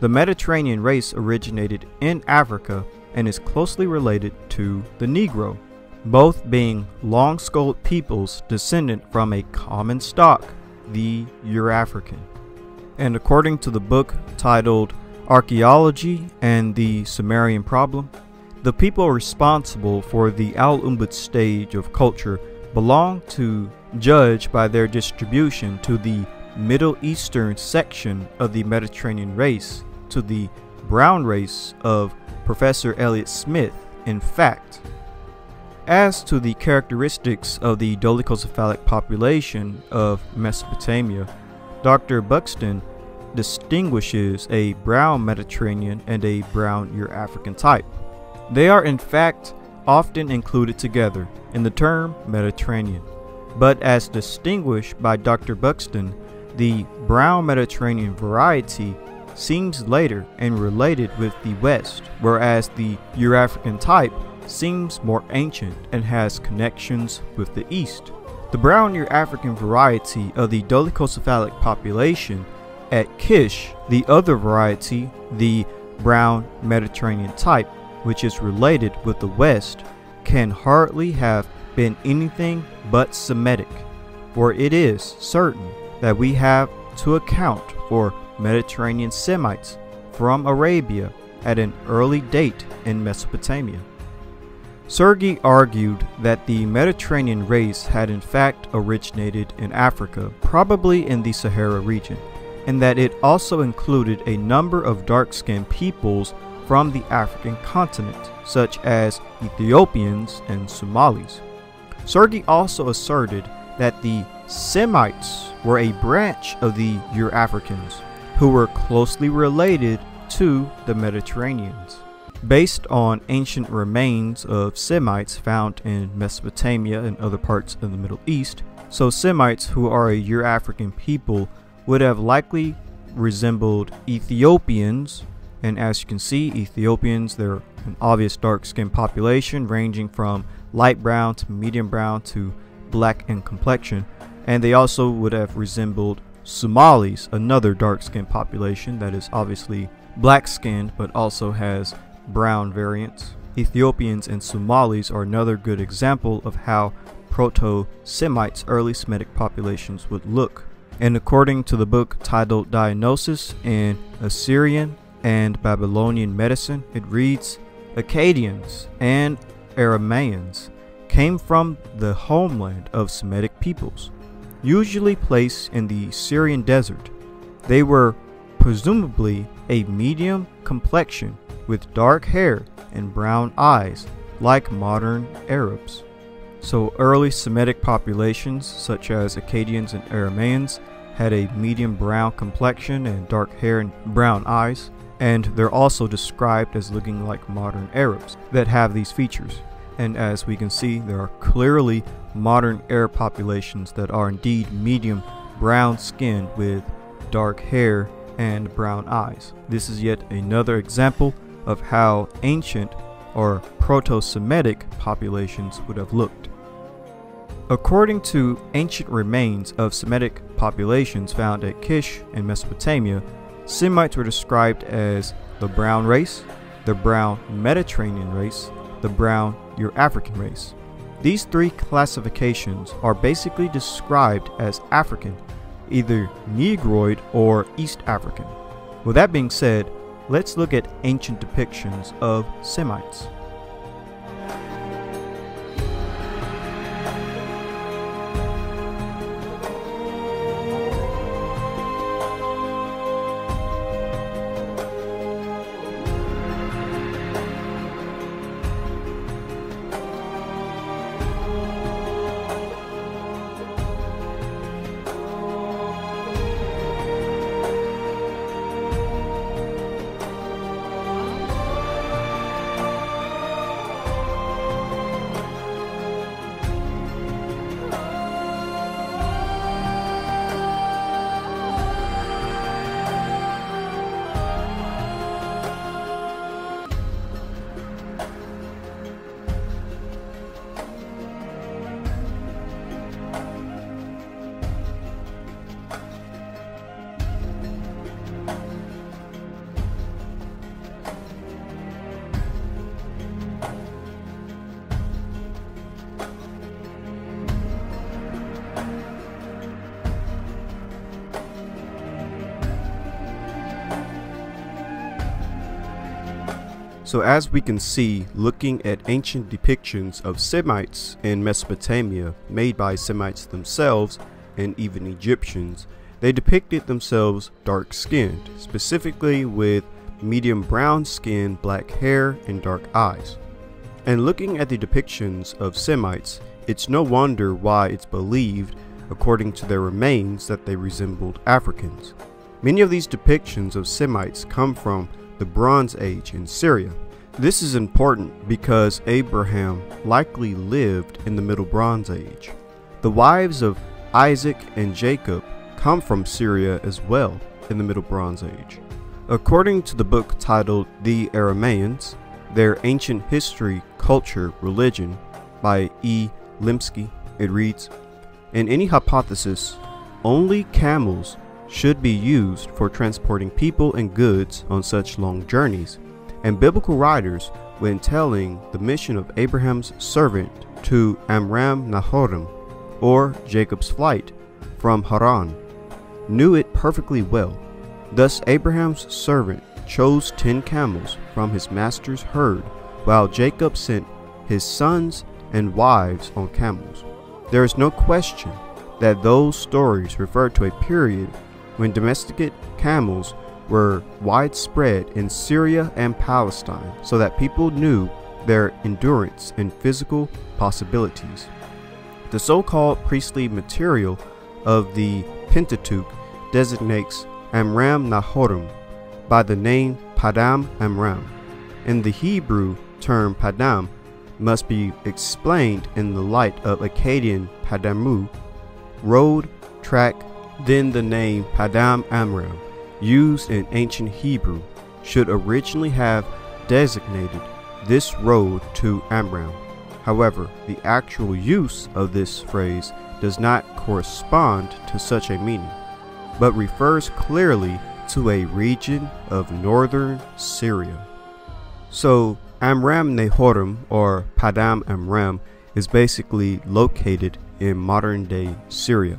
The Mediterranean race originated in Africa and is closely related to the Negro, both being long-skulled peoples descendant from a common stock, the Euro-African. And according to the book titled Archaeology and the Sumerian Problem, the people responsible for the Al-Umbud stage of culture belong to, judged by their distribution to the Middle Eastern section of the Mediterranean race, to the brown race of Professor Elliot Smith. In fact, as to the characteristics of the dolichocephalic population of Mesopotamia, Dr. Buxton distinguishes a brown Mediterranean and a brown Eurafrican type. They are in fact often included together in the term Mediterranean, but as distinguished by Dr. Buxton, the brown Mediterranean variety seems later and related with the West, whereas the Eurafrican type seems more ancient and has connections with the East. The brown Eurafrican variety of the dolichocephalic population at Kish, the other variety, the brown Mediterranean type, which is related with the West, can hardly have been anything but Semitic, for it is certain that we have to account for Mediterranean Semites from Arabia at an early date in Mesopotamia. Sergi argued that the Mediterranean race had in fact originated in Africa, probably in the Sahara region, and that it also included a number of dark-skinned peoples from the African continent, such as Ethiopians and Somalis. Sergi also asserted that the Semites were a branch of the Eurafricans, who were closely related to the Mediterraneans. Based on ancient remains of Semites found in Mesopotamia and other parts of the Middle East, so Semites, who are a Eurafrican people, would have likely resembled Ethiopians. And as you can see, Ethiopians, they're an obvious dark-skinned population ranging from light brown to medium brown to black in complexion. And they also would have resembled Somalis, another dark-skinned population that is obviously black-skinned but also has brown variants. Ethiopians and Somalis are another good example of how Proto-Semites, early Semitic populations, would look. And according to the book titled Diagnosis in Assyrian and Babylonian Medicine, it reads, Akkadians and Aramaeans came from the homeland of Semitic peoples, usually placed in the Syrian desert. They were presumably a medium complexion with dark hair and brown eyes, like modern Arabs. So early Semitic populations, such as Akkadians and Aramaeans, had a medium brown complexion and dark hair and brown eyes, and they're also described as looking like modern Arabs that have these features. And as we can see, there are clearly modern Arab populations that are indeed medium brown skinned with dark hair and brown eyes. This is yet another example of how ancient or Proto-Semitic populations would have looked. According to ancient remains of Semitic populations found at Kish in Mesopotamia, Semites were described as the brown race, the brown Mediterranean race, the brown Eurafrican race. These three classifications are basically described as African, either Negroid or East African. With that being said, let's look at ancient depictions of Semites. So as we can see, looking at ancient depictions of Semites in Mesopotamia made by Semites themselves and even Egyptians, they depicted themselves dark-skinned, specifically with medium brown skin, black hair, and dark eyes. And looking at the depictions of Semites, it's no wonder why it's believed, according to their remains, that they resembled Africans. Many of these depictions of Semites come from the Bronze Age in Syria. This is important because Abraham likely lived in the Middle Bronze Age. The wives of Isaac and Jacob come from Syria as well in the Middle Bronze Age. According to the book titled The Aramaeans, Their Ancient History, Culture, Religion by E. Limsky, it reads, "In any hypothesis, only camels should be used for transporting people and goods on such long journeys, and biblical writers, when telling the mission of Abraham's servant to Amram Nahorim, or Jacob's flight from Haran, knew it perfectly well. Thus Abraham's servant chose 10 camels from his master's herd, while Jacob sent his sons and wives on camels." There is no question that those stories refer to a period when domesticated camels were widespread in Syria and Palestine, so that people knew their endurance and physical possibilities. The so-called priestly material of the Pentateuch designates Amram Nahorim by the name Padam Amram, and the Hebrew term Padam must be explained in the light of Akkadian Padamu, road, track. Then the name Padam Amram, used in ancient Hebrew, should originally have designated this road to Amram. However, the actual use of this phrase does not correspond to such a meaning, but refers clearly to a region of northern Syria. So Amram Nahorim, or Padam Amram, is basically located in modern-day Syria.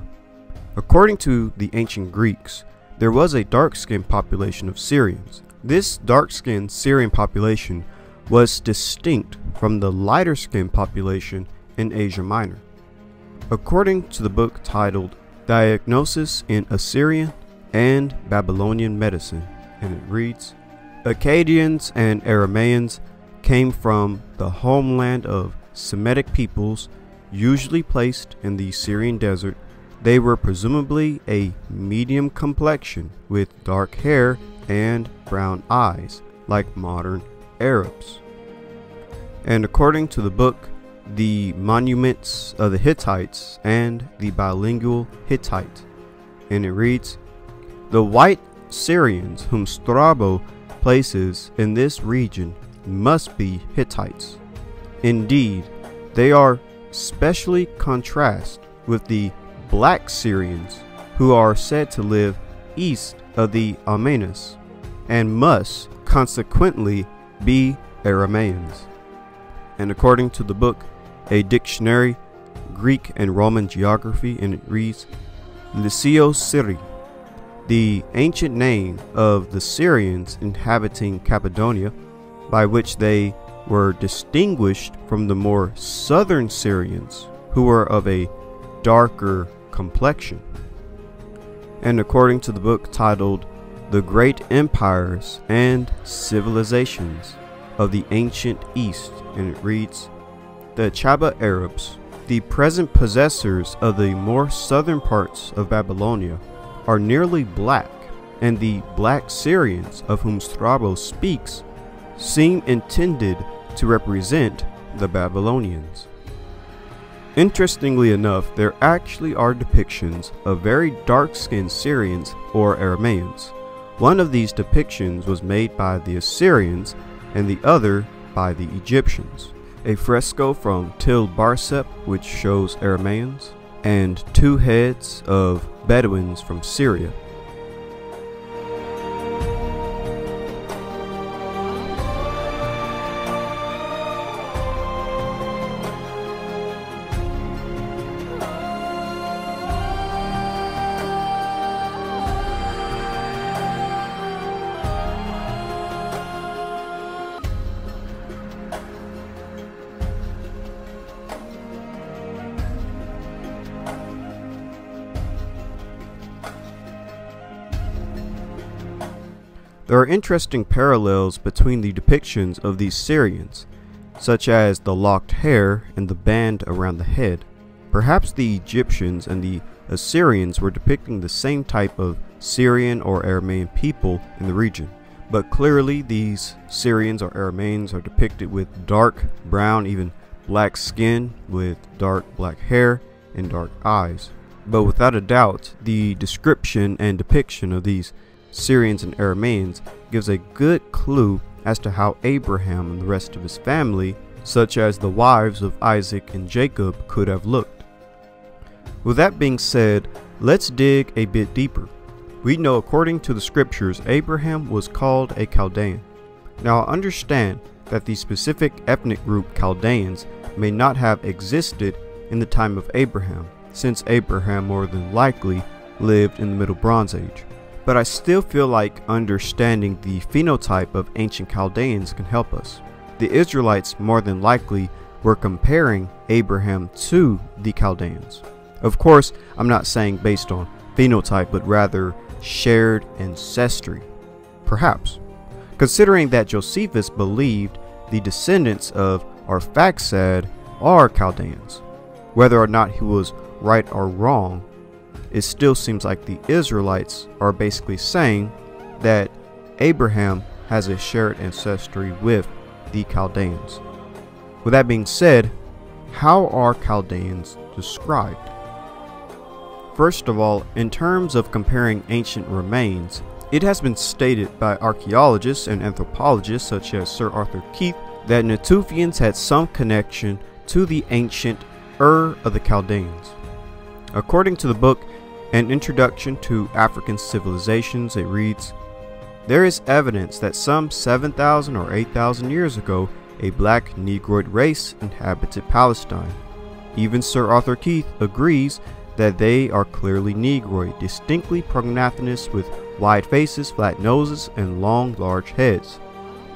According to the ancient Greeks, there was a dark-skinned population of Syrians. This dark-skinned Syrian population was distinct from the lighter-skinned population in Asia Minor. According to the book titled Diagnosis in Assyrian and Babylonian Medicine, and it reads, "Akkadians and Aramaeans came from the homeland of Semitic peoples, usually placed in the Syrian desert. They were presumably a medium complexion with dark hair and brown eyes, like modern Arabs." And according to the book The Monuments of the Hittites and the Bilingual Hittite, and it reads, "The white Syrians whom Strabo places in this region must be Hittites. Indeed, they are specially contrast with the black Syrians, who are said to live east of the Almanas, and must consequently be Aramaeans." And according to the book A Dictionary, Greek and Roman Geography, and it reads, "Lycio Syri, the ancient name of the Syrians inhabiting Cappadocia, by which they were distinguished from the more southern Syrians, who were of a darker complexion." And according to the book titled The Great Empires and Civilizations of the Ancient East, and it reads, "The Chaba Arabs, the present possessors of the more southern parts of Babylonia, are nearly black, and the black Syrians of whom Strabo speaks seem intended to represent the Babylonians." Interestingly enough, there actually are depictions of very dark-skinned Syrians or Aramaeans. One of these depictions was made by the Assyrians and the other by the Egyptians. A fresco from Tel Barsep, which shows Aramaeans, and 2 heads of Bedouins from Syria. There are interesting parallels between the depictions of these Syrians, such as the locked hair and the band around the head. Perhaps the Egyptians and the Assyrians were depicting the same type of Syrian or Aramaean people in the region, but clearly these Syrians or Aramaeans are depicted with dark brown, even black skin, with dark black hair and dark eyes. But without a doubt, the description and depiction of these Syrians and Aramaeans gives a good clue as to how Abraham and the rest of his family, such as the wives of Isaac and Jacob, could have looked. With that being said, let's dig a bit deeper. We know according to the scriptures, Abraham was called a Chaldean. Now I understand that the specific ethnic group Chaldeans may not have existed in the time of Abraham, since Abraham more than likely lived in the Middle Bronze Age. But I still feel like understanding the phenotype of ancient Chaldeans can help us. The Israelites more than likely were comparing Abraham to the Chaldeans. Of course, I'm not saying based on phenotype, but rather shared ancestry. Perhaps. Considering that Josephus believed the descendants of Arphaxad are Chaldeans. Whether or not he was right or wrong, it still seems like the Israelites are basically saying that Abraham has a shared ancestry with the Chaldeans. With that being said, how are Chaldeans described? First of all, in terms of comparing ancient remains, it has been stated by archaeologists and anthropologists such as Sir Arthur Keith that Natufians had some connection to the ancient Ur of the Chaldeans. According to the book An Introduction to African Civilizations, it reads, "There is evidence that some 7,000 or 8,000 years ago, a black Negroid race inhabited Palestine. Even Sir Arthur Keith agrees that they are clearly Negroid, distinctly prognathinous with wide faces, flat noses, and long, large heads."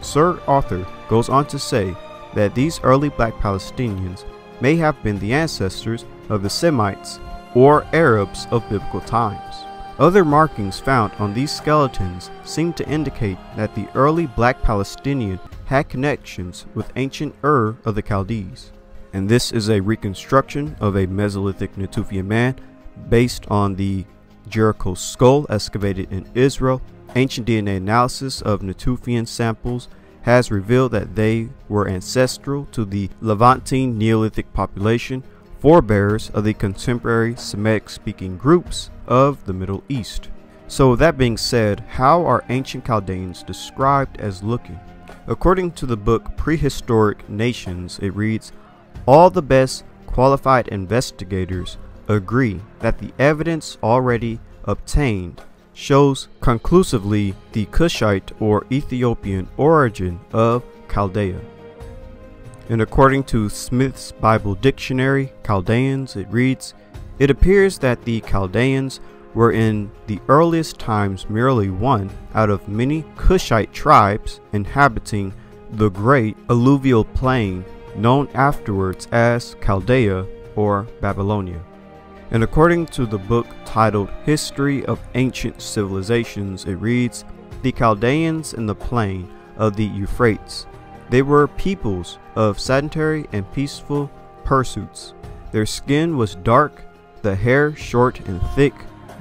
Sir Arthur goes on to say that these early black Palestinians may have been the ancestors of the Semites or Arabs of biblical times. Other markings found on these skeletons seem to indicate that the early black Palestinian had connections with ancient Ur of the Chaldees. And this is a reconstruction of a Mesolithic Natufian man based on the Jericho skull excavated in Israel. Ancient DNA analysis of Natufian samples has revealed that they were ancestral to the Levantine Neolithic population, forebears of the contemporary Semitic-speaking groups of the Middle East. So with that being said, how are ancient Chaldeans described as looking? According to the book Prehistoric Nations, it reads, "All the best qualified investigators agree that the evidence already obtained shows conclusively the Cushite or Ethiopian origin of Chaldea." And according to Smith's Bible Dictionary, Chaldeans, it reads, "It appears that the Chaldeans were in the earliest times merely one out of many Cushite tribes inhabiting the great alluvial plain known afterwards as Chaldea or Babylonia." And according to the book titled History of Ancient Civilizations, it reads, "The Chaldeans in the plain of the Euphrates. They were peoples of sedentary and peaceful pursuits. Their skin was dark, the hair short and thick,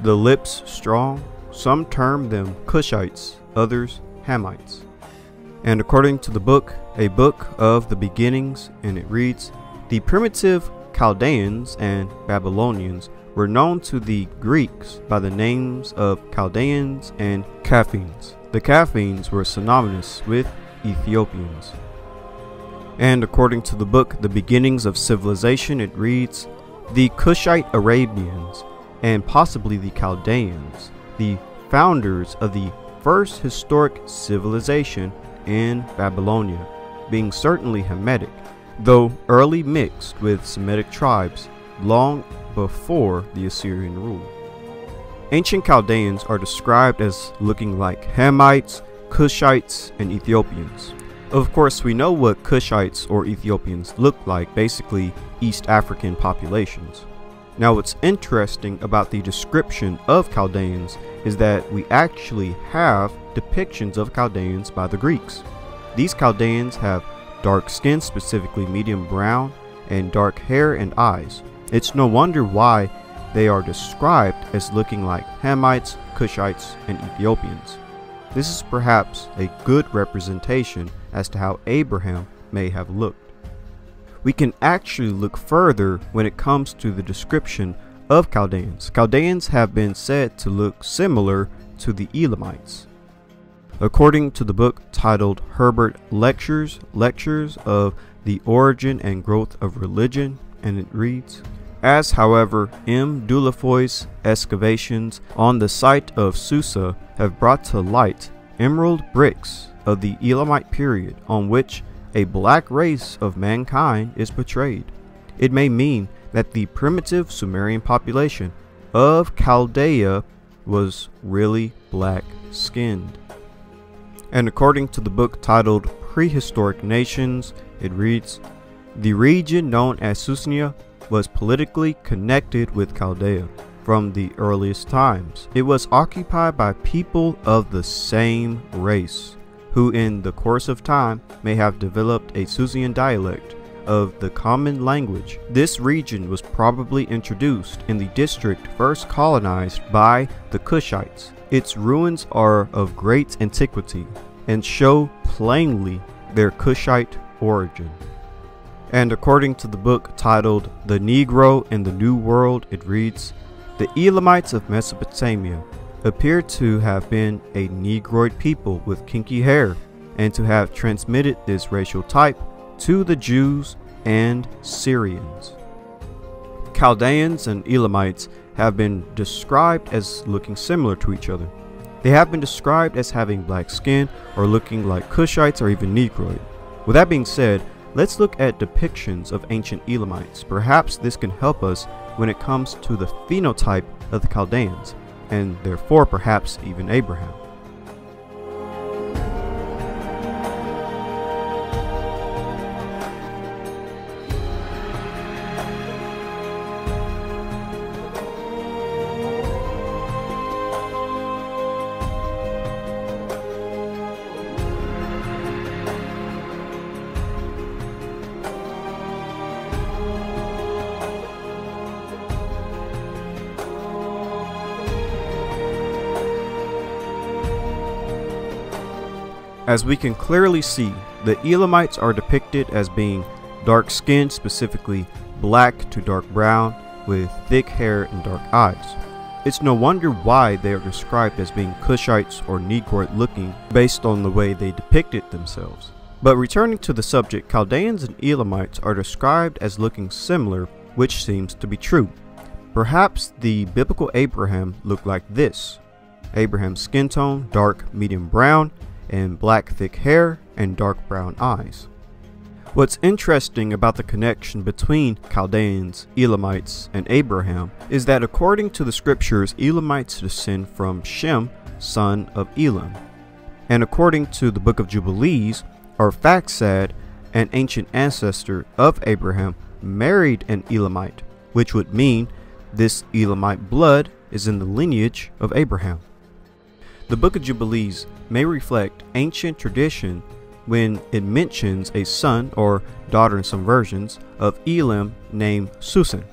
the lips strong. Some term them Cushites, others Hamites." And according to the book, A Book of the Beginnings, and it reads, "The primitive Chaldeans and Babylonians were known to the Greeks by the names of Chaldeans and Caphines. The Caphines were synonymous with Ethiopians." And according to the book The Beginnings of Civilization, it reads, "The Cushite Arabians and possibly the Chaldeans, the founders of the first historic civilization in Babylonia, being certainly Hamitic, though early mixed with Semitic tribes long before the Assyrian rule." Ancient Chaldeans are described as looking like Hamites, Cushites, and Ethiopians. Of course, we know what Cushites or Ethiopians look like, basically East African populations. Now what's interesting about the description of Chaldeans is that we actually have depictions of Chaldeans by the Greeks. These Chaldeans have dark skin, specifically medium brown, and dark hair and eyes. It's no wonder why they are described as looking like Hamites, Cushites, and Ethiopians. This is perhaps a good representation as to how Abraham may have looked. We can actually look further when it comes to the description of Chaldeans. Chaldeans have been said to look similar to the Elamites. According to the book titled Herbert Lectures of the Origin and Growth of Religion, and it reads, as however M. Dulafoy's excavations on the site of Susa have brought to light emerald bricks of the Elamite period on which a black race of mankind is portrayed, it may mean that the primitive Sumerian population of Chaldea was really black-skinned. And according to the book titled Prehistoric Nations, it reads, the region known as Susania was politically connected with Chaldea from the earliest times. It was occupied by people of the same race, who in the course of time may have developed a Susian dialect of the common language. This region was probably introduced in the district first colonized by the Cushites. Its ruins are of great antiquity and show plainly their Cushite origin. And according to the book titled The Negro in the New World, it reads, the Elamites of Mesopotamia appear to have been a Negroid people with kinky hair, and to have transmitted this racial type to the Jews and Syrians. Chaldeans and Elamites have been described as looking similar to each other. They have been described as having black skin or looking like Cushites or even Negroid. With that being said, let's look at depictions of ancient Elamites. Perhaps this can help us when it comes to the phenotype of the Chaldeans, and therefore perhaps even Abraham. As we can clearly see, the Elamites are depicted as being dark-skinned, specifically black to dark brown, with thick hair and dark eyes. It's no wonder why they are described as being Cushites or Negroid looking based on the way they depicted themselves. But returning to the subject, Chaldeans and Elamites are described as looking similar, which seems to be true. Perhaps the biblical Abraham looked like this. Abraham's skin tone, dark medium brown, and black thick hair and dark brown eyes. What's interesting about the connection between Chaldeans, Elamites, and Abraham is that according to the scriptures, Elamites descend from Shem, son of Elam. And according to the book of Jubilees, Arphaxad, an ancient ancestor of Abraham, married an Elamite, which would mean this Elamite blood is in the lineage of Abraham. The book of Jubilees may reflect ancient tradition when it mentions a son or daughter in some versions of Elam named Susan,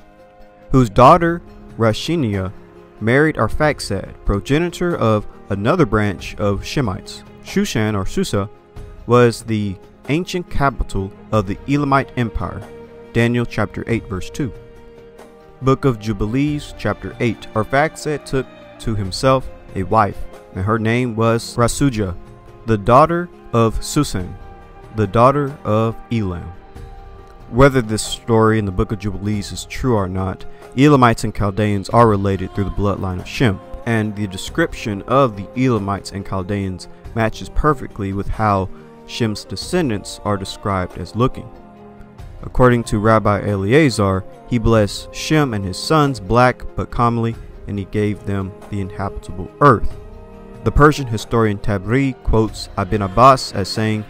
whose daughter Rashinia married Arphaxad, progenitor of another branch of Shemites. Shushan or Susa was the ancient capital of the Elamite Empire. Daniel chapter 8 verse 2. Book of Jubilees chapter 8. Arphaxad took to himself a wife, and her name was Rasuja, the daughter of Susan, the daughter of Elam. Whether this story in the book of Jubilees is true or not, Elamites and Chaldeans are related through the bloodline of Shem, and the description of the Elamites and Chaldeans matches perfectly with how Shem's descendants are described as looking. According to Rabbi Eleazar, he blessed Shem and his sons black but commonly, and he gave them the inhabitable earth. The Persian historian Tabri quotes Ibn Abbas as saying,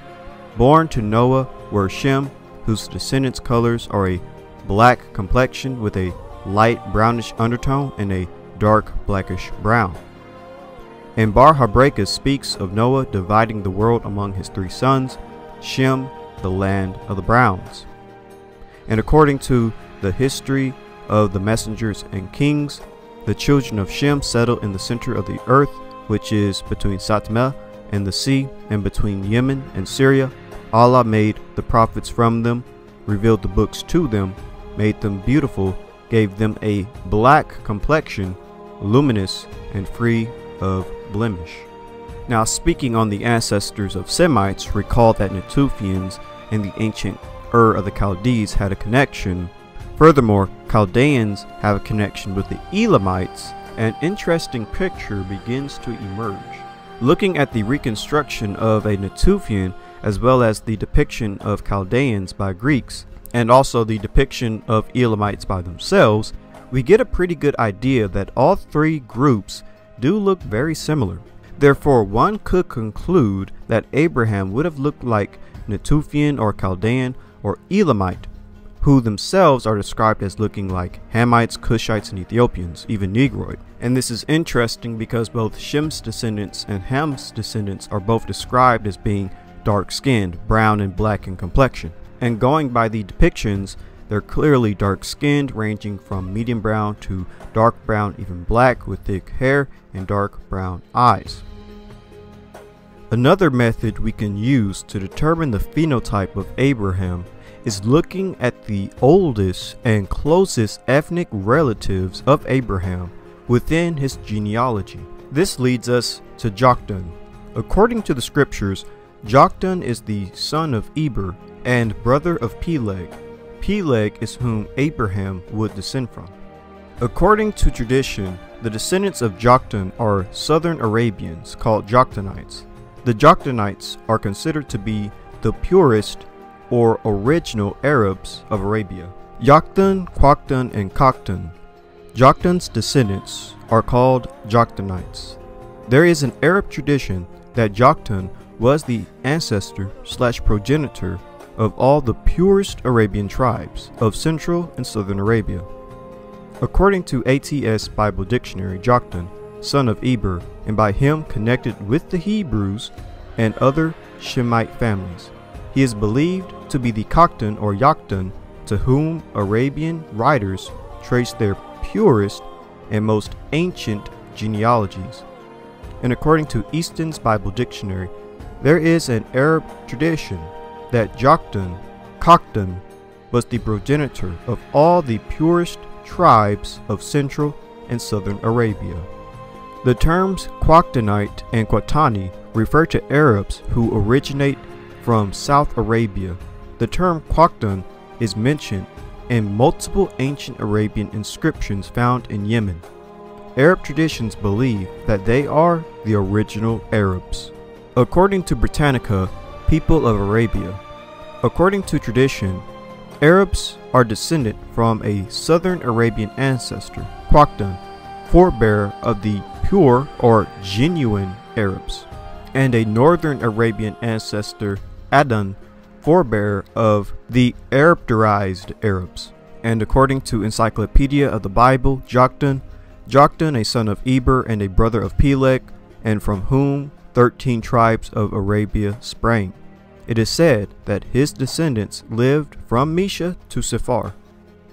born to Noah were Shem, whose descendants' colors are a black complexion with a light brownish undertone and a dark blackish brown. And Bar Habrakas speaks of Noah dividing the world among his 3 sons, Shem, the land of the browns. And according to the history of the messengers and kings, the children of Shem settled in the center of the earth, which is between Satmeh and the sea, and between Yemen and Syria. Allah made the prophets from them, revealed the books to them, made them beautiful, gave them a black complexion, luminous and free of blemish. Now, speaking on the ancestors of Semites, recall that Natufians and the ancient of the Chaldees had a connection. Furthermore, Chaldeans have a connection with the Elamites. An interesting picture begins to emerge. Looking at the reconstruction of a Natufian, as well as the depiction of Chaldeans by Greeks, and also the depiction of Elamites by themselves, we get a pretty good idea that all 3 groups do look very similar. Therefore, one could conclude that Abraham would have looked like Natufian or Chaldean or Elamite, who themselves are described as looking like Hamites, Cushites, and Ethiopians, even Negroid. And this is interesting because both Shem's descendants and Ham's descendants are both described as being dark-skinned, brown and black in complexion. And going by the depictions, they're clearly dark-skinned, ranging from medium brown to dark brown, even black, with thick hair and dark brown eyes. Another method we can use to determine the phenotype of Abraham is looking at the oldest and closest ethnic relatives of Abraham within his genealogy. This leads us to Joktan. According to the scriptures, Joktan is the son of Eber and brother of Peleg. Peleg is whom Abraham would descend from. According to tradition, the descendants of Joktan are southern Arabians called Joktanites. The Joktanites are considered to be the purest or original Arabs of Arabia. Joktan, Quaktan, and Kaktan. Joktan's descendants are called Joktanites. There is an Arab tradition that Joktan was the ancestor/progenitor of all the purest Arabian tribes of Central and Southern Arabia. According to ATS Bible Dictionary, Joktan, son of Eber, and by him connected with the Hebrews and other Shemite families. He is believed to be the Kaktan or Joktan to whom Arabian writers trace their purest and most ancient genealogies. And according to Easton's Bible Dictionary, there is an Arab tradition that Joktan, Kaktan, was the progenitor of all the purest tribes of Central and Southern Arabia. The terms Quaktanite and Qatani refer to Arabs who originate from South Arabia. The term Quaktan is mentioned in multiple ancient Arabian inscriptions found in Yemen. Arab traditions believe that they are the original Arabs. According to Britannica, people of Arabia. According to tradition, Arabs are descended from a southern Arabian ancestor, Quaktan, forebearer of the pure or genuine Arabs, and a northern Arabian ancestor, Adan, forebearer of the Arabized Arabs. And according to Encyclopedia of the Bible, Joktan, a son of Eber and a brother of Peleg, and from whom 13 tribes of Arabia sprang. It is said that his descendants lived from Mesha to Sephar.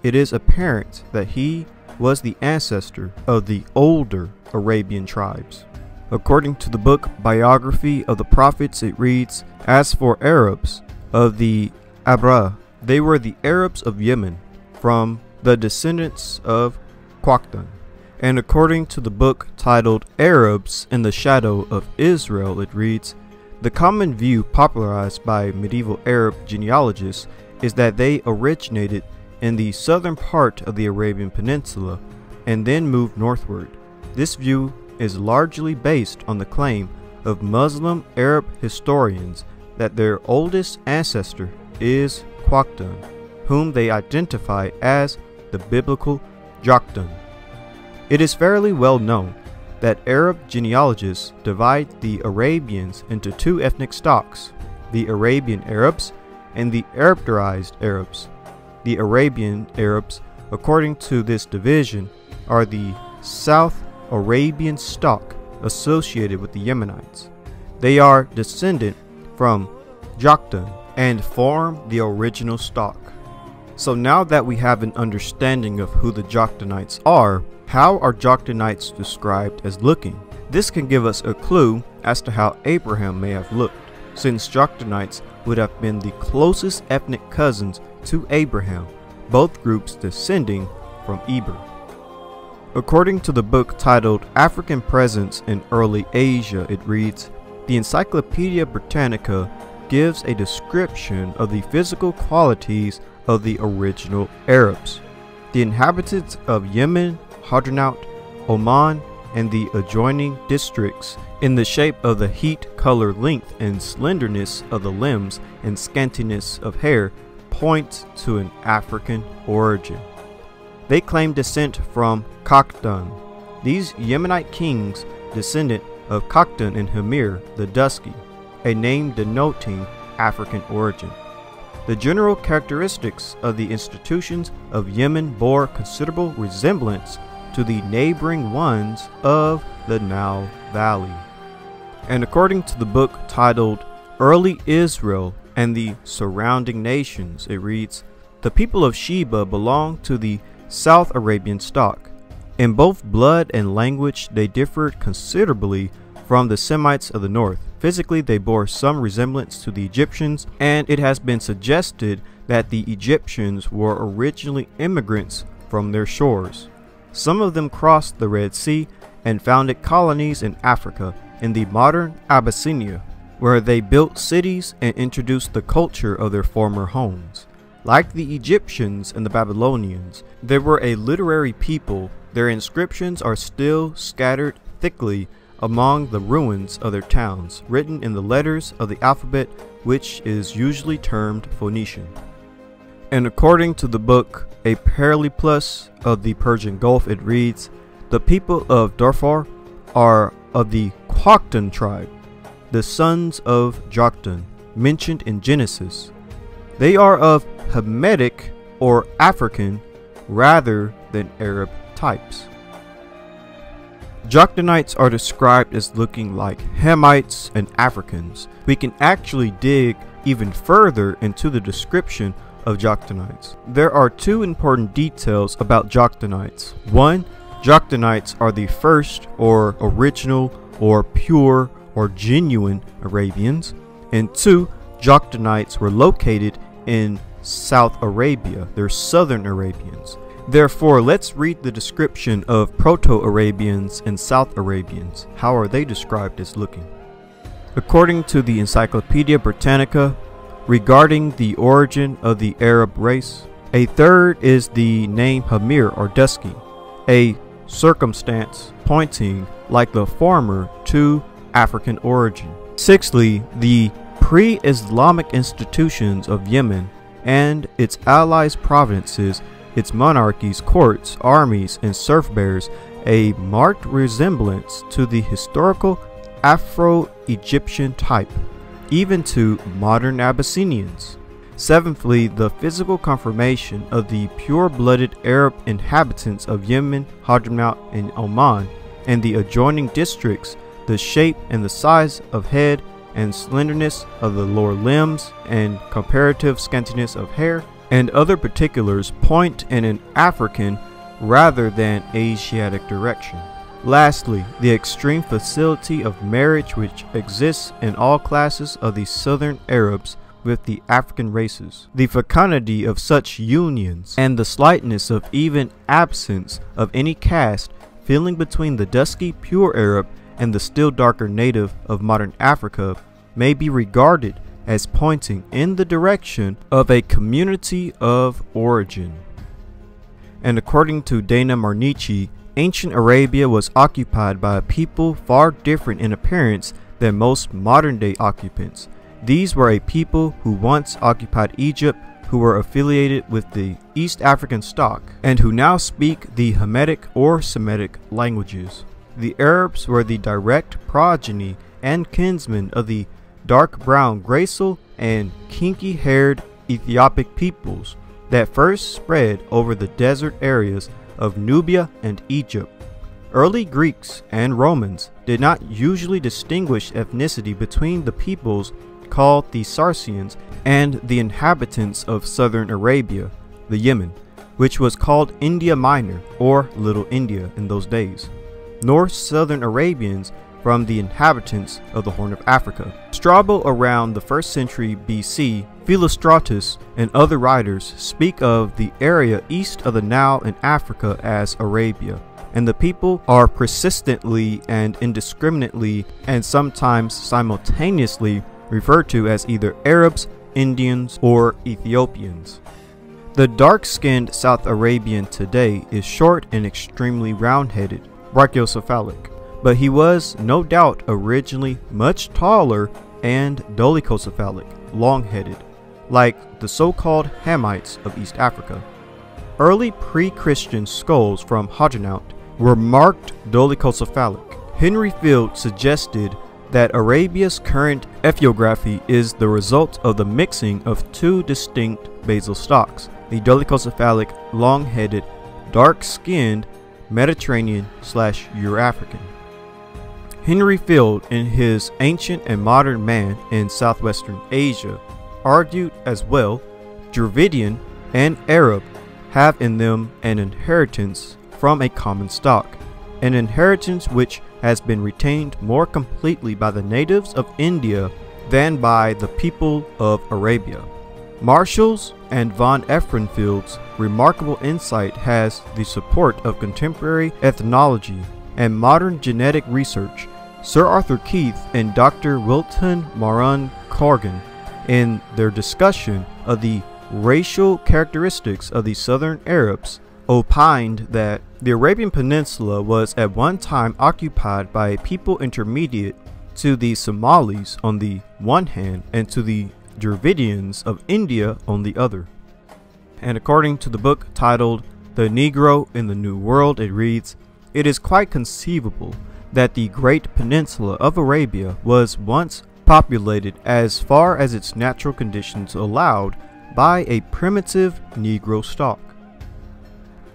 It is apparent that he was the ancestor of the older Arabian tribes. According to the book Biography of the Prophets, it reads, "As for Arabs of the Abra, they were the Arabs of Yemen, from the descendants of Quaktan." And according to the book titled Arabs in the Shadow of Israel, it reads, "The common view popularized by medieval Arab genealogists is that they originated in the southern part of the Arabian Peninsula and then moved northward. This view is largely based on the claim of Muslim Arab historians that their oldest ancestor is Quaktan, whom they identify as the biblical Joktan. It is fairly well known that Arab genealogists divide the Arabians into two ethnic stocks, the Arabian Arabs and the Arabized Arabs. The Arabian Arabs according to this division, are the South Arabian stock associated with the Yemenites. They are descended from Joktan and form the original stock. So now that we have an understanding of who the Joktanites are, how are Joktanites described as looking? This can give us a clue as to how Abraham may have looked, since Joktanites would have been the closest ethnic cousins to Abraham, both groups descending from Eber. According to the book titled African Presence in Early Asia, it reads, "The Encyclopedia Britannica gives a description of the physical qualities of the original Arabs. The inhabitants of Yemen, Hadramaut, Oman, and the adjoining districts, in the shape of the heat, color, length, and slenderness of the limbs and scantiness of hair, point to an African origin. They claim descent from Khaktan. These Yemenite kings descended of Khaktan and Hamir the Dusky, a name denoting African origin. The general characteristics of the institutions of Yemen bore considerable resemblance to the neighboring ones of the Nile Valley." And according to the book titled Early Israel and the Surrounding Nations, it reads, "The people of Sheba belong to the South Arabian stock. In both blood and language they differed considerably from the Semites of the north. Physically they bore some resemblance to the Egyptians, and it has been suggested that the Egyptians were originally immigrants from their shores. Some of them crossed the Red Sea and founded colonies in Africa, in the modern Abyssinia, where they built cities and introduced the culture of their former homes. Like the Egyptians and the Babylonians, they were a literary people. Their inscriptions are still scattered thickly among the ruins of their towns, written in the letters of the alphabet, which is usually termed Phoenician." And according to the book A Periplus of the Persian Gulf, it reads, "The people of Darfur are of the Khaktan tribe, the sons of Joktan, mentioned in Genesis. They are of Hamitic or African rather than Arab types." Joktanites are described as looking like Hamites and Africans. We can actually dig even further into the description of Joktanites. There are two important details about Joktanites. One, Joktanites are the first or original or pure or genuine Arabians. And two, Joktanites were located in South Arabia. They're Southern Arabians. Therefore, let's read the description of Proto-Arabians and South Arabians. How are they described as looking? According to the Encyclopedia Britannica, regarding the origin of the Arab race, a third is the name Hamir or Dusky, a circumstance pointing, like the former, to African origin. Sixthly, the pre-Islamic institutions of Yemen and its allies provinces, its monarchies, courts, armies, and serf bears a marked resemblance to the historical Afro-Egyptian type, even to modern Abyssinians. Seventhly, the physical conformation of the pure-blooded Arab inhabitants of Yemen, Hadramaut, and Oman, and the adjoining districts, the shape and the size of head and slenderness of the lower limbs, and comparative scantiness of hair, and other particulars point in an African rather than Asiatic direction. Lastly, the extreme facility of marriage which exists in all classes of the southern Arabs with the African races, the fecundity of such unions, and the slightness of even absence of any caste feeling between the dusky pure Arab and the still darker native of modern Africa may be regarded as pointing in the direction of a community of origin. And according to Dana Marnici, ancient Arabia was occupied by a people far different in appearance than most modern-day occupants. These were a people who once occupied Egypt, who were affiliated with the East African stock, and who now speak the Hamitic or Semitic languages. The Arabs were the direct progeny and kinsmen of the dark brown, graceful, and kinky-haired Ethiopic peoples. that first spread over the desert areas of Nubia and Egypt. Early Greeks and Romans did not usually distinguish ethnicity between the peoples called the Saracens and the inhabitants of southern Arabia, the Yemen, which was called India Minor or Little India in those days, nor southern Arabians from the inhabitants of the Horn of Africa. Strabo around the 1st century BC, Philostratus and other writers speak of the area east of the Nile in Africa as Arabia, and the people are persistently and indiscriminately and sometimes simultaneously referred to as either Arabs, Indians, or Ethiopians. The dark-skinned South Arabian today is short and extremely round-headed, brachiocephalic, but he was no doubt originally much taller and dolichocephalic, long-headed, like the so-called Hamites of East Africa. Early pre-Christian skulls from Hadramaut were marked dolichocephalic. Henry Field suggested that Arabia's current ethnography is the result of the mixing of two distinct basal stocks, the dolichocephalic, long-headed, dark-skinned Mediterranean/Euro-African. Henry Field, in his Ancient and Modern Man in Southwestern Asia, argued as well Dravidian and Arab have in them an inheritance from a common stock, an inheritance which has been retained more completely by the natives of India than by the people of Arabia. Marshall's and von Ehrenfeld's remarkable insight has the support of contemporary ethnology and modern genetic research. Sir Arthur Keith and Dr. Wilton Moran Corgan, in their discussion of the racial characteristics of the southern Arabs, opined that the Arabian Peninsula was at one time occupied by a people intermediate to the Somalis on the one hand and to the Dravidians of India on the other. And according to the book titled The Negro in the New World, it reads, "It is quite conceivable that the great peninsula of Arabia was once populated as far as its natural conditions allowed by a primitive Negro stock."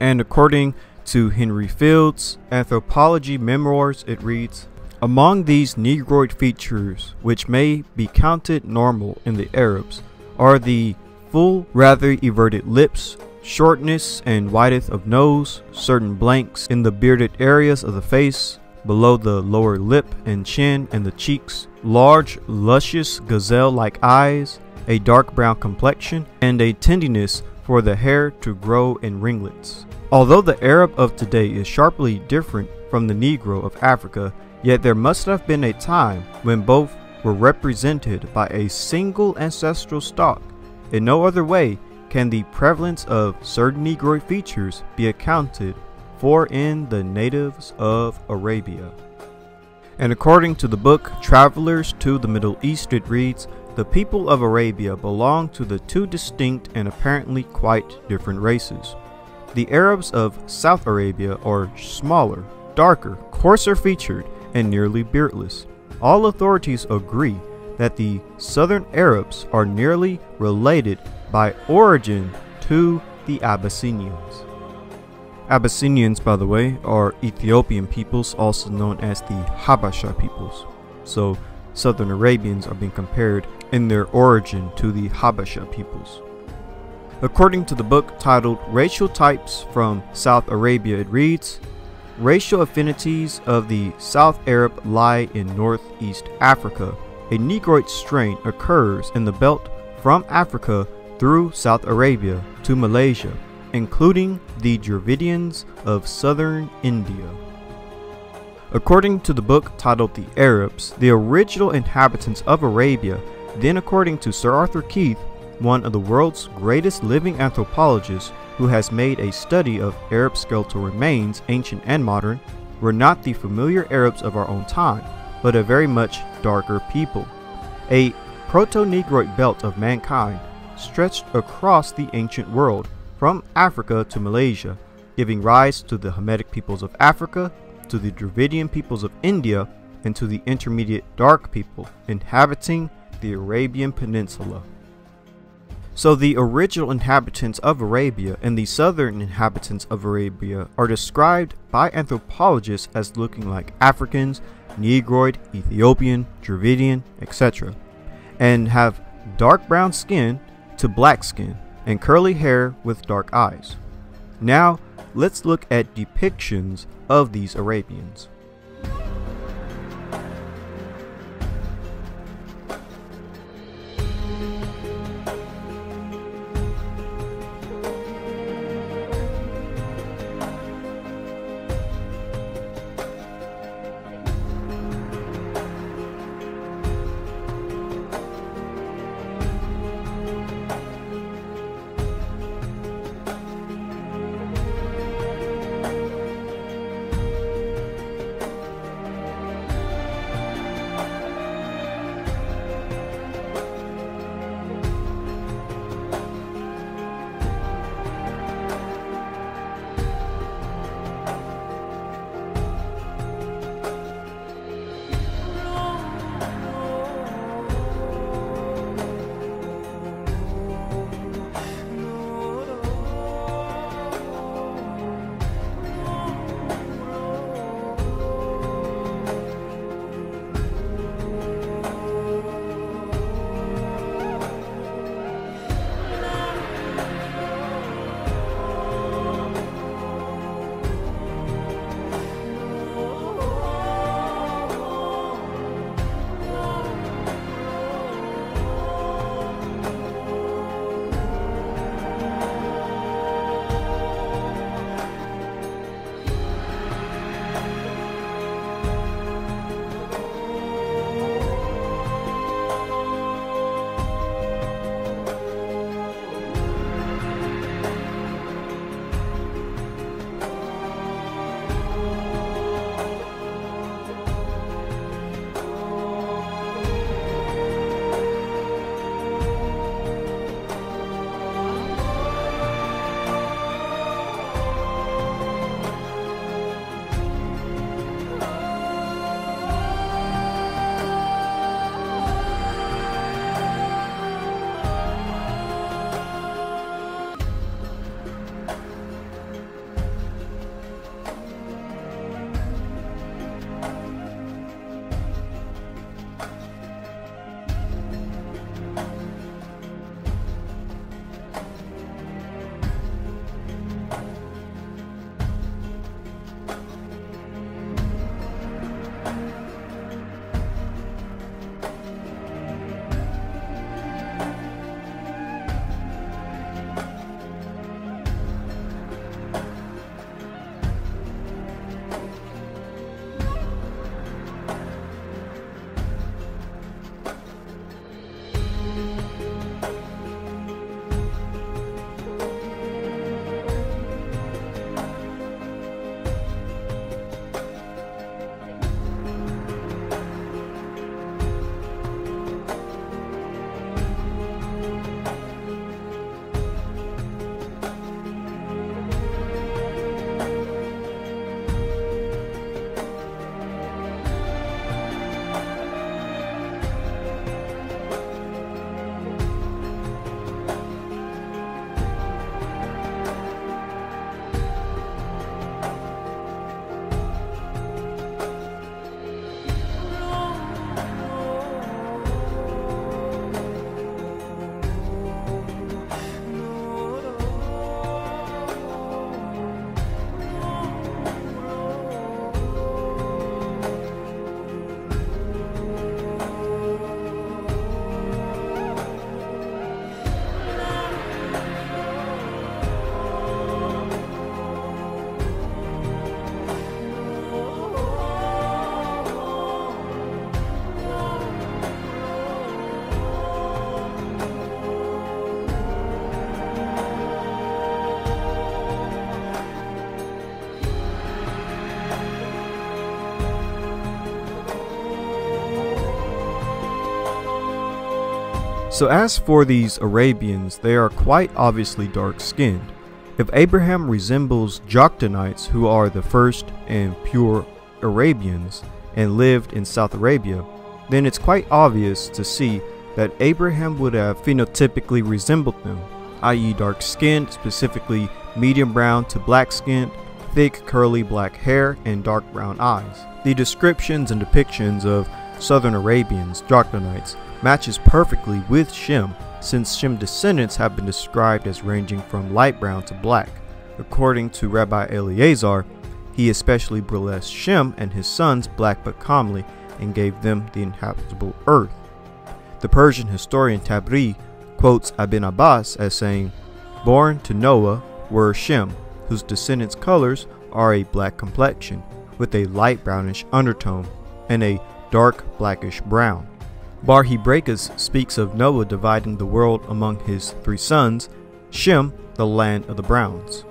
And according to Henry Field's Anthropology Memoirs, it reads, "Among these Negroid features, which may be counted normal in the Arabs, are the full, rather everted lips, shortness and width of nose, certain blanks in the bearded areas of the face, below the lower lip and chin and the cheeks, large, luscious, gazelle-like eyes, a dark brown complexion, and a tenderness for the hair to grow in ringlets." Although the Arab of today is sharply different from the Negro of Africa, yet there must have been a time when both were represented by a single ancestral stock. In no other way can the prevalence of certain Negroid features be accounted for in the natives of Arabia. And according to the book Travelers to the Middle East, it reads, "The people of Arabia belong to the two distinct and apparently quite different races. The Arabs of South Arabia are smaller, darker, coarser featured, and nearly beardless. All authorities agree that the Southern Arabs are nearly related by origin to the Abyssinians." Abyssinians, by the way, are Ethiopian peoples, also known as the Habasha peoples. So Southern Arabians are being compared in their origin to the Habasha peoples. According to the book titled Racial Types from South Arabia, it reads, "Racial affinities of the South Arab lie in Northeast Africa. A Negroid strain occurs in the belt from Africa through South Arabia to Malaysia, including the Dravidians of southern India." According to the book titled The Arabs, the original inhabitants of Arabia, then according to Sir Arthur Keith, one of the world's greatest living anthropologists who has made a study of Arab skeletal remains, ancient and modern, were not the familiar Arabs of our own time, but a very much darker people. A proto-Negroid belt of mankind stretched across the ancient world from Africa to Malaysia, giving rise to the Hamitic peoples of Africa, to the Dravidian peoples of India, and to the intermediate dark people inhabiting the Arabian Peninsula. So the original inhabitants of Arabia and the southern inhabitants of Arabia are described by anthropologists as looking like Africans, Negroid, Ethiopian, Dravidian, etc., and have dark brown skin to black skin and curly hair with dark eyes. Now, let's look at depictions of these Arabians. So as for these Arabians, they are quite obviously dark-skinned. If Abraham resembles Jokhtanites, who are the first and pure Arabians and lived in South Arabia, then it's quite obvious to see that Abraham would have phenotypically resembled them, i.e. dark-skinned, specifically medium brown to black-skinned, thick curly black hair, and dark brown eyes. The descriptions and depictions of Southern Arabians, Jokhtanites, matches perfectly with Shem, since Shem descendants have been described as ranging from light brown to black. According to Rabbi Eleazar, he especially burlesqued Shem and his sons black but comely, and gave them the inhabitable earth. The Persian historian Tabri quotes Ibn Abbas as saying, "Born to Noah were Shem, whose descendants' colors are a black complexion, with a light brownish undertone, and a dark blackish brown." Bar Hebraicus speaks of Noah dividing the world among his 3 sons, Shem, the land of the browns.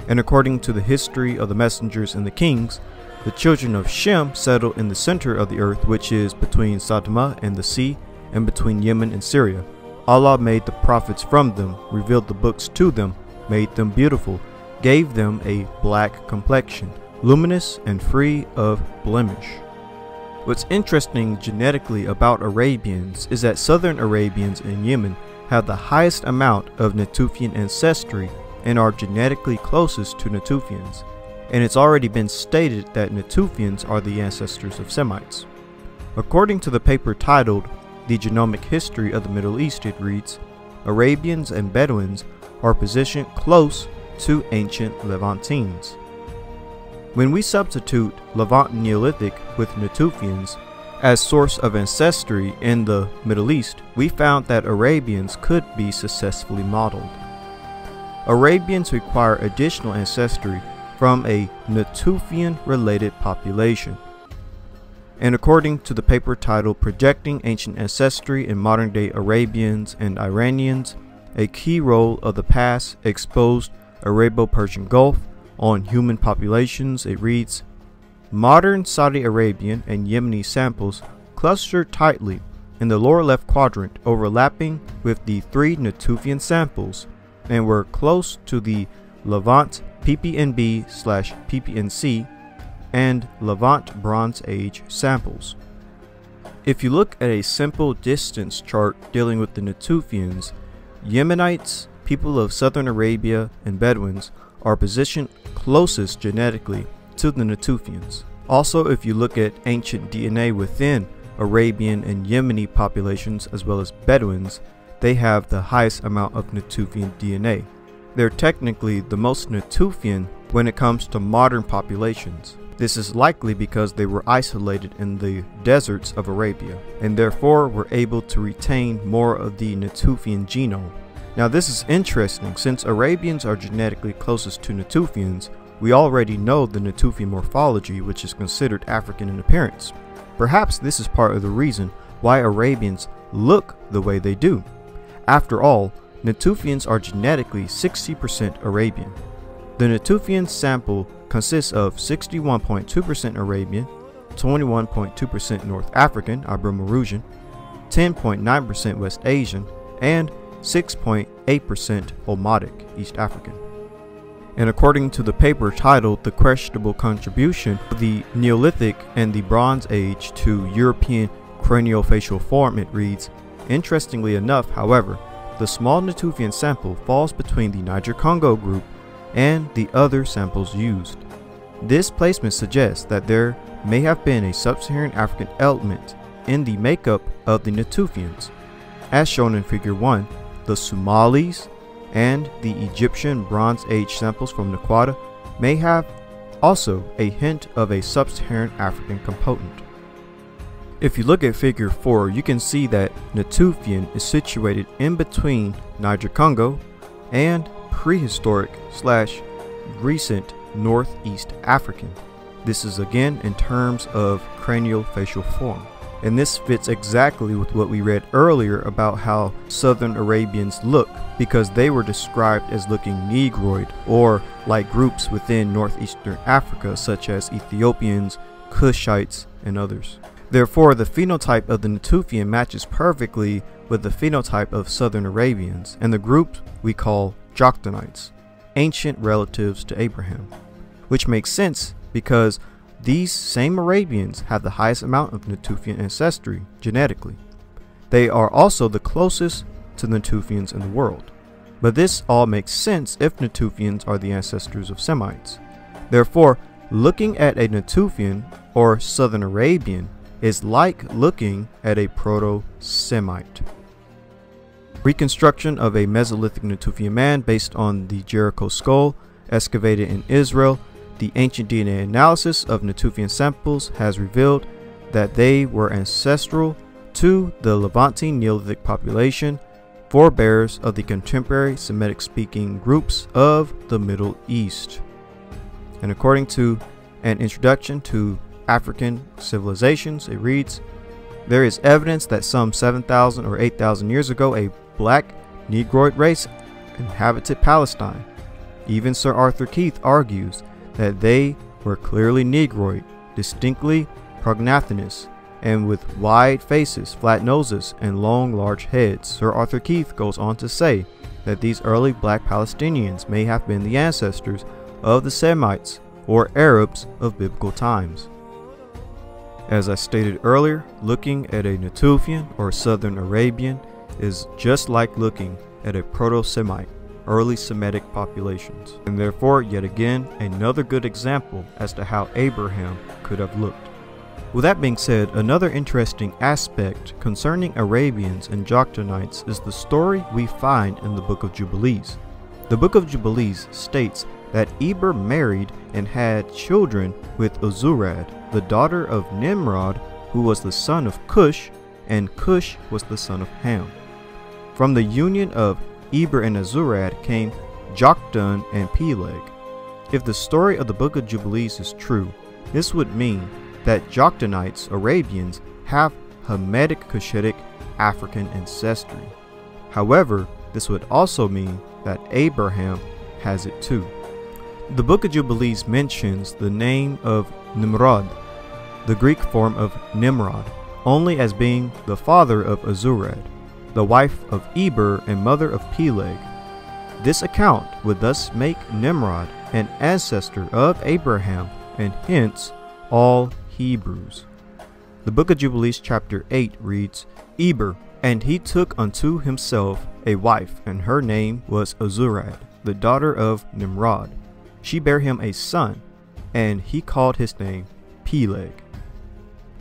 And according to the history of the messengers and the kings, the children of Shem settled in the center of the earth, which is between Sodom and the sea, and between Yemen and Syria. Allah made the prophets from them, revealed the books to them, made them beautiful, gave them a black complexion, luminous and free of blemish. What's interesting genetically about Arabians is that Southern Arabians in Yemen have the highest amount of Natufian ancestry and are genetically closest to Natufians, and it's already been stated that Natufians are the ancestors of Semites. According to the paper titled The Genomic History of the Middle East, it reads, Arabians and Bedouins are positioned close to ancient Levantines. When we substitute Levant Neolithic with Natufians as source of ancestry in the Middle East, we found that Arabians could be successfully modeled. Arabians require additional ancestry from a Natufian-related population. And according to the paper titled Projecting Ancient Ancestry in Modern-Day Arabians and Iranians, a key role of the past exposed Arabo-Persian Gulf on human populations, it reads, modern Saudi Arabian and Yemeni samples clustered tightly in the lower left quadrant, overlapping with the 3 Natufian samples, and were close to the Levant PPNB/PPNC and Levant Bronze Age samples. If you look at a simple distance chart dealing with the Natufians, Yemenites, people of Southern Arabia, and Bedouins are positioned closest genetically to the Natufians. Also, if you look at ancient DNA within Arabian and Yemeni populations as well as Bedouins, they have the highest amount of Natufian DNA. They're technically the most Natufian when it comes to modern populations. This is likely because they were isolated in the deserts of Arabia, and therefore were able to retain more of the Natufian genome. Now this is interesting, since Arabians are genetically closest to Natufians, we already know the Natufian morphology, which is considered African in appearance. Perhaps this is part of the reason why Arabians look the way they do. After all, Natufians are genetically 60% Arabian. The Natufian sample consists of 61.2% Arabian, 21.2% North African, Ibero-Mauritian, 10.9% West Asian, and 6.8% Omotic, East African. And according to the paper titled The Questionable Contribution of the Neolithic and the Bronze Age to European Craniofacial Form, it reads, interestingly enough, however, the small Natufian sample falls between the Niger-Congo group and the other samples used. This placement suggests that there may have been a sub-Saharan African element in the makeup of the Natufians. As shown in Figure 1, the Somalis and the Egyptian Bronze Age samples from Naquata may have also a hint of a sub-Saharan African component. If you look at Figure 4, you can see that Natufian is situated in between Niger-Congo and prehistoric/recent Northeast African. This is again in terms of craniofacial form. And this fits exactly with what we read earlier about how Southern Arabians look, because they were described as looking Negroid, or like groups within Northeastern Africa such as Ethiopians, Cushites, and others. Therefore, the phenotype of the Natufian matches perfectly with the phenotype of Southern Arabians, and the group we call Jokhtanites, ancient relatives to Abraham, which makes sense because these same Arabians have the highest amount of Natufian ancestry genetically. They are also the closest to the Natufians in the world. But this all makes sense if Natufians are the ancestors of Semites. Therefore, looking at a Natufian or Southern Arabian is like looking at a Proto-Semite. Reconstruction of a Mesolithic Natufian man based on the Jericho skull excavated in Israel. The ancient DNA analysis of Natufian samples has revealed that they were ancestral to the Levantine Neolithic population, forebears of the contemporary Semitic-speaking groups of the Middle East. And according to an introduction to African civilizations, it reads, there is evidence that some 7,000 or 8,000 years ago a black Negroid race inhabited Palestine. Even Sir Arthur Keith argues that they were clearly Negroid, distinctly prognathinous, and with wide faces, flat noses, and long, large heads. Sir Arthur Keith goes on to say that these early black Palestinians may have been the ancestors of the Semites or Arabs of biblical times. As I stated earlier, looking at a Natufian or Southern Arabian is just like looking at a Proto-Semite, early Semitic populations, and therefore yet again another good example as to how Abraham could have looked. With that being said, another interesting aspect concerning Arabians and Jokhtanites is the story we find in the Book of Jubilees. The Book of Jubilees states that Eber married and had children with Azurad, the daughter of Nimrod, who was the son of Cush, and Cush was the son of Ham. From the union of Eber and Azurad came Joktan and Peleg. If the story of the Book of Jubilees is true, this would mean that Jokhtanites, Arabians, have Hamitic Cushitic African ancestry. However, this would also mean that Abraham has it too. The Book of Jubilees mentions the name of Nimrod, the Greek form of Nimrod, only as being the father of Azurad, the wife of Eber and mother of Peleg. This account would thus make Nimrod an ancestor of Abraham and hence all Hebrews. The Book of Jubilees chapter 8 reads, Eber, and he took unto himself a wife, and her name was Azurad, the daughter of Nimrod. She bare him a son, and he called his name Peleg.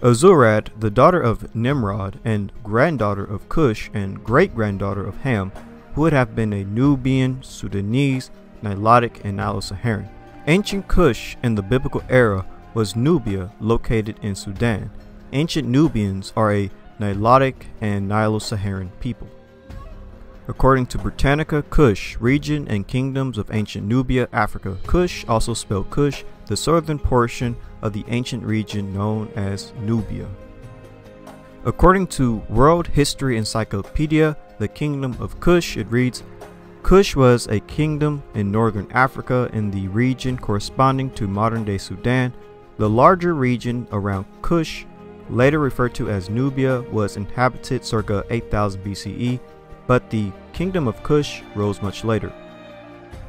Azurad, the daughter of Nimrod, and granddaughter of Cush, and great-granddaughter of Ham, who would have been a Nubian, Sudanese, Nilotic, and Nilo-Saharan. Ancient Cush in the biblical era was Nubia, located in Sudan. Ancient Nubians are a Nilotic and Nilo-Saharan people. According to Britannica, Cush, region and kingdoms of ancient Nubia, Africa. Cush, also spelled Cush, the southern portion of the ancient region known as Nubia. According to World History Encyclopedia, the Kingdom of Cush, it reads, Cush was a kingdom in northern Africa in the region corresponding to modern-day Sudan. The larger region around Cush, later referred to as Nubia, was inhabited circa 8000 BCE, but the Kingdom of Cush rose much later.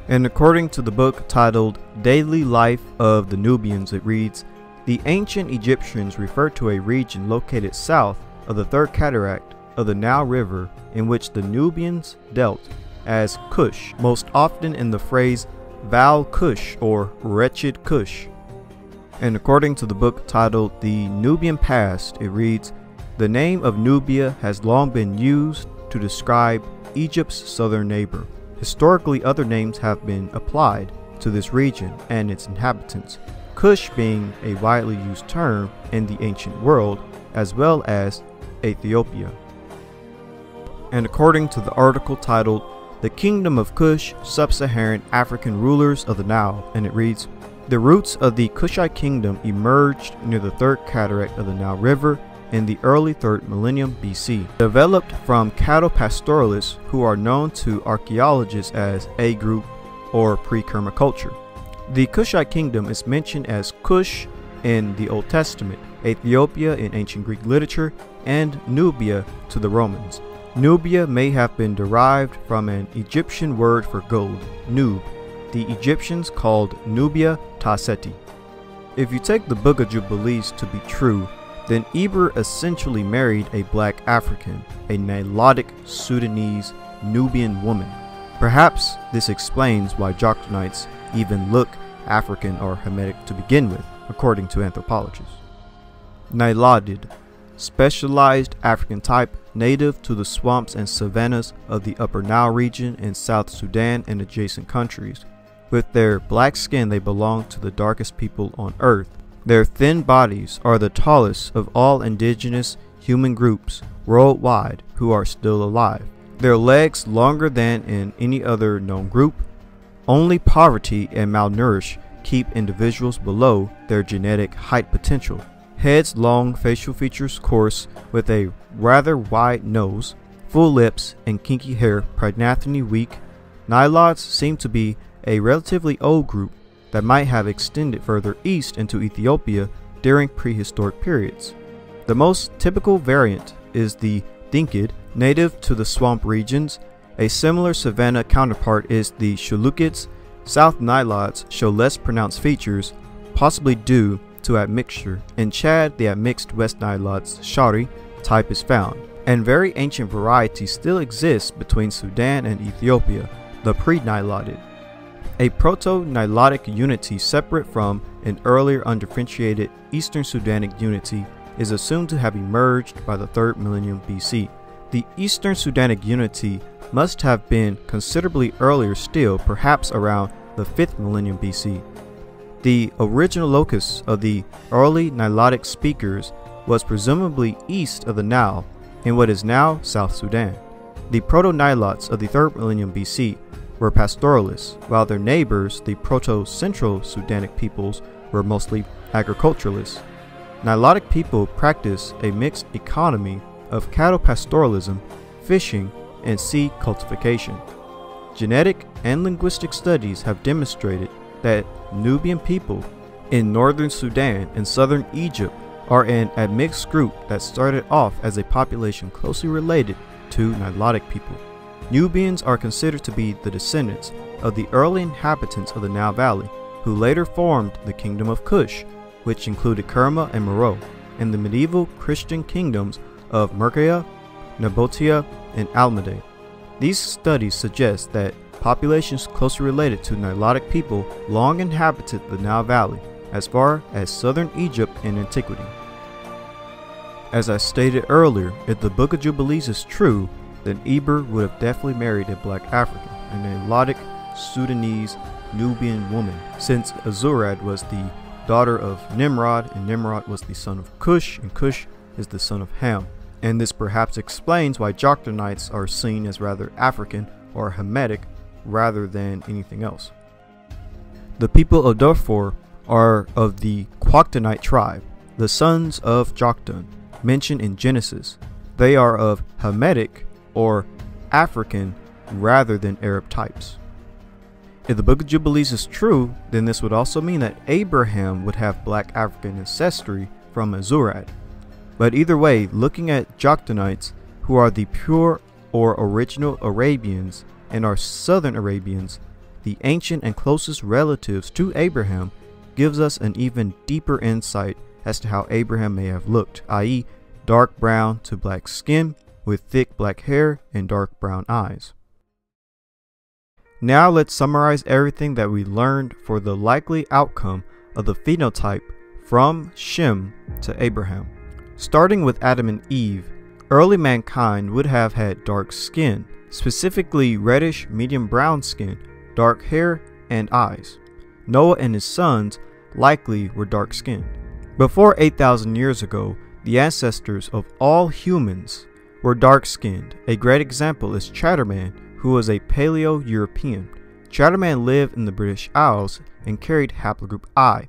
And according to the book titled Daily Life of the Nubians, it reads, the ancient Egyptians referred to a region located south of the third cataract of the Nile River in which the Nubians dealt as Cush, most often in the phrase Val Cush or Wretched Cush. And according to the book titled The Nubian Past, it reads, the name of Nubia has long been used to describe Egypt's southern neighbor. Historically, other names have been applied to this region and its inhabitants, Cush being a widely used term in the ancient world, as well as Ethiopia. And according to the article titled The Kingdom of Cush, Sub-Saharan African Rulers of the Nile, and it reads, the roots of the Kushite kingdom emerged near the third cataract of the Nile River in the early 3rd millennium BC, developed from cattle pastoralists who are known to archaeologists as A group or pre-Kerma culture. The Kushite kingdom is mentioned as Cush in the Old Testament, Ethiopia in ancient Greek literature, and Nubia to the Romans. Nubia may have been derived from an Egyptian word for gold, nub. The Egyptians called Nubia Taseti. If you take the Book of Jubilees to be true, then Eber essentially married a black African, a Nilotic Sudanese Nubian woman. Perhaps this explains why Jokhtonites even look African or Hamitic to begin with, according to anthropologists. Nilotid, specialized African type native to the swamps and savannas of the Upper Nile region in South Sudan and adjacent countries. With their black skin, they belong to the darkest people on earth. Their thin bodies are the tallest of all indigenous human groups worldwide who are still alive. Their legs longer than in any other known group. Only poverty and malnourish keep individuals below their genetic height potential. Heads long, facial features coarse, with a rather wide nose, full lips, and kinky hair, pregnantly weak. Nilots seem to be a relatively old group that might have extended further east into Ethiopia during prehistoric periods. The most typical variant is the Thinkid, native to the swamp regions. A similar savanna counterpart is the Shulukids. South Nilots show less pronounced features, possibly due to admixture. In Chad, the admixed West Nilots Shari type is found, and very ancient varieties still exist between Sudan and Ethiopia, the pre-Nilotid. A Proto-Nilotic unity separate from an earlier undifferentiated Eastern Sudanic unity is assumed to have emerged by the 3rd millennium BC. The Eastern Sudanic unity must have been considerably earlier still, perhaps around the 5th millennium BC. The original locus of the early Nilotic speakers was presumably east of the Nile in what is now South Sudan. The Proto-Nilots of the 3rd millennium BC were pastoralists, while their neighbors, the Proto-Central Sudanic peoples, were mostly agriculturalists. Nilotic people practice a mixed economy of cattle pastoralism, fishing, and seed cultivation. Genetic and linguistic studies have demonstrated that Nubian people in northern Sudan and southern Egypt are an admixed group that started off as a population closely related to Nilotic people. Nubians are considered to be the descendants of the early inhabitants of the Nile Valley, who later formed the Kingdom of Kush, which included Kerma and Meroe, and the medieval Christian kingdoms of Mercia, Nabatea, and Almade. These studies suggest that populations closely related to Nilotic people long inhabited the Nile Valley, as far as southern Egypt in antiquity. As I stated earlier, if the Book of Jubilees is true, then Eber would have definitely married a black African, a Nilotic Sudanese Nubian woman, since Azurad was the daughter of Nimrod, and Nimrod was the son of Cush, and Cush is the son of Ham. And this perhaps explains why Jokhtonites are seen as rather African or Hamitic rather than anything else. The people of Darfur are of the Quachtonite tribe, the sons of Joktan, mentioned in Genesis. They are of Hamitic or African rather than Arab types. If the Book of Jubilees is true, then this would also mean that Abraham would have black African ancestry from Azurad. But either way, looking at Jokhtonites, who are the pure or original Arabians and are southern Arabians, the ancient and closest relatives to Abraham, gives us an even deeper insight as to how Abraham may have looked, i.e. dark brown to black skin with thick black hair and dark brown eyes. Now let's summarize everything that we learned for the likely outcome of the phenotype from Shem to Abraham. Starting with Adam and Eve, early mankind would have had dark skin, specifically reddish medium brown skin, dark hair, and eyes. Noah and his sons likely were dark skinned. Before 8,000 years ago, the ancestors of all humans were dark skinned. A great example is Chatterman, who was a Paleo-European. Chatterman lived in the British Isles and carried haplogroup I.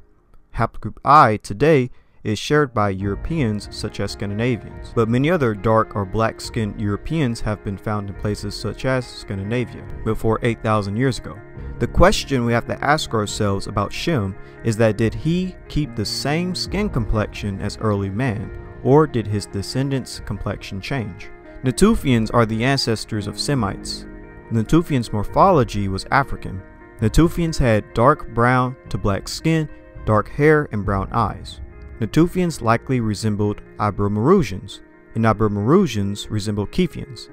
Haplogroup I today is shared by Europeans such as Scandinavians, but many other dark or black-skinned Europeans have been found in places such as Scandinavia before 8,000 years ago. The question we have to ask ourselves about Shem is that did he keep the same skin complexion as early man, or did his descendants' complexion change? Natufians are the ancestors of Semites. Natufians' morphology was African. Natufians had dark brown to black skin, dark hair, and brown eyes. Natufians likely resembled Ibero-Maurusians. and Aborigines resemble Kefians.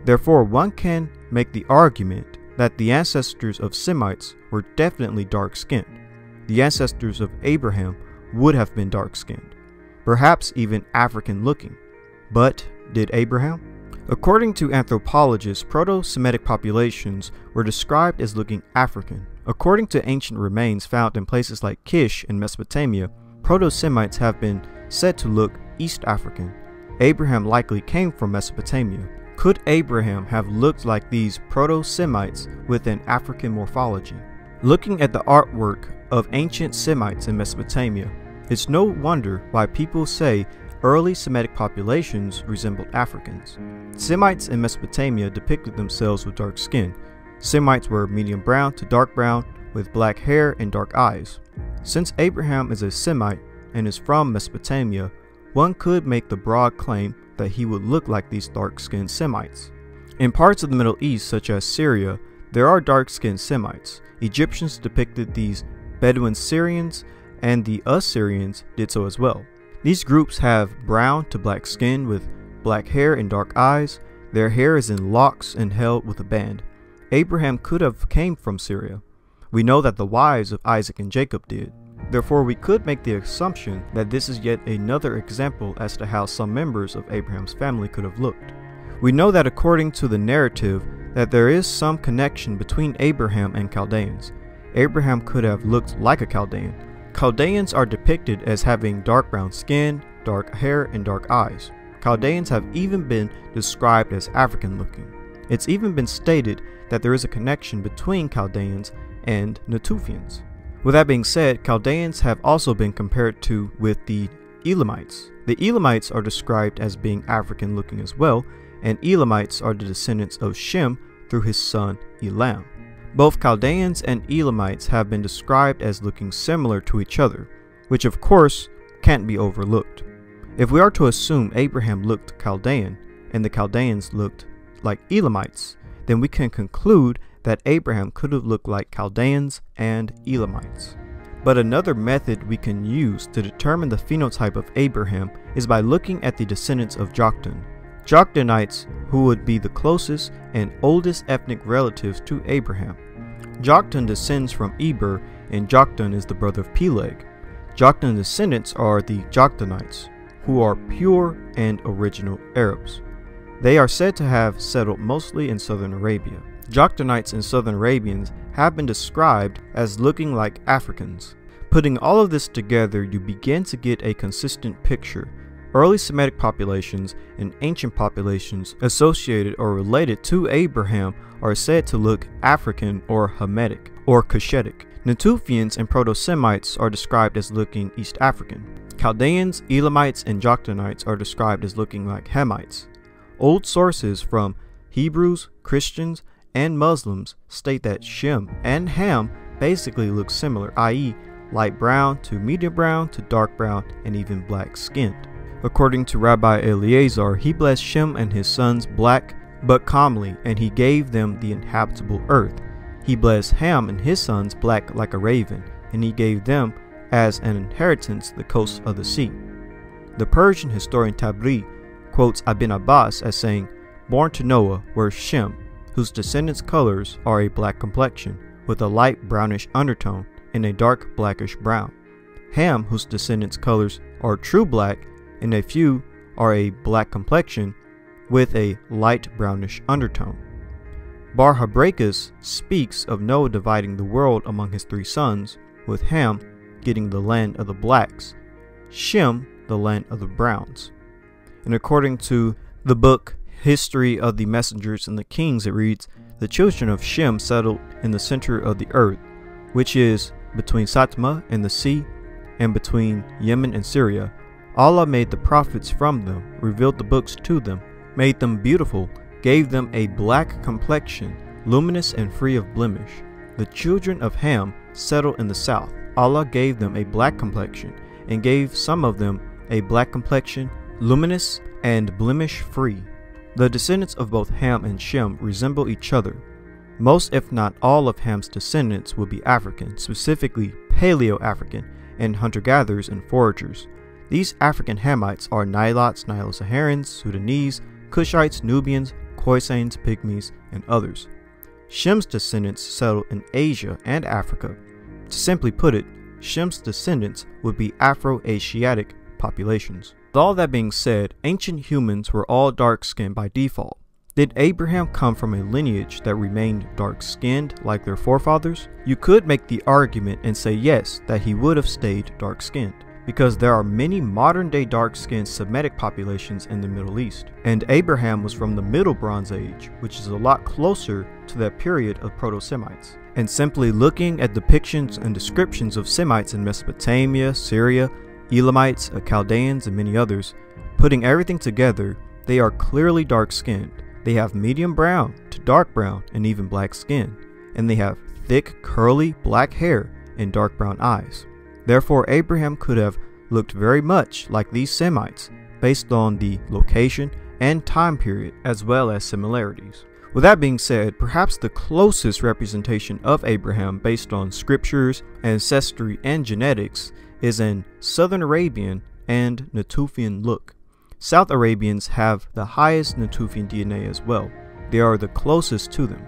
Therefore, one can make the argument that the ancestors of Semites were definitely dark-skinned. The ancestors of Abraham would have been dark-skinned, perhaps even African-looking. But did Abraham? According to anthropologists, Proto-Semitic populations were described as looking African. According to ancient remains found in places like Kish in Mesopotamia, Proto-Semites have been said to look East African. Abraham likely came from Mesopotamia. Could Abraham have looked like these Proto-Semites with an African morphology? Looking at the artwork of ancient Semites in Mesopotamia, it's no wonder why people say early Semitic populations resembled Africans. Semites in Mesopotamia depicted themselves with dark skin. Semites were medium brown to dark brown with black hair and dark eyes. Since Abraham is a Semite and is from Mesopotamia, one could make the broad claim that he would look like these dark-skinned Semites. In parts of the Middle East, such as Syria, there are dark-skinned Semites. Egyptians depicted these Bedouin Syrians, and the Assyrians did so as well. These groups have brown to black skin with black hair and dark eyes. Their hair is in locks and held with a band. Abraham could have came from Syria. We know that the wives of Isaac and Jacob did. Therefore, we could make the assumption that this is yet another example as to how some members of Abraham's family could have looked. We know that according to the narrative that there is some connection between Abraham and Chaldeans. Abraham could have looked like a Chaldean. Chaldeans are depicted as having dark brown skin, dark hair, and dark eyes. Chaldeans have even been described as African looking. It's even been stated that there is a connection between Chaldeans and Natufians. With that being said, Chaldeans have also been compared to with the Elamites. The Elamites are described as being African looking as well, and Elamites are the descendants of Shem through his son Elam. Both Chaldeans and Elamites have been described as looking similar to each other, which of course can't be overlooked. If we are to assume Abraham looked Chaldean and the Chaldeans looked like Elamites, then we can conclude that Abraham could have looked like Chaldeans and Elamites. But another method we can use to determine the phenotype of Abraham is by looking at the descendants of Joktan. Joktanites, who would be the closest and oldest ethnic relatives to Abraham. Joktan descends from Eber, and Joktan is the brother of Peleg. Joktan descendants are the Joktanites, who are pure and original Arabs. They are said to have settled mostly in southern Arabia. Joktanites and southern Arabians have been described as looking like Africans. Putting all of this together, you begin to get a consistent picture. Early Semitic populations and ancient populations associated or related to Abraham are said to look African or Hamitic or Cushitic. Natufians and Proto-Semites are described as looking East African. Chaldeans, Elamites, and Joktanites are described as looking like Hamites. Old sources from Hebrews, Christians, and Muslims state that Shem and Ham basically look similar, i.e. light brown to medium brown to dark brown and even black skinned. According to Rabbi Eleazar, he blessed Shem and his sons black but comely, and he gave them the inhabitable earth. He blessed Ham and his sons black like a raven, and he gave them as an inheritance the coast of the sea. The Persian historian Tabri quotes Ibn Abbas as saying, "Born to Noah were Shem, whose descendants' colors are a black complexion, with a light brownish undertone and a dark blackish brown. Ham, whose descendants' colors are true black, and a few are a black complexion, with a light brownish undertone." Bar Habrakas speaks of Noah dividing the world among his 3 sons, with Ham getting the land of the blacks, Shem the land of the browns. And according to the book History of the Messengers and the Kings, it reads, "The children of Shem settled in the center of the earth, which is between Satma and the sea, and between Yemen and Syria. Allah made the prophets from them, revealed the books to them, made them beautiful, gave them a black complexion, luminous and free of blemish. The children of Ham settled in the south. Allah gave them a black complexion, and gave some of them a black complexion, luminous and blemish free. The descendants of both Ham and Shem resemble each other. Most, if not all, of Ham's descendants will be African, specifically Paleo-African, and hunter-gatherers and foragers. These African Hamites are Nilots, Nilo-Saharans, Sudanese, Cushites, Nubians, Khoisanes, Pygmies, and others. Shem's descendants settled in Asia and Africa. To simply put it, Shem's descendants would be Afro-Asiatic populations. With all that being said, ancient humans were all dark-skinned by default. Did Abraham come from a lineage that remained dark-skinned like their forefathers? You could make the argument and say yes, that he would have stayed dark-skinned, because there are many modern-day dark-skinned Semitic populations in the Middle East. And Abraham was from the Middle Bronze Age, which is a lot closer to that period of Proto-Semites. And simply looking at depictions and descriptions of Semites in Mesopotamia, Syria, Elamites, Chaldeans, and many others, putting everything together, they are clearly dark-skinned. They have medium brown to dark brown and even black skin, and they have thick, curly, black hair and dark brown eyes. Therefore, Abraham could have looked very much like these Semites based on the location and time period, as well as similarities. With that being said, perhaps the closest representation of Abraham based on scriptures, ancestry, and genetics is an Southern Arabian and Natufian look. South Arabians have the highest Natufian DNA as well. They are the closest to them.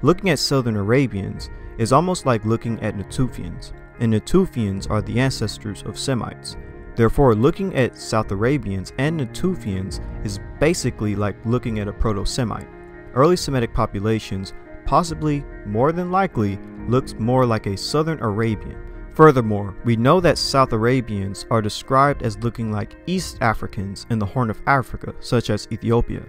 Looking at Southern Arabians is almost like looking at Natufians, and Natufians are the ancestors of Semites. Therefore, looking at South Arabians and Natufians is basically like looking at a Proto-Semite. Early Semitic populations possibly, more than likely, looked more like a Southern Arabian. Furthermore, we know that South Arabians are described as looking like East Africans in the Horn of Africa, such as Ethiopia.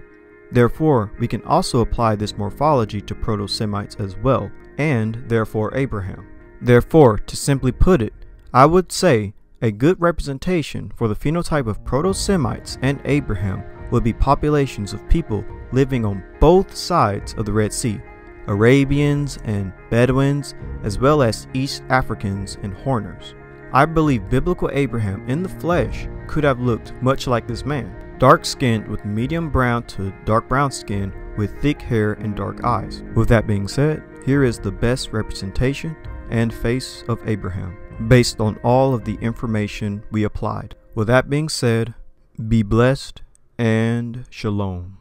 Therefore, we can also apply this morphology to Proto-Semites as well, and therefore Abraham. Therefore, to simply put it, I would say a good representation for the phenotype of Proto-Semites and Abraham would be populations of people living on both sides of the Red Sea, Arabians and Bedouins, as well as East Africans and Horners. I believe biblical Abraham in the flesh could have looked much like this man, dark-skinned with medium brown to dark brown skin with thick hair and dark eyes. With that being said, here is the best representation and face of Abraham, based on all of the information we applied. With that being said, be blessed and shalom.